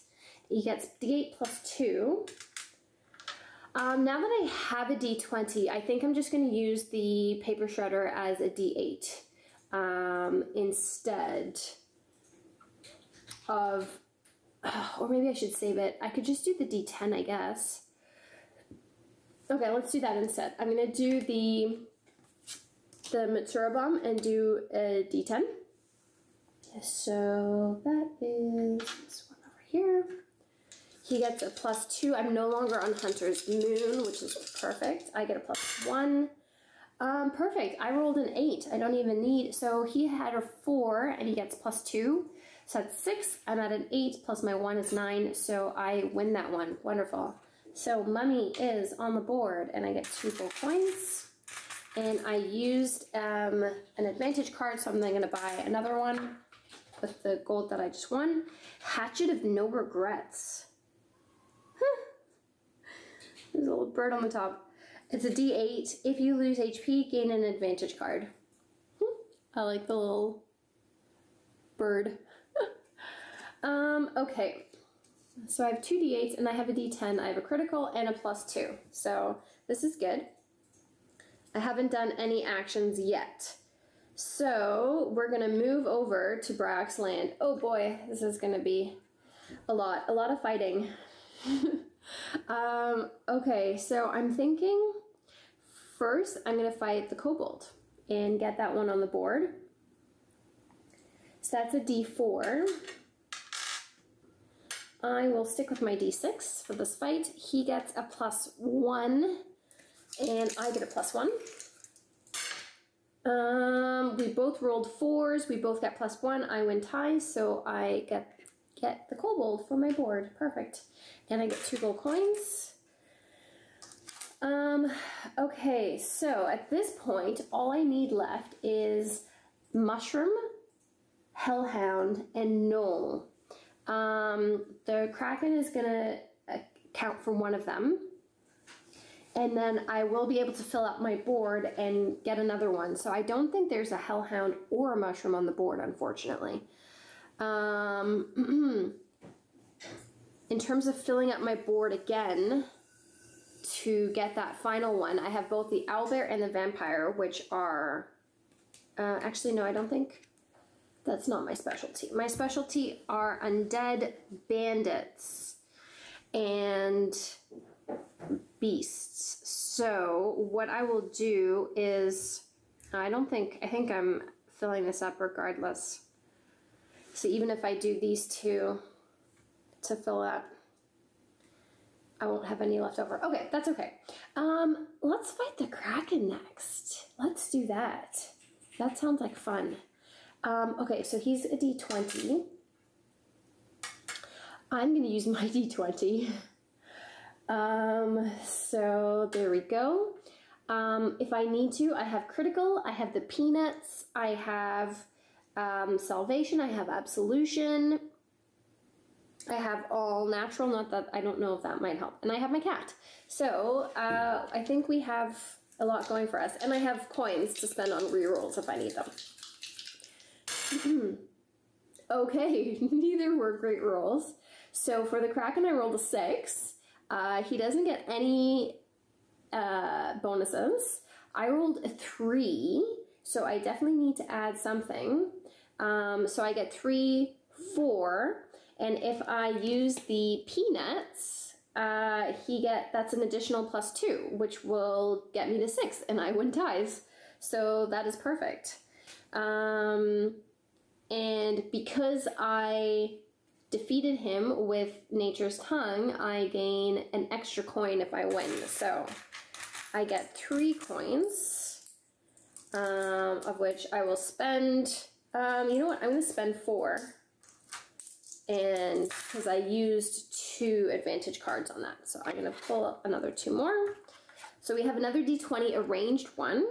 He gets D8 plus 2. Now that I have a D20, I think I'm just going to use the paper shredder as a D8 instead of, or maybe I should save it. I could just do the D10, I guess. Okay, let's do that instead. I'm going to do the Matsura bomb and do a D10. So that is this one over here. He gets a plus 2. I'm no longer on Hunter's Moon, which is perfect. I get a plus 1. Perfect. I rolled an 8. I don't even need, so he had a 4 and he gets plus 2. So that's 6. I'm at an 8 plus my 1 is 9. So I win that one. Wonderful. So mummy is on the board and I get 2 gold coins. And I used an advantage card, so I'm then going to buy another one with the gold that I just won. Hatchet of No Regrets. There's a little bird on the top. It's a D8. If you lose HP, gain an advantage card. I like the little bird. Okay. So I have 2 D8s and I have a D10. I have a critical and a plus 2. So this is good. I haven't done any actions yet. So we're going to move over to Brax Land. Oh boy, this is going to be a lot of fighting. Okay, so I'm thinking first I'm going to fight the kobold and get that one on the board. So that's a D4. I will stick with my d6 for this fight. He gets a +1, and I get a +1. We both rolled 4s. We both got +1. I win ties, so I get the kobold for my board. Perfect. And I get 2 gold coins. Okay, so at this point, all I need left is mushroom, hellhound, and gnoll. The Kraken is gonna count for one of them, and then I will be able to fill out my board and get another one. So I don't think there's a hellhound or a mushroom on the board, unfortunately. In terms of filling up my board again, to get that final one, I have both the owlbear and the vampire, which are, actually no, I don't think, that's not my specialty. My specialty are undead, bandits, and beasts. So what I will do is, I think I'm filling this up regardless. So even if I do these two to fill up, I won't have any left over. Okay, that's okay. Let's fight the Kraken next. Let's do that. That sounds like fun. Okay, so he's a d20. I'm gonna use my d20. So there we go. If I need to, I have critical, I have the peanuts, I have salvation, I have absolution, I have all natural, not that, I don't know if that might help. And I have my cat. So, I think we have a lot going for us. And I have coins to spend on rerolls if I need them. Okay, neither were great rolls. So for the Kraken, I rolled a 6. He doesn't get any bonuses. I rolled a 3, so I definitely need to add something. So I get 3, 4. And if I use the peanuts, that's an additional +2, which will get me to 6, and I win ties. So that is perfect. And because I defeated him with Nature's Tongue, I gain an extra coin if I win. So I get 3 coins, of which I will spend, you know what, I'm going to spend 4. And because I used 2 advantage cards on that. So I'm going to pull up another 2 more. So we have another d20, a ranged one,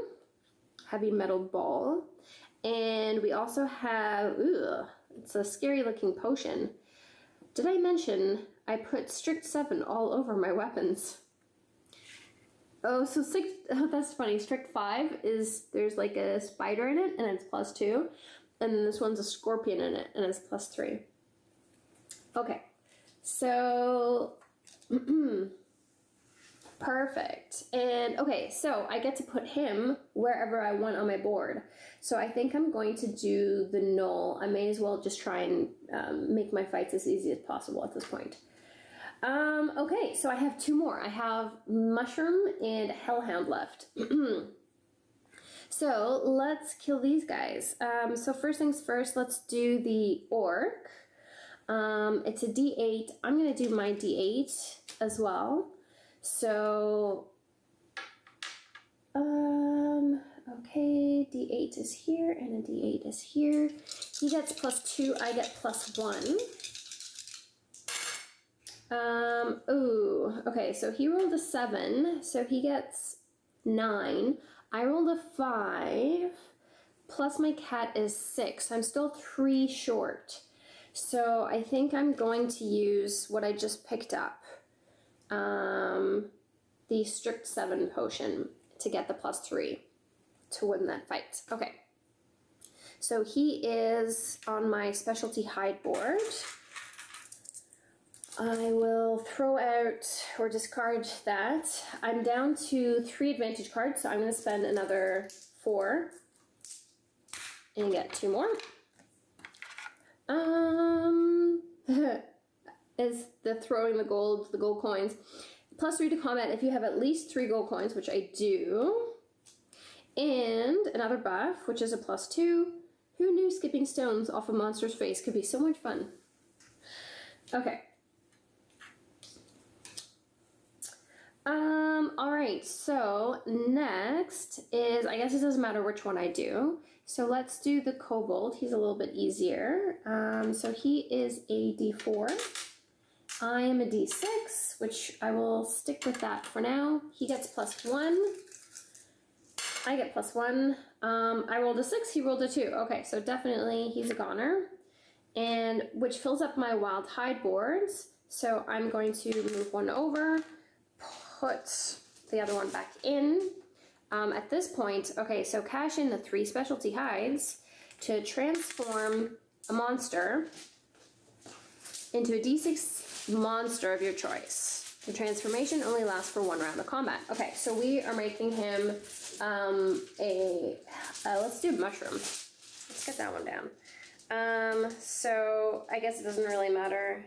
heavy metal ball. And we also have, it's a scary looking potion. Did I mention I put strict 7 all over my weapons? Oh, so that's funny. Strict 5 is, there's like a spider in it and it's +2. And then this one's a scorpion in it and it's +3. Okay, so perfect. And okay, so I get to put him wherever I want on my board. So I think I'm going to do the gnoll. I may as well just try and make my fights as easy as possible at this point. Okay, so I have 2 more. I have mushroom and hellhound left. So let's kill these guys. So first things first, let's do the orc. It's a d8. I'm going to do my d8 as well. So, okay, d8 is here and a d8 is here. He gets +2, I get +1. Ooh, okay, so he rolled a 7, so he gets 9. I rolled a 5, plus my cat is 6. I'm still 3 short. So I think I'm going to use what I just picked up, the strict 7 potion to get the +3 to win that fight. Okay, so he is on my specialty hide board. I will throw out or discard that. I'm down to 3 advantage cards, so I'm going to spend another 4 and get 2 more. Is the throwing the gold coins. +3 to combat if you have at least 3 gold coins, which I do. And another buff, which is a +2. Who knew skipping stones off a monster's face could be so much fun? Okay. All right, so next is, I guess it doesn't matter which one I do. So let's do the kobold. He's a little bit easier. So he is a D4. I am a D6, which I will stick with that for now. He gets +1. I get +1. I rolled a 6, he rolled a 2. Okay, so definitely he's a goner. And which fills up my wild hide boards. So I'm going to move one over, put the other one back in. At this point, okay, so cash in the 3 specialty hides to transform a monster into a D6 monster of your choice. The transformation only lasts for 1 round of combat. Okay, so we are making him let's do mushroom. Let's get that one down. So I guess it doesn't really matter.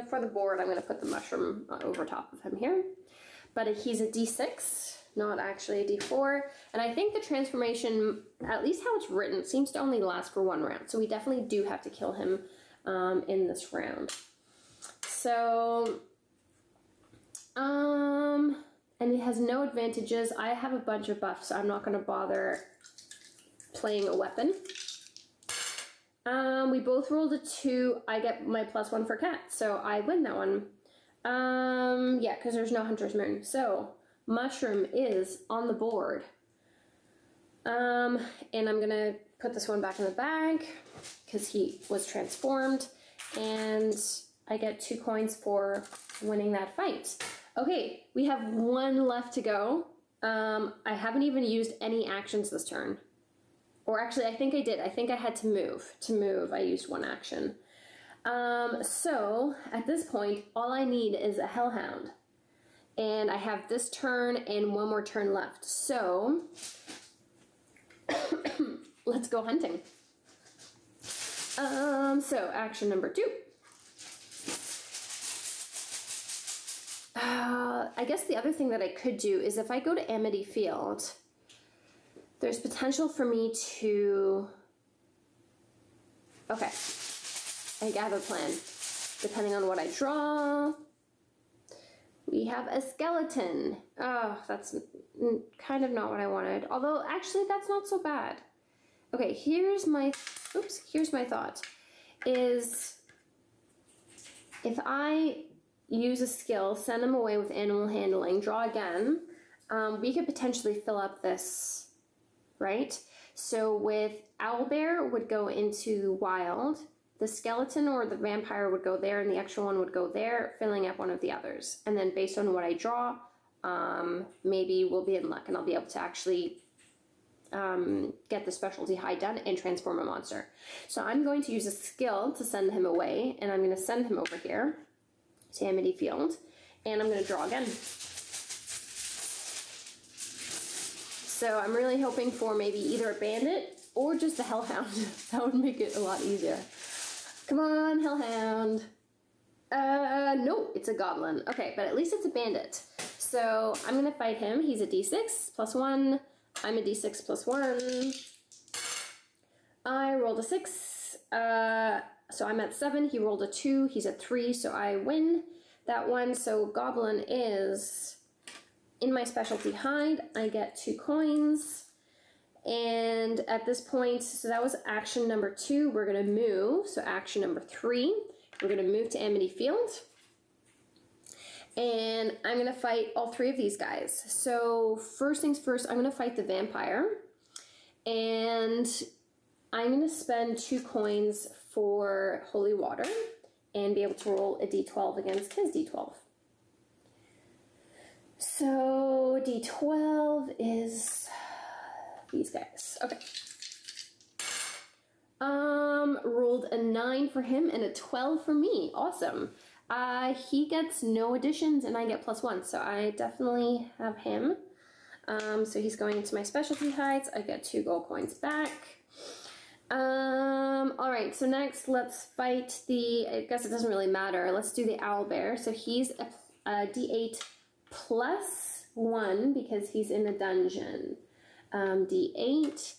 For the board, I'm gonna put the mushroom over top of him here. But he's a D6, not actually a D4. And I think the transformation, at least how it's written, seems to only last for 1 round. So we definitely do have to kill him in this round. So, and it has no advantages. I have a bunch of buffs, so I'm not gonna bother playing a weapon. We both rolled a 2. I get my +1 for cat, so I win that one. Yeah, because there's no hunter's moon. So mushroom is on the board. And I'm gonna put this one back in the bag because he was transformed, and I get 2 coins for winning that fight. Okay, we have 1 left to go. I haven't even used any actions this turn. Or actually, I think I did. I think I had to move. To move, I used 1 action. So, at this point, all I need is a hellhound. And I have this turn and 1 more turn left. So, let's go hunting. So, action number 2. I guess the other thing that I could do is if I go to Amity Field, there's potential for me to... Okay, I have a plan. Depending on what I draw, we have a skeleton. Oh, that's kind of not what I wanted. Although, actually, that's not so bad. Okay, here's my thought. Is if I use a skill, send him away with animal handling, draw again, we could potentially fill up this, right? So with owlbear would go into wild, the skeleton or the vampire would go there, and the extra one would go there, filling up one of the others. And then based on what I draw, maybe we'll be in luck and I'll be able to actually get the specialty hide done and transform a monster. So I'm going to use a skill to send him away, and I'm going to send him over here to Amity Field, and I'm going to draw again. So I'm really hoping for maybe either a bandit or just a hellhound. That would make it a lot easier. Come on, hellhound. No, it's a goblin. Okay, but at least it's a bandit. So I'm gonna fight him. He's a D6 +1. I'm a D6 +1. I rolled a 6. So I'm at 7. He rolled a 2. He's at 3. So I win that one. So goblin is in my specialty hide. I get 2 coins. And at this point, so that was action number 2. We're gonna move. So action number 3, we're gonna move to Amity Field. And I'm gonna fight all 3 of these guys. So first things first, I'm gonna fight the vampire. And I'm gonna spend 2 coins for holy water and be able to roll a d12 against his d12. So d12 is these guys. Okay. Rolled a 9 for him and a 12 for me. Awesome. He gets no additions and I get +1, so I definitely have him. So he's going into my specialty hides. I get 2 gold coins back. All right, so next let's fight the, I guess it doesn't really matter. Let's do the owlbear. So he's a D8 +1 because he's in a dungeon. D8.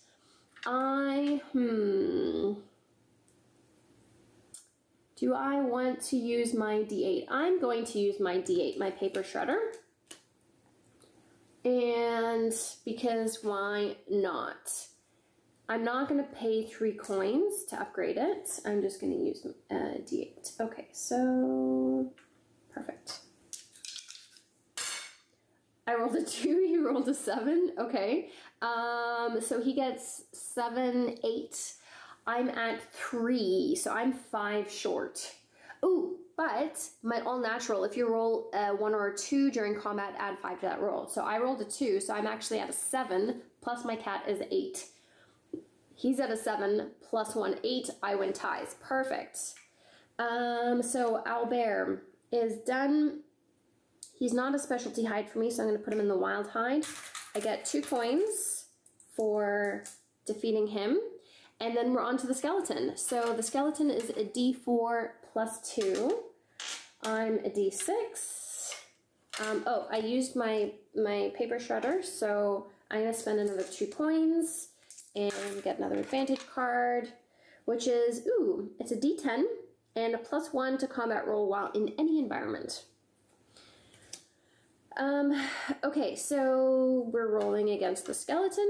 Do I want to use my D8? I'm going to use my D8, my paper shredder. And because why not? I'm not going to pay 3 coins to upgrade it. I'm just going to use D8. Okay, so perfect. I rolled a 2, he rolled a 7. Okay. So he gets 7, 8. I'm at 3, so I'm 5 short. Ooh, but my all natural, if you roll a 1 or a 2 during combat, add 5 to that roll. So I rolled a 2, so I'm actually at a 7, plus my cat is 8. He's at a 7, plus 1, 8. I win ties. Perfect. So Owlbear is done. He's not a specialty hide for me, so I'm going to put him in the wild hide. I get 2 coins for defeating him. And then we're on to the skeleton. So the skeleton is a D4 plus 2. I'm a D6. Oh, I used my paper shredder, so I'm going to spend another 2 coins and get another advantage card, which is, ooh, it's a D10 and a plus 1 to combat roll while in any environment. Okay, so we're rolling against the skeleton,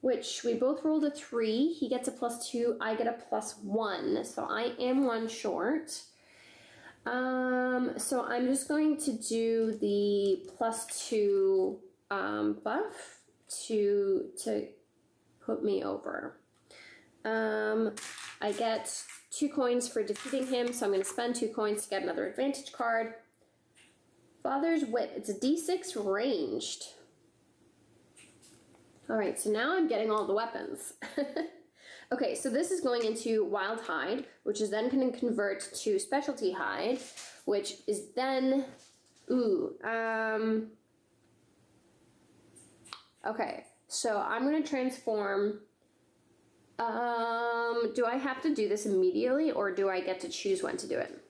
which we both rolled a 3. He gets a plus 2, I get a plus 1, so I am 1 short. So I'm just going to do the plus 2 buff to put me over. I get 2 coins for defeating him, so I'm going to spend 2 coins to get another advantage card. Father's Whip, it's a D6 ranged. Alright, so now I'm getting all the weapons. Okay, so this is going into Wild Hide, which is then going to convert to Specialty Hide, which is then, okay, so I'm going to transform. Do I have to do this immediately, or do I get to choose when to do it?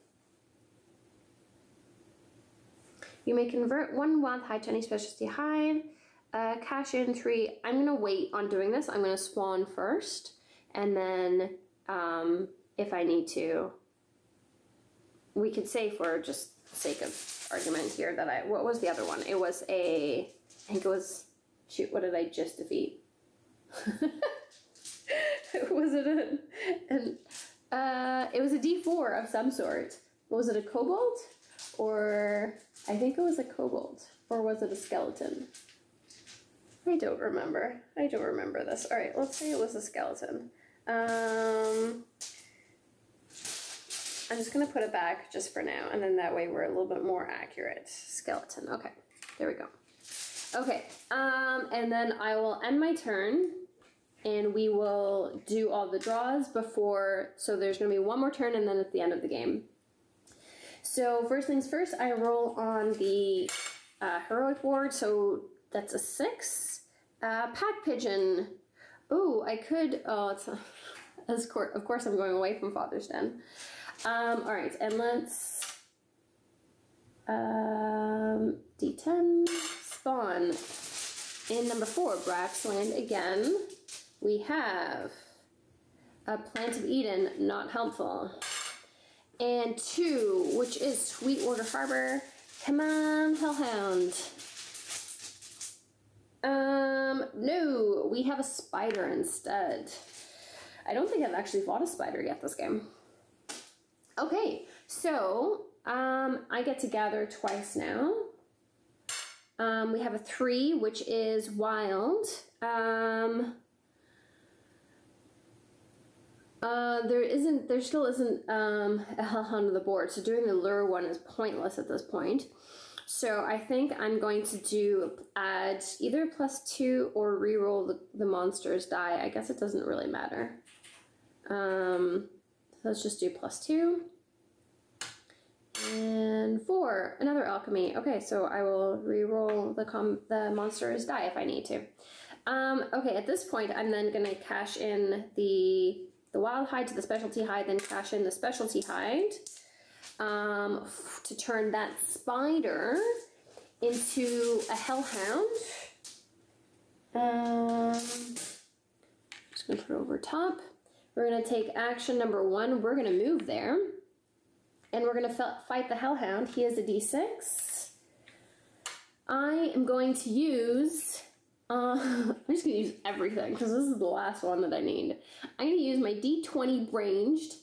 You may convert 1 Wild Hide to any Specialty Hide. Cash in 3. I'm going to wait on doing this. I'm going to spawn first, and then if I need to, we could say for just sake of argument here that what was the other one? It was I think it was, shoot, what did I just defeat? Was it it was a D4 of some sort. Was it a kobold? Or, I think it was a kobold. Or was it a skeleton? I don't remember. I don't remember this. Alright, let's say it was a skeleton. I'm just going to put it back just for now, and then that way we're a little bit more accurate. Skeleton. Okay, there we go. Okay, and then I will end my turn, and we will do all the draws before, so there's going to be 1 more turn, and then at the end of the game. So first things first, I roll on the heroic board, so that's a 6. Pack Pigeon. Ooh, I could, oh, it's, of course I'm going away from Father's Den. Alright, and let's, D10, spawn. In number 4, Braxland again, we have a Plant of Eden, not helpful. And 2, which is Sweetwater Harbor. Come on, hellhound. No, we have a spider instead. I don't think I've actually fought a spider yet this game. Okay, so I get to gather twice now. We have a 3, which is wild. There still isn't a hellhound on the board, so doing the lure one is pointless at this point. So I think I'm going to add either +2 or reroll the monster's die. I guess it doesn't really matter. So let's just do +2. And 4, another alchemy. Okay, so I will reroll the monster's die if I need to. Okay, at this point I'm then going to cash in the wild hide to the specialty hide, then cash in the specialty hide to turn that spider into a hellhound. Just going to put it over top. We're going to take action number 1. We're going to move there. And we're going to fight the hellhound. He is a d6. I am going to use... I'm just going to use everything because this is the last one that I need. I'm going to use my d20 ranged.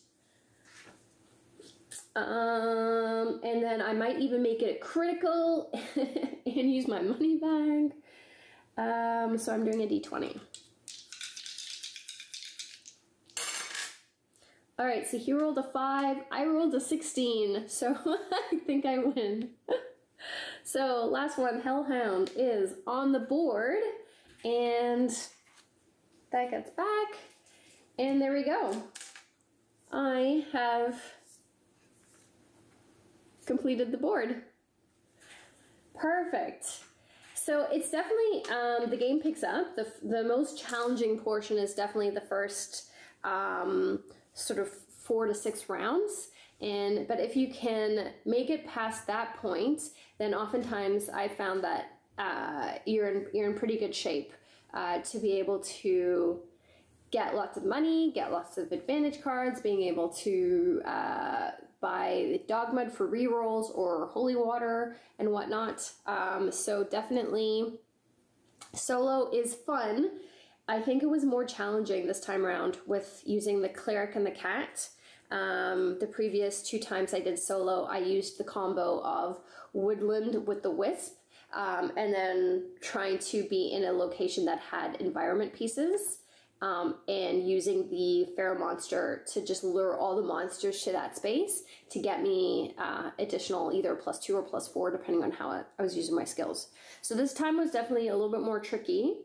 And then I might even make it a critical and use my money bag. So I'm doing a d20. All right, so he rolled a 5. I rolled a 16, so I think I win. So last one, hellhound, is on the board, and that gets back, and there we go. I have completed the board. Perfect. So it's definitely, the game picks up. The most challenging portion is definitely the first sort of 4 to 6 rounds. But if you can make it past that point, then oftentimes I found that you're in pretty good shape to be able to get lots of money, get lots of advantage cards, being able to buy dog mud for rerolls or holy water and whatnot. So definitely solo is fun. I think it was more challenging this time around with using the cleric and the cat. The previous 2 times I did solo, I used the combo of woodland with the wisp, and then trying to be in a location that had environment pieces, and using the feral monster to just lure all the monsters to that space to get me additional either +2 or +4, depending on how I was using my skills. So this time was definitely a little bit more tricky.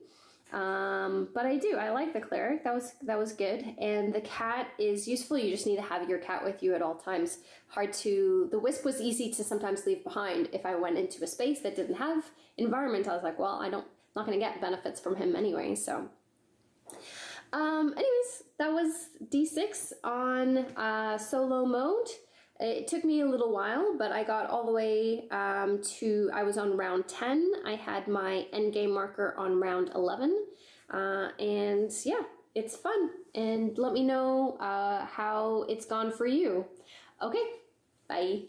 But I like the cleric. That was good. And the cat is useful. You just need to have your cat with you at all times. The wisp was easy to sometimes leave behind. If I went into a space that didn't have environment, I was like, well, I'm not going to get benefits from him anyway. So, anyways, that was D6 on, solo mode. It took me a little while, but I got all the way I was on round 10. I had my endgame marker on round 11. And yeah, it's fun. And let me know how it's gone for you. Okay, bye.